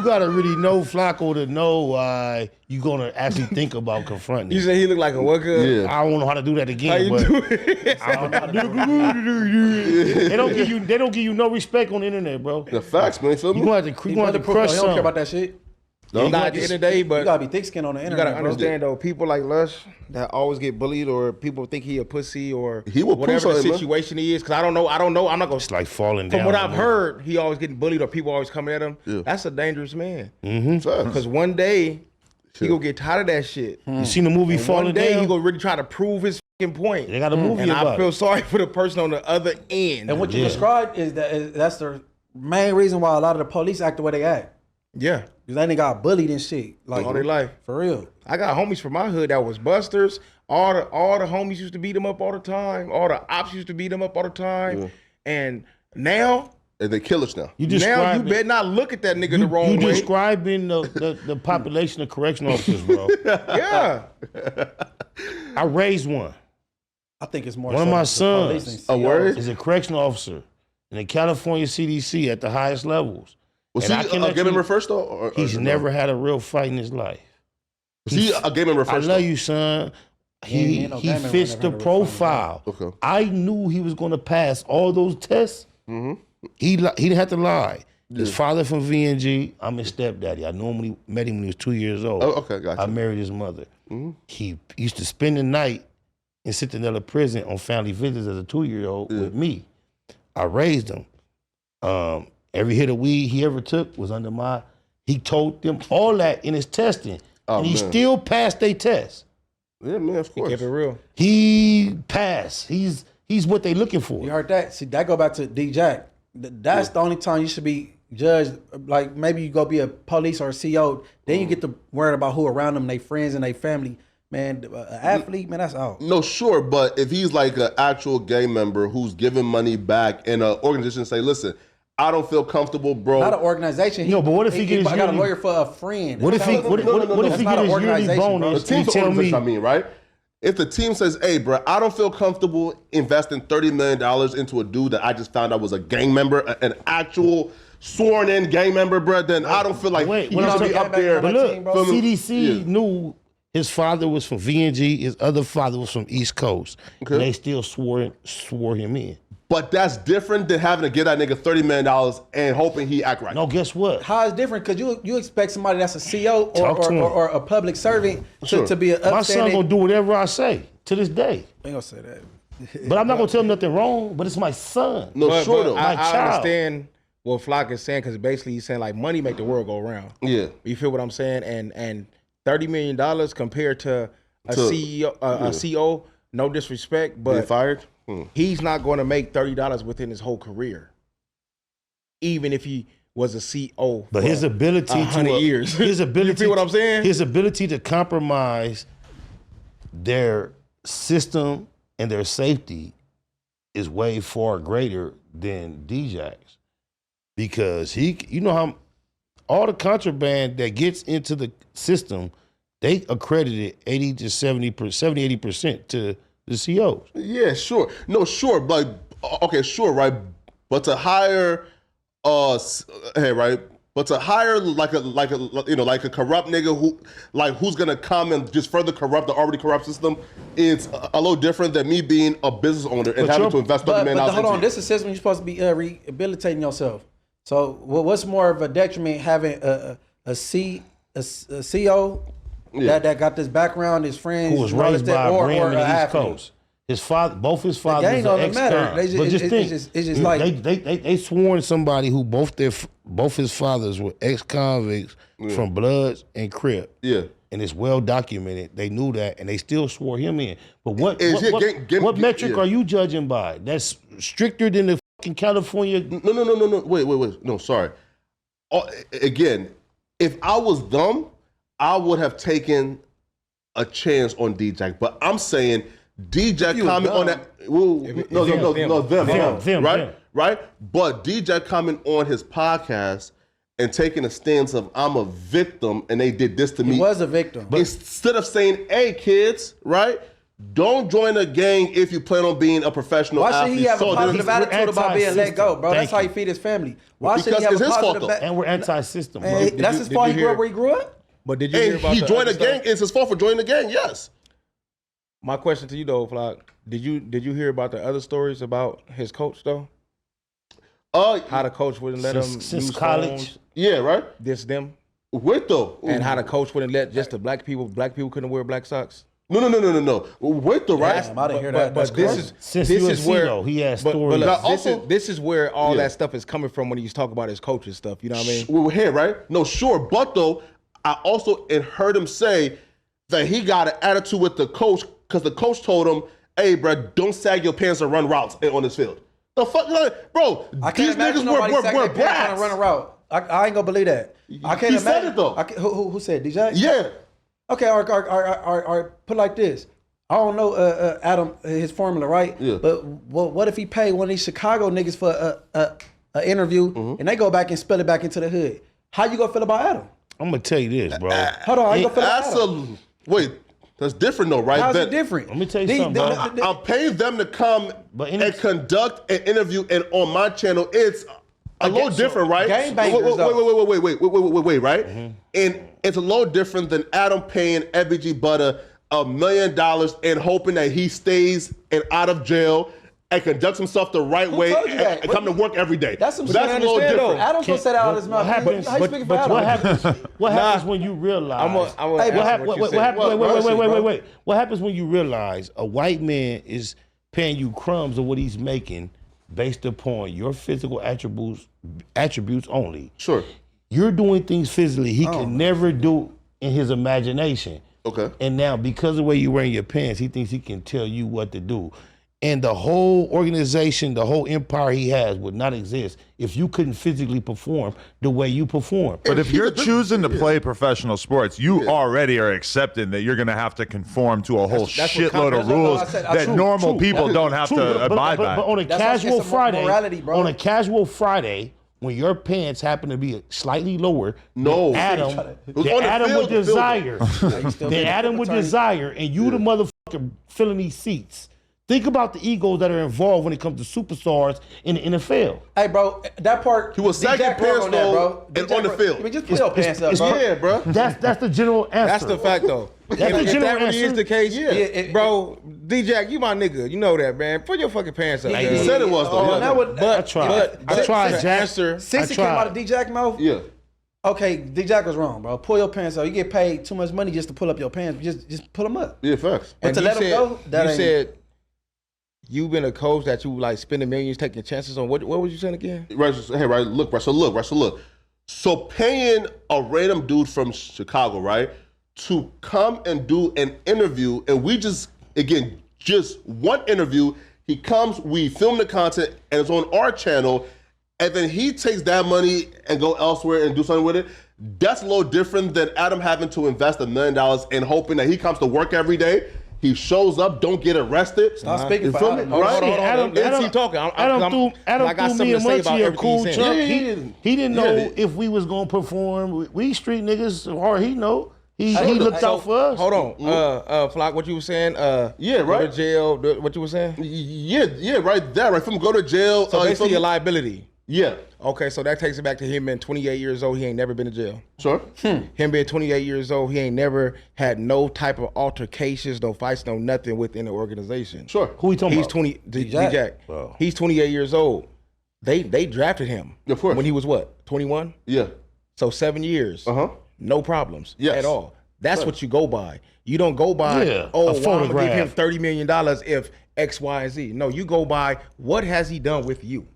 gotta really know Flakko to know why you gonna actually think about confronting him. You say he look like a what good? Yeah. I don't know how to do that again. But I don't know how to do it. They don't give you no respect on the internet, bro. The facts, man. Feel me? You gonna have to crush He don't something. care about that shit. Not at the end of the day, but You gotta be thick skin on the you internet, gotta understand though, people like Lush that always get bullied or people think he a pussy or He will whatever the push on him, situation he is. Cause I don't know. I'm not gonna. It's like falling down. From what I've heard, he always getting bullied or people always coming at him. Yeah. That's a dangerous man. Facts. Cause one day he gonna get tired of that shit. You seen the movie And Falling one day Down? he gonna really try to prove his fucking point. They got a movie and about I feel it. sorry for the person on the other end. And what you described that's the main reason why a lot of the police act the way they act. Yeah. Cause they got bullied and shit. Like all their life. For real. I got homies from my hood that was busters. All the homies used to beat them up all the time. All the ops used to beat them up all the time. Yeah. And now and they killers now. You better not look at that nigga the wrong way. You describing the population of correctional officers, bro. Yeah. I raised one. I think it's more one of my sons is a correctional officer in the California CDC at the highest levels. Was he a game member first though? Or he's never had a real fight in his life. Was he a game member first? I love you, son. He fits the profile. Okay. I knew he was going to pass all those tests. Mm-hmm. He didn't have to lie. His father from VNG. I'm his stepdaddy. I normally met him when he was 2 years old. Oh, okay, gotcha. I married his mother. Mm-hmm. He used to spend the night in Centinela prison on family visits as a 2-year-old with me. I raised him. Every hit of weed he ever took was under my. He told them all that in his testing, and he still passed their test. Yeah, man, of course. He kept it real. He passed. He's what they looking for. You heard that? See, that go back to D Jack. That's the only time you should be judged. Like maybe you go be a police or a CO, then you get to worry about who around them, their friends and their family. Man, an athlete, man, that's out. No, sure, but if he's like an actual gang member who's giving money back, and an organization say, "Listen, I don't feel comfortable, bro." Not an organization. No, but what if he gets? I got a lawyer for a friend. What if he? What if he gets his yearly bonus? The team's organization, I mean, right? If the team says, "Hey, bro, I don't feel comfortable investing $30 million into a dude that I just found out was a gang member, an actual sworn-in gang member, bro," then I don't feel like he should be up there. But look, CDC knew his father was from VNG, his other father was from East Coast. Okay. And they still swore him in. But that's different than having to give that nigga $30 million and hoping he act right. No, guess what? How is different? Because you expect somebody that's a CO or a public servant to be an upstanding. My son gonna do whatever I say to this day. I ain't gonna say that. But I'm not gonna tell him nothing wrong. But it's my son. No, but though. I understand what Flock is saying because basically he's saying like money make the world go round. Yeah, you feel what I'm saying? And $30 million compared to a CEO, a CO. No disrespect, but being fired. He's not going to make $30 within his whole career, even if he was a CO. But his ability 100 years. His ability. You feel what I'm saying? His ability to compromise their system and their safety is way far greater than D-Jack's, because you know how all the contraband that gets into the system, they accredited 80% to the COs. Yeah, sure. No, sure. Like, okay, sure, right. But to hire, like a corrupt nigga who's gonna come and just further corrupt the already corrupt system, it's a little different than me being a business owner and having to invest $30 million. Hold on, this is a system you're supposed to be rehabilitating yourself. So, what's more of a detriment having a CO? Yeah. That got this background, his friends, who was raised by a brand in the East Coast. His father, both his fathers are ex-con. But just think, it's just like they sworn somebody who both his fathers were ex-convicts from Bloods and Crip. Yeah, and it's well documented. They knew that, and they still swore him in. But what metric are you judging by? That's stricter than the fucking California. No. Wait. No, sorry. Again, if I was dumb, I would have taken a chance on D-Jack, but I'm saying DJ comment on that. Them, right? Right? But DJ comment on his podcast and taking a stance of I'm a victim and they did this to me. He was a victim. But instead of saying, hey kids, right? Don't join a gang if you plan on being a professional athlete. Why should he have a positive attitude about being let go, bro? That's how he feed his family. Why should he have a positive and we're anti-system, bro. That's his fault he grew up where he grew up? But did you hear about he joined a gang? It's his fault for joining the gang, yes. My question to you though, Flock, did you hear about the other stories about his coach though? How the coach wouldn't let him since use college. phones, Yeah, right? them. Wait though. And how the coach wouldn't let just the black people couldn't wear black socks. No. Wait though, right? I didn't hear that. But this is where though, he has but stories. look, this is where all that stuff is coming from when he's talking about his coaches stuff. You know what I mean? We're here, right? No, sure. But though, I also heard him say that he got an attitude with the coach because the coach told him, hey, bro, don't sag your pants and run routes on this field. The fuck, like, bro, I can't these niggas were brats. To run a route. I ain't gonna believe that. I can't He imagine. said it though. Who said DJ? Yeah. Okay, all right, put it like this. I don't know Adam, his formula, right? Yeah. But what if he paid one of these Chicago niggas for a interview and they go back and spill it back into the hood? How you gonna feel about Adam? I'm gonna tell you this, bro. Hold on, how you gonna feel about Adam? Wait, that's different though, right? How's it different? Let me tell you something, bro. I'm paying them to come and conduct an interview, and on my channil, it's a little different, right? Wait, right? And it's a little different than Adam paying FBG Butter $1 million and hoping that he stays and out of jail and conducts himself the right way and come to work every day. That's some shit That's I a little understand, different. though. Adam's gonna say that out of his mouth. How you speaking for Adam? What happens when you realize? What happens when you realize a white man is paying you crumbs of what he's making based upon your physical attributes only? Sure. You're doing things physically he can never do in his imagination. Okay. And now because of the way you're wearing your pants, he thinks he can tell you what to do. And the whole organization, the whole empire he has would not exist if you couldn't physically perform the way you perform. But if you're choosing to play professional sports, you already are accepting that you're going to have to conform to a whole shitload of rules that normal people don't have to abide by. But on a casual Friday, when your pants happen to be slightly lower, Adam would desire, and you the motherfucker filling these seats. Think about the egos that are involved when it comes to superstars in the NFL. Hey, bro, that part. He was sagging pants though, and on the field. I mean, just put your pants up, bro. Yeah, bro. That's the general answer. That's the fact, though. If that really is the case, bro, D-Jack, you my nigga. You know that, man. Put your fucking pants up. He said it was though. I tried, Jack. Since it came out of D-Jack mouth, okay, D-Jack was wrong, bro. Pull your pants up. You get paid too much money just to pull up your pants. Just pull them up. Yeah, facts. But to let them go, that ain't. Said you've been a coach that you like spending millions taking chances on. What was you saying again? Right. Hey, right. Look. So paying a random dude from Chicago, right, to come and do an interview, and we just one interview. He comes, we film the content, and it's on our channel, and then he takes that money and go elsewhere and do something with it. That's a little different than Adam having to invest $1 million and hoping that he comes to work every day. He shows up, don't get arrested. Stop speaking for Adam. Hold on. Adam talking. Adam threw me and Munchie a cool chunk. He didn't know if we was gonna perform. We street niggas, or he know. He looked out for us. Hold on, Flock, what you were saying? Go to jail. What you were saying? Yeah, right there. Right from go to jail. So basically a liability. Yeah. Okay, so that takes it back to him being 28 years old. He ain't never been to jail. Sure. Him being 28 years old, he ain't never had no type of altercations, no fights, no nothing within the organization. Sure. Who he talking He's about? 20. D-Jack. Wow. He's 28 years old. They drafted him. Of course. When he was what? 21? Yeah. So 7 years. No problems at all. That's what you go by. You don't go by, I'm going to give him $30 million if X, Y, and Z. No, you go by what has he done with you?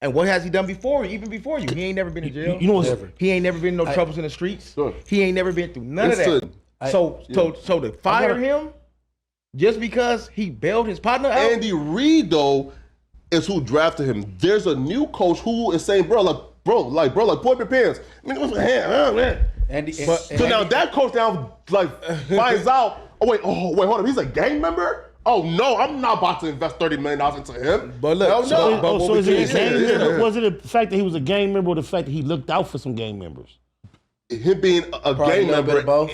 And what has he done before, even before you? He ain't never been in jail. You know what's He ain't never been in no troubles in the streets. Sure. He ain't never been through none of that. So to fire him just because he bailed his partner out? Andy Reid, though, is who drafted him. There's a new coach who is saying, bro, pull up your pants. I mean, what's the hand? Man. So now that coach now finds out, oh wait, hold up, he's a gang member? Oh no, I'm not about to invest $30 million into him. But look, Hell no. So is it a gang member? Yeah. Was it the fact that he was a gang member or the fact that he looked out for some gang members? Him being a Probably gang a little bit member, of both.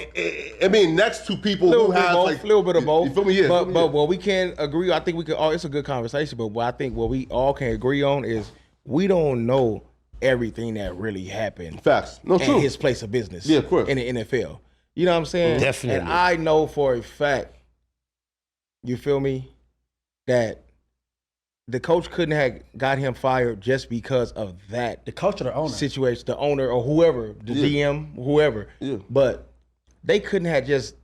I mean, next to people who have like a little bit of both. You feel me? Yeah. But what we can agree, I think we can all. It's a good conversation. But what I think what we all can agree on is we don't know everything that really happened. Facts. No, at true. his place of business. Yeah, of course. In the NFL. You know what I'm saying? Definitely. And I know for a fact. You feel me? That the coach couldn't have got him fired just because of that. The coach or the owner? Situation, the owner or whoever, the GM, whoever. Yeah. But they couldn't have just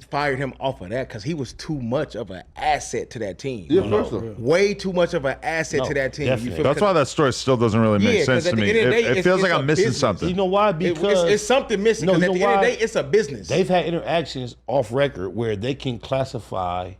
fired him off of that because he was too much of an asset to that team. Yeah, of course so. Way too much of an asset to that team. You definitely. feel That's why that story still doesn't really make Yeah, 'cause sense at to the me. end of the day, It it's- feels it's like a I'm missing business. something. You know why? Because it's something missing. No, Because you at the know end of the why? day, it's a business. they've had interactions off record where they can classify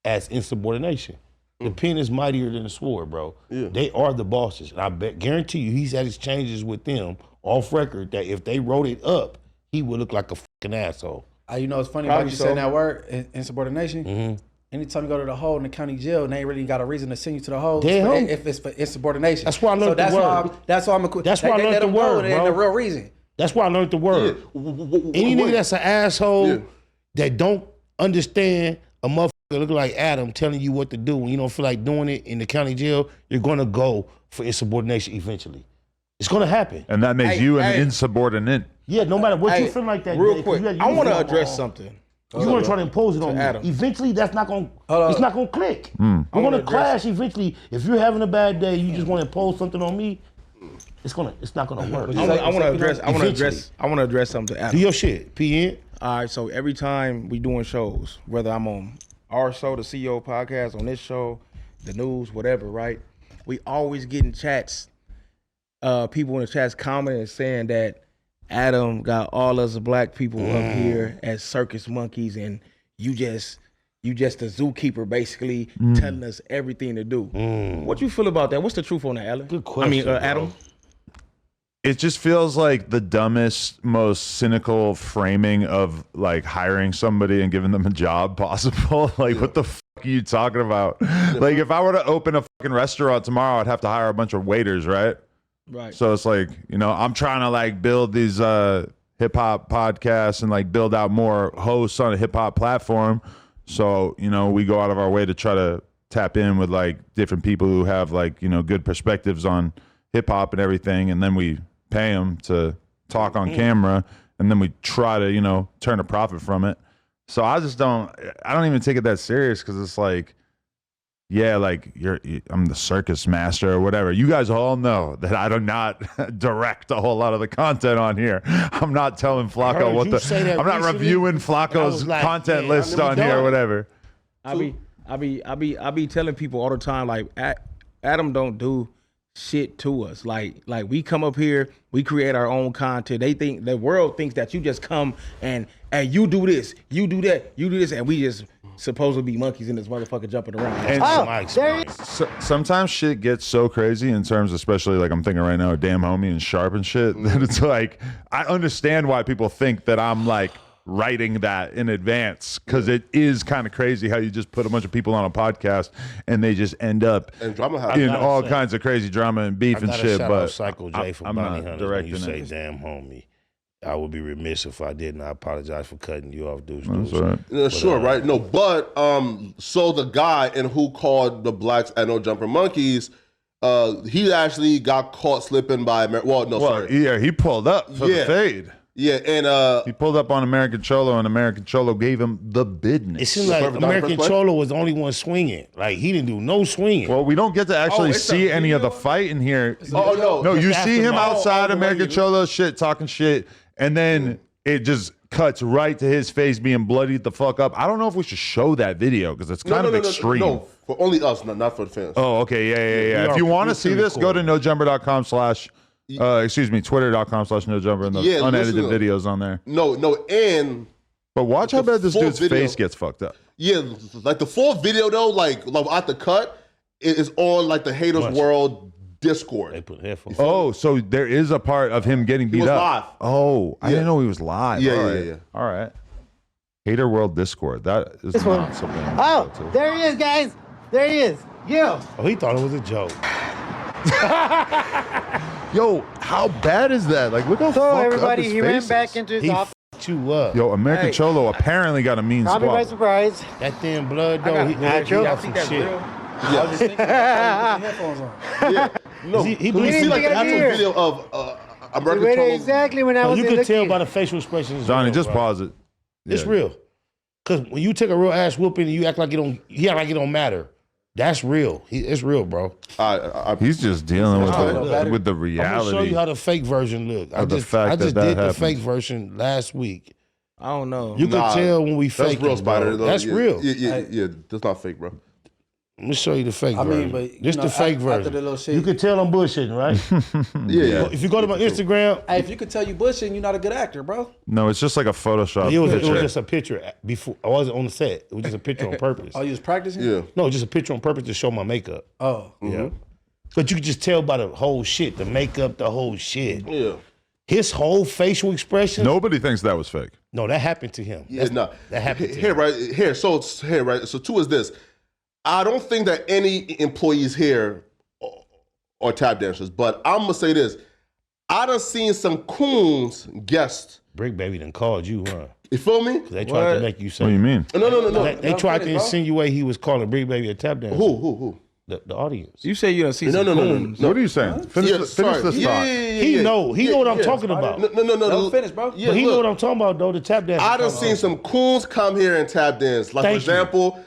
as insubordination. The pen is mightier than the sword, bro. Yeah. They are the bosses. And I guarantee you he's had exchanges with them off record that if they wrote it up, he would look like a fucking asshole. You know, it's funny Probably about you so. saying that word, insubordination. Mm-hmm. Anytime you go to the hole in the county jail, and they ain't really got a reason to send you to the hole They home. if it's for insubordination. That's why I learned the that's word. Why that's why I'm a That's why I they learned let the them go, word, and bro. the real reason. That's why I learned the word. Any nigga that's an asshole that don't understand a motherfucker look like Adam telling you what to do when you don't feel like doing it in the county jail, you're gonna go for insubordination eventually. It's gonna happen. And that makes Hey, you an hey. insubordinate. Yeah, no matter what you Hey, feel like that real day, 'cause quick, you had- I you want to feel- address something. You want to try to impose it on me. Adam. Eventually, that's not gonna. Hold It's on. not gonna click. Mm. We're gonna address- clash eventually. If you're having a bad day, you just want to impose something on me. It's not gonna work. I want to address. I want to Eventually. address. I want to address something to Do Adam. your shit, PN. All right, so every time we doing shows, whether I'm on our show, the CEO podcast, on this show, the news, whatever, right? We always getting chats, people in the chats commenting and saying that Adam got all us black people up here as circus monkeys, and you just a zookeeper, basically telling us everything to do. What you feel about that? What's the truth on that, Alan? Good question, bro. Adam. It just feels like the dumbest, most cynical framing of like hiring somebody and giving them a job possible. Like, what the fuck are you talking about? Like, if I were to open a fucking restaurant tomorrow, I'd have to hire a bunch of waiters, right? Right. So it's like, you know, I'm trying to like build these hip hop podcasts and like build out more hosts on a hip hop platform. So, you know, we go out of our way to try to tap in with like different people who have like, you know, good perspectives on hip hop and everything. And then we pay them to talk on camera, and then we try to, you know, turn a profit from it. So I don't even take it that serious, because it's like, yeah, like I'm the circus master or whatever. You guys all know that I do not direct a whole lot of the content on here. I'm not telling Flakko heard what you say that I'm not recently, reviewing and I Flakko's was like, content man, list I on here or don't. whatever. I be telling people all the time, like, Adam don't do shit to us. Like we come up here, we create our own content. They think, the world thinks that you just come and you do this, you do that, you do this, and we just supposed to be monkeys in this motherfucker jumping around. And sometimes shit gets so crazy in terms, especially like I'm thinking right now, Damn Homie and Sharp and shit, that it's like, I understand why people think that I'm like writing that in advance, because it is kind of crazy how you just put a bunch of people on a podcast and they just end up in all kinds of crazy drama and beef and shit. But Psycho J for I'm Bounty not Hunters when you directing say it. damn homie. I would be remiss if I didn't. I apologize for cutting you off, dudes. That's all right. Yeah, sure, right? No, but so the guy and who called the blacks at No Jumper Monkeys, he actually got caught slipping by Yeah, he pulled up for the fade. Yeah, and he pulled up on American Cholo, and American Cholo gave him the business. It seems like American Cholo was the only one swinging. Like, he didn't do no swinging. Well, we don't get to actually see any of the fight in here. No, you see him outside American Cholo shit, talking shit, and then it just cuts right to his face being bloodied the fuck up. I don't know if we should show that video, because it's kind of extreme. No, for only us, not for the fans. Oh, okay, yeah. If you want to see this, go to nojumper.com/ Twitter.com/nojumper, and the unedited videos on there. No, and but watch how bad this dude's face gets fucked up. Yeah, like the full video though, like at the cut, is on like the Haters World Discord. They put headphones. Oh, so there is a part of him getting beat was up. live. Oh, I didn't know he was live. Yeah, All right. yeah. All right. Hater World Discord. That is not something. Oh, there he is, guys. There he is. Yeah. Oh, he thought it was a joke. Yo, how bad is that? Like, look how So fucked everybody, up his he face ran is. back into his He office. f***ed you up. Yo, American Hey. Cholo apparently got a mean Caught me by spot. surprise. That thin blood, I though, got- he I got think some that's shit. real. I was just thinking about putting headphones on. Yeah. No, He he believes- see like the think I actual hear. video of He American waited Cholo. exactly when I was You in could tell looking. by the facial expressions. Johnny, real, just bro. pause it. It's Yeah. real. Cause when you take a real ass whooping and you act like it don't, he act like it don't matter. That's real. It's real, bro. He's just dealing with Oh, the I'm gonna reality. show you how the fake version look. I Of the just, fact I that just that did the happened. fake version last week. I don't know. You Nah, could tell when we That's fake real, it, Spider. bro. That's yeah, real. Yeah, that's not fake, bro. Let me show you the fake I version. mean, but this the fake after version. the little shit. You could tell I'm bullshitting, right? Yeah. If you go to my Instagram, Hey, if you could tell you bullshit, you're not a good actor, bro. No, it's just like a Photoshop it was picture. just a picture before I wasn't on the set. It was just a picture on purpose. Oh, you was practicing? Yeah. No, just a picture on purpose to show my makeup. Oh. Yeah. But you could just tell by the whole shit, the makeup, the whole shit. Yeah. His whole facial expression. Nobody thinks that was fake. No, that happened to him. Yeah, no. That happened to here, him. right here. So it's here, right. So two is this. I don't think that any employees here are tap dancers, but I'm gonna say this. I done seen some coons guests. Brick Baby done called you, huh? You feel me? They tried to make you say. What do you mean? No. They tried to insinuate he was calling Brick Baby a tap dancer. Who? The audience. You say you don't see No. What are you saying? Finish, Yeah, finish sorry. this Yeah, thought. He know what I'm talking about. No. Don't finish, bro. Yeah, But he look, know what I'm talking about, though. The tap dancer. I done seen some coons come here and tap dance. Like, Thank for example,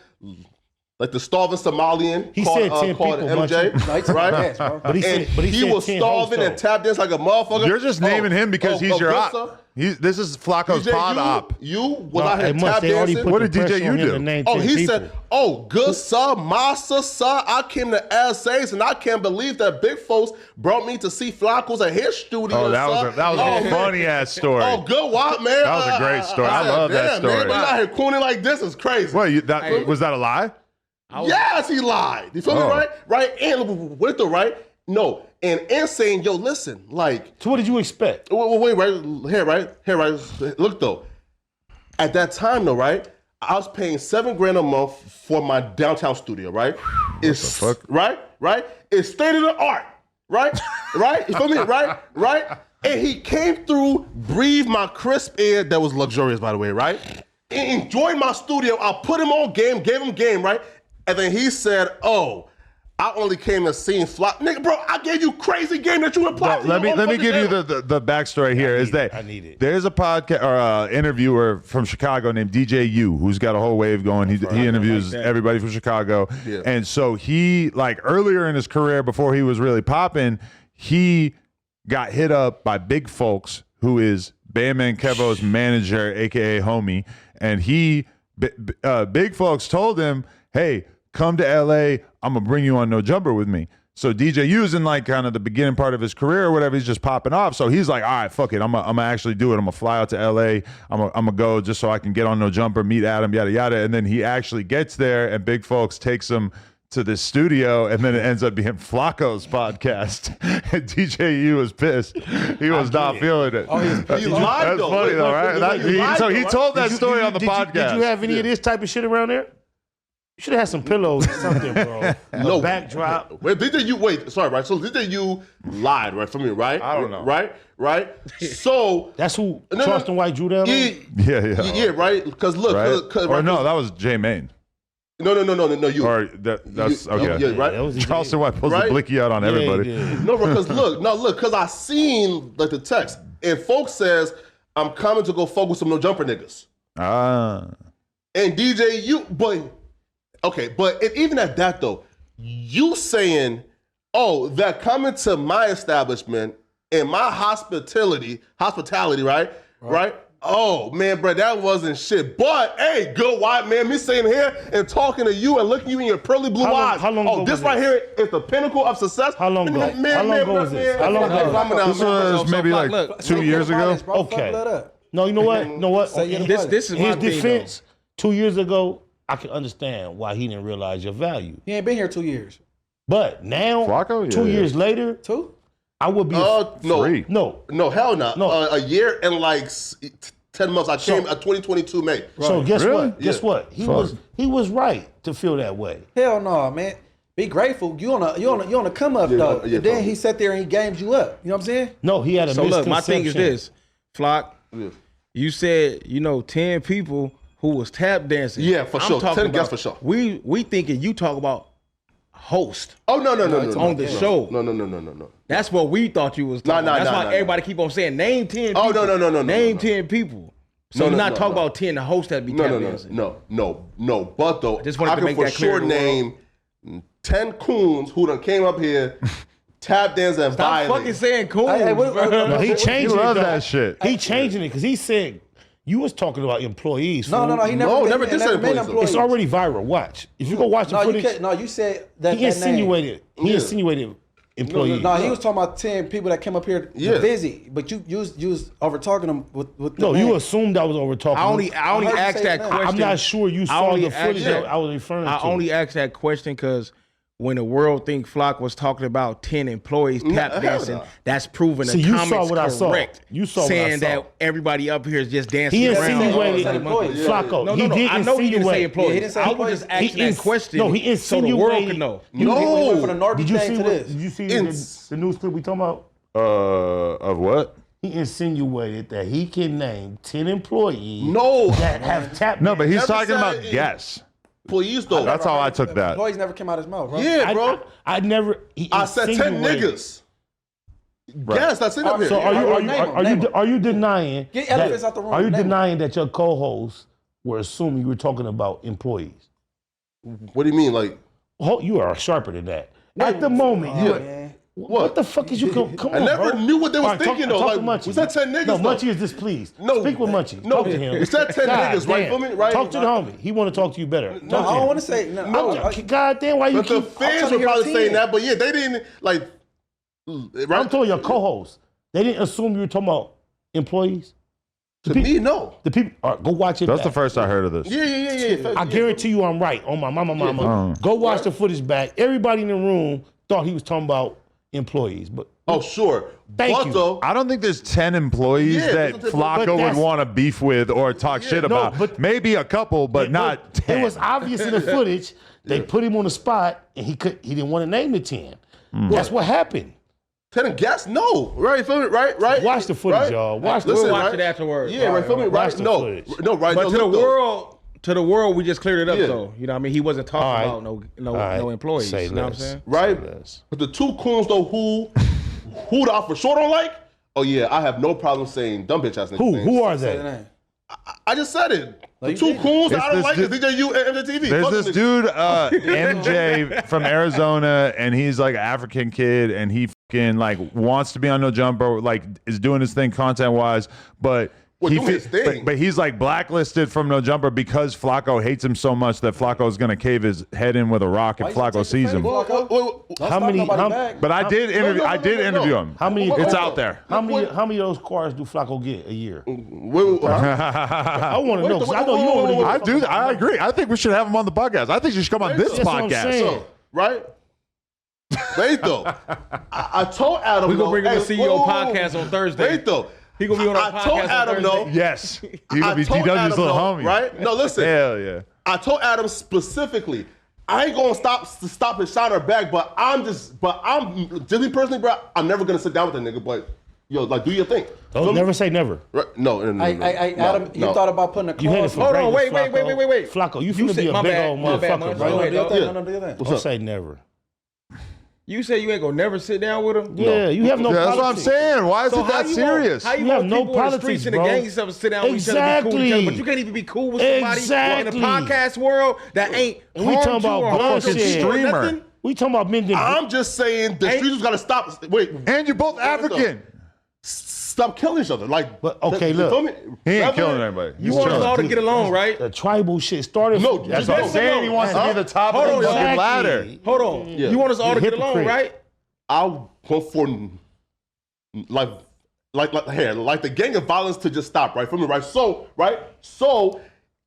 like the starving Somalian He called, said 10 called people, MJ, Munchie. right? Yes, bro. But he And said, he said was 10 starving hoes, and tap dance like a motherfucker. You're just naming him because he's your good, op. sir. This is Flacco's DJ, pod op. You was No, out here hey, Munch, tap they already dancing. put What the did DJ pressure you on him do? to name Oh, 10 he people. said, "Oh, good sir, master sir, I came to LA's and I can't believe that big folks brought me to see Flacco's at his studio." Oh, that sir. was a man. funny ass story. Oh, good what, man? That was a great story. I said, love that "Damn, story." Man, but you out here cooning like this is crazy. What? Was that a lie? Yes, he lied. You feel me, Oh. right? Right, and with the right, no, and saying, "Yo, listen, like." So what did you expect? Wait, right here. Look though, at that time though, right, I was paying $7,000 a month for my downtown studio, right? It's the fuck? right. It's state of the art, right? Right? You feel me? Right. And he came through, breathed my crisp air that was luxurious, by the way, right? And enjoyed my studio. I put him on game, gave him game, right? And then he said, "Oh, I only came to see flop." Nigga, bro, I gave you crazy game that you applied to. Let me your give you motherfucking the backstory here. I need it. There's a podcast or interviewer from Chicago named DJ U who's got a whole wave going. He interviews everybody from Chicago, Yeah. and so he like earlier in his career before he was really popping, he got hit up by Big Folks, who is Bandman Kevo's manager, aka homie, and Big Folks told him, "Hey, come to LA. I'm gonna bring you on No Jumper with me." So DJ U's in like kind of the beginning part of his career or whatever. He's just popping off. So he's like, "All right, fuck it. I'm gonna actually do it. I'm gonna fly out to LA. I'm gonna go just so I can get on No Jumper, meet Adam, yada yada." And then he actually gets there, and Big Folks takes him to this studio, and then it ends up being Flacco's podcast. And DJ U was pissed. He was not feeling it. He lied That's though. funny though, right? He lied, So though, he right? told that story on the podcast. Did you have any of this type of shit around there? You should have had some pillows or something, bro. No A backdrop. Wait, sorry, right? So you lied, right, for me, right? I don't know. Right? So That's who No, Charleston White drew down on? Yeah. right? Because look, Right? cause, Or no, that was Jay Main. no, you. Or that's okay. Yeah, right. That was Charleston White pulls Right? the blicky out on everybody. Yeah. No, because look, because I seen like the text, and folks says I'm coming to go fuck with some No Jumper niggas, Ah. and DJ you, but even at that though, you saying, "Oh, they're coming to my establishment and my hospitality, right? Right? Oh man, bro, that wasn't shit. But hey, good white man, me sitting here and talking to you and looking you in your pearly blue eyes. how long ago this was right this? here is the pinnacle of success. How long ago? How long ago was this? How long ago? This was maybe like look, 2 years ago. Okay. No, you know what? Say your This buddy. is In my his thing, defense, 2 years ago, I can understand why he didn't realize your value. He ain't been here 2 years. But now, Flacco? 2 Yeah. years later, 2? I would be No, Free. no. no, hell no. No. A year and like 10 months. I came 2022 May. So guess Really? what? Guess what? He was right to feel that way. Hell no, man. Be grateful. You on a come up though. Yeah, and then he sat there and he gamed you up. You know what I'm saying? No, he had a So misconception. look, my thing is this, Flock. You said 10 people who was tap dancing. Yeah, for I'm sure. talking 10 guests about- for sure. We thinking you talk about host. Oh no, on the show. No. That's what we thought you was talking about. That's why everybody keep on saying name 10 people. Oh, no. Name 10 people. So No, you're no, not no, talking no. about 10 the host that be tap dancing. No. But though, just wanted I to can make for that clear sure to the world. name 10 coons who done came up here, tap dancing and Stop violated. fucking saying cool. No, he changed it. love though. that shit. He changing it because he said you was talking about employees. No. fool. He never did say employees, though. It's already viral. Watch. If you go watch the No, you footage, can't. No, you said that. he insinuated. He insinuated employees. No, he was talking about 10 people that came up here to visit, but you was over talking them with the No, name. you assumed I was over talking. I only I heard you asked say that that. question. I'm not sure you I saw only the footage asked that that. I was referring I to. only asked that question because when the world think Flock was talking about 10 employees tap hell dancing, no. that's proven See, the you saw comments what I saw. correct. You saw what I saying saw. that everybody up here is just dancing He around. insinuated employees. Flacco. No, he did I know he didn't say insinuate. employees. he didn't say I was employees. just asking He that question no, he so the world insinuated- can know. We went from the Norby Did you thing see to what? this. Did you see Ins- the news clip we talking about? Of what? He insinuated that he can name 10 employees No. that have tapped. No, but he's Never talking said about it. guests. Employees though. That's how I took that. Employees never came out his mouth, bro. Yeah, bro. I never. He I said 10 insinuated. niggas. Yes, that's in up here. So are you denying? Get elephants out the room, Are you name 'em. denying that your co-hosts were assuming you were talking about employees? What do you mean? Like, You are sharper than that. At the moment, you. Man. What the fuck is you come I on, never bro. knew what they was All right, thinking talk though. to Like, Munchie. we said 10 niggas. No, though. Munchie is displeased. No. Speak with Munchie. No, Talk to him. we said 10 niggas, right? Feel me? Right? Talk to the homie. He want to talk to you better. No, I don't want to say. No, God damn, why you But the keep? fans trying to were hear probably 10. saying that, but yeah, they didn't like. Right? I'm talking your co-hosts. They didn't assume you were talking about employees. To me, no. The people. All right, go watch it. That's back. the first I heard of this. Yeah. I guarantee you, I'm right. On my mama. Go watch the footage back. Everybody in the room thought he was talking about employees, but Oh, sure. Thank but you. though, I don't think there's 10 employees Yeah, that but that's- Flacco would that's- want to beef with or talk shit no, about. but- Maybe a couple, but not 10. It was obvious in the footage. They put him on the spot, and he didn't want to name the 10. That's what happened. 10 guests? No. Right? Feel me? Right? Watch the footage, right? y'all. Watch the We'll Listen, watch right? it afterwards. Yeah, right. Feel me? Watch Right? the No. footage. No, right? But no, to the look, though. world, we just cleared it up Yeah. though. You know what I mean? He wasn't talking All right. about no right. employees. Say you know what I'm less. saying? Right? Yes. But the two coons though, who I for sure don't like? Oh yeah, I have no problem saying dumb bitch ass niggas. Who are Say the they? name. I just said it. The you two did. coons that It's I don't this like is dude- DJU and MTV. There's Fuck this them dude, MJ from Arizona, and he's like an African kid, and he fucking like wants to be on No Jumper, like is doing his thing content wise, but Well, doing his thing. but he's like blacklisted from No Jumper because Flacco hates him so much that Flacco is gonna cave his head in with a rock if Flacco sees him. niggas. How many? But I did interview. I did interview him. How many? It's out there. How many of those cars do Flacco get a year? Wait, huh? I want to know because I know you don't really. I do. I agree. I think we should have him on the podcast. I think you should come on this That's what I'm podcast. saying. So, right? Wait though. I told Adam. We're gonna though, bring him hey, a CEO podcast on Thursday. Wait though. He gonna be on our I told podcast on Adam though. Thursday. Yes, he's gonna I be told DW's Adam, little though, homie. right? No, listen. Hell yeah. I told Adam specifically, I ain't gonna stop his shiner back, but I'm just me personally, bro. I'm never gonna sit down with that nigga. But yo, like, do your thing. Don't never say never. Right? No. Adam, you thought about putting a You headed clause. for Hold on, greatness, wait. Flacco, you You finna said- be a my big bad, old my bad, motherfucker, Munchie. right? Go ahead, Do your dog. thing. Yeah. No, do your thing. Don't say never. You say you ain't gonna never sit down with him? Yeah, you have no Yeah, that's what I'm politics. saying. Why is So it that serious? How you You have want no people in the politics, streets and the bro. gang stuff sit down with each other and be cool with each other, but you can't even be cool with somebody Exactly. in the podcast world that ain't And we harmed talking you or about harmed bullshit. you or Streamer. nothing? We talking about men that I'm just saying the streets gotta stop. Wait, And you're both African. stop killing each other. Like, But, okay, you look. feel me? He ain't Rather- killing anybody. You want us all to get along, right? the tribal shit started. No, That's what I'm saying. He wants to be the top Hold of on, the fucking y'all. ladder. Hold on. Yeah. You want us all to get along, Hypocrite. right? I'll go for like the gang of violence to just stop, right? From me, right? So, right? So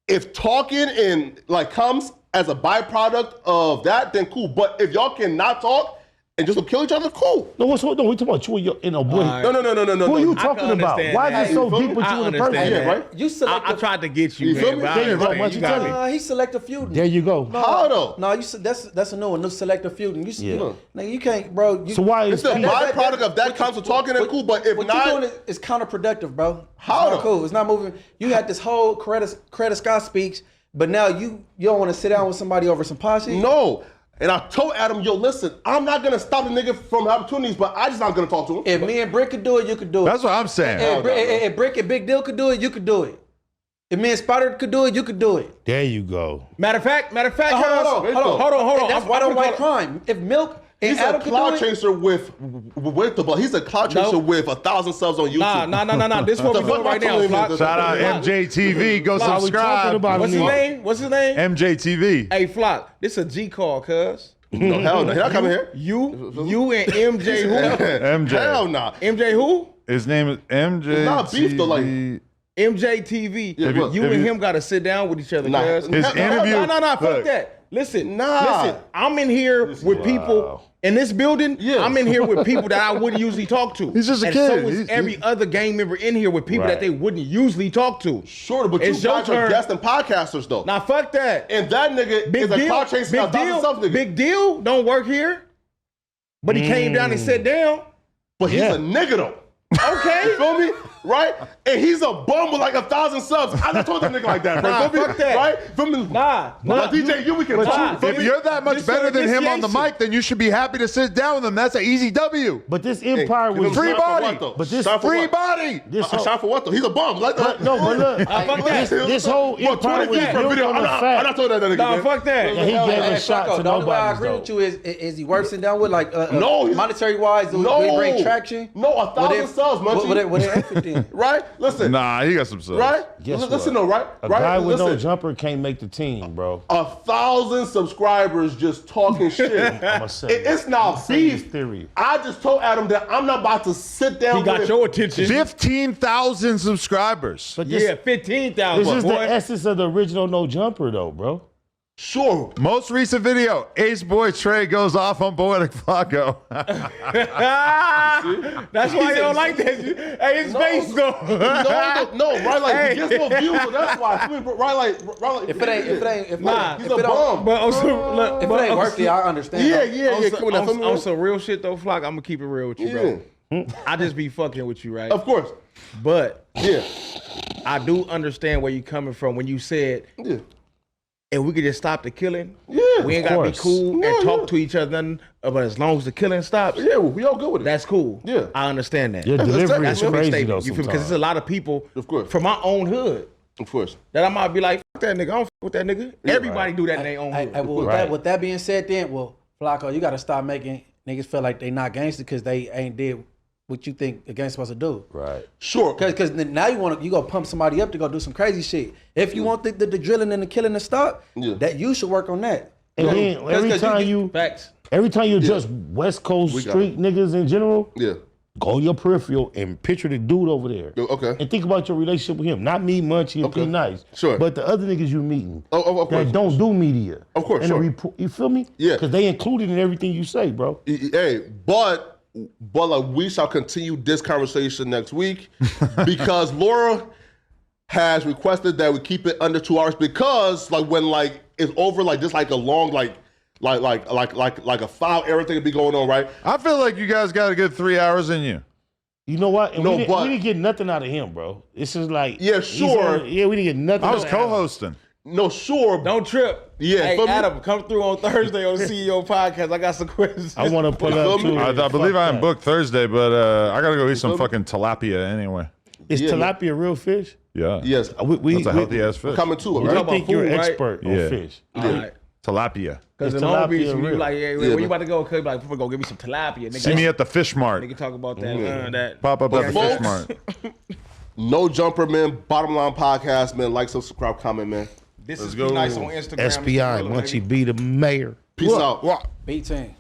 if talking and like comes as a byproduct of that, then cool. But if y'all cannot talk and just to kill each other, cool. No, we talking about you and your boy. No. Who are you talking about? Why is it so deep with you and the person? Yeah, right? You select. I tried to get you, You feel man. me? but I There you go. understand. Once you got tell me. me. He selective feuding. There you go. How though? No, that's a new one. New selective feuding. Yeah. Nigga, you can't, bro. So why is It's the byproduct of that comes to talking and cool, but if what not, you doing is counterproductive, bro. How It's not though? cool. It's not moving. You had this whole Coretta Scott speech, but now you don't want to sit down with somebody over some posse. no. And I told Adam, yo, listen, I'm not gonna stop the nigga from opportunities, but I just not gonna talk to him. If me and Brick could do it, you could do it. That's what I'm saying. If Brick and Big Deal could do it, you could do it. If me and Spider could do it, you could do it. There you go. Matter of fact, Hold on. That's white on white crime. If Milk and He's Adam a could cloud do it, chaser with the ball. He's a cloud chaser with 1,000 subs on YouTube. Nah. This is what The we're doing fuck right now, I'm Flock. telling you, Shout out MJTV. Go Why we talking subscribe. about What's his name? What's his name? MJTV. Hey, Flock. This a G call, cuz. No, hell no. He's not coming here. You and MJ who? MJ. Hell nah. MJ who? His name is MJ. not beef, though, like- MJ TV. Yeah, look, you if and you- him got to sit down with each other, Nah. cuz. His interview- No, fuck look. that. Listen, Nah. listen. I'm in here with people in this building. Yeah. I'm in here with people that I wouldn't usually talk to. He's just a and kid. so is He's- every other gang member in here with people Right. that they wouldn't usually talk to. Sure, but It's you your guys are turn. guests and podcasters, though. Now fuck that. And that nigga Big is a deal. cloud chaser. Big 1,000 subs deal. nigga. Big deal. Don't work here. But he came down and sat down. But he's a nigga, though. Okay. You feel me? Right? And he's a bum with like 1,000 subs. I just told that nigga like that, bro. Nah, Feel me? fuck that. Right? Feel me? Nah. Like DJ, we can talk. Feel If me? you're that much This better than him on the initiation. mic, then you should be happy to sit down with him. That's an easy W. But this empire was Free Shine for body. what, though? But this Shine for Free what? body. This whole, Shine for what, though? He's a bum. Like that. no, but look, fuck that. this whole What, empire 20 was views per built video? on I'm the not fact. told that nigga. Nah, man. fuck that. Yeah, he gave a shot Flacco, to the only way I nobody, agree though. with you is he worth sitting down with like No, he's- monetary wise? Do it bring traction? No, 1,000 subs, Munchie. What it effort then? Right? Listen. Nah, he got some subs. Right? Guess Listen what? though, right? A right? guy with no Listen. jumper can't make the team, bro. 1,000 subscribers just talking shit. I'ma say It's not say this beef. theory. I just told Adam that I'm not about to sit down He got with your attention. 15,000 subscribers. But this, Yeah, 15,000. this is the boy. essence of the original no jumper, though, bro. Sure. Most recent video, Ace Boy Trey goes off on Poetic Flacco. That's why you don't like that. Hey, his face though. No, right? Like Hey. he gets more views, so that's why. I mean, right? Like If it ain't, Nah, he's if a it don't, bum. But also, look, if it ain't worth it, I understand. Yeah. Come on, now, feel me? on some real shit though, Flock. I'm gonna keep it real with you, bro. I just be fucking with you, right? Of course. But Yeah. I do understand where you coming from when you said, Yeah. if we could just stop the killing, Yeah. we ain't gotta be course. cool No, and talk yeah. to each other, nothing. But as long as the killing stops, Yeah, we all good with it. that's cool. Yeah. I understand that. Your delivery That's is a big crazy, though, statement. You feel me? Because sometimes. there's a lot of people Of course. from my own hood Of course. that I might be like, fuck that nigga, I don't fuck with that nigga. Everybody do that in their own hood. With that being said, then, Flacco, you got to stop making niggas feel like they not gangster because they ain't did what you think a gangster supposed to do. Right. Sure. Because now you go pump somebody up to go do some crazy shit. If you want the drilling and the killing to stop, that you should work on that. And then Facts. every time you adjust West Coast We got street niggas in general, Yeah. go to your peripheral and picture the dude over there. Okay. And think about your relationship with him. Not me, Munchie, and Okay. P Nice. Sure. But the other niggas you meeting Of course. that don't do media. Of course, And the sure. report, you feel me? Yeah. Because they included in everything you say, bro. Hey, but like we shall continue this conversation next week because Laura has requested that we keep it under 2 hours because like when like it's over like just like a long like a file everything could be going on, right? I feel like you guys got a good 3 hours in you. You know what? And No, we but- didn't get nothing out of him, bro. This is like Yeah, he's sure. on- we didn't get nothing. I was out of him. co-hosting. No, sure. Don't trip. Yeah, Hey, feel me? Adam, come through on Thursday on the CEO podcast. I got some questions. I want to put up too. I believe I am Fuck booked Thursday, but I gotta go eat some fucking tilapia anyway. that. Is tilapia real fish? Yeah. Yes. That's a healthy ass fish. Coming to it, I right? about think you're an food, right? expert on Yeah. fish. All right. Tilapia. Because Is in Long Beach, tilapia when you real? like, hey, where man. you about to go? Cause like, go give me some tilapia. Nigga, See me at the Fish Mart. Nigga talk about that. That. Pop up at the folks, Fish Mart. No Jumper, man. Bottom Line Podcast, man. Like, subscribe, comment, man. This is go. P Nice on Instagram. SPI, Munchie B, the mayor. Peace out. B-Team.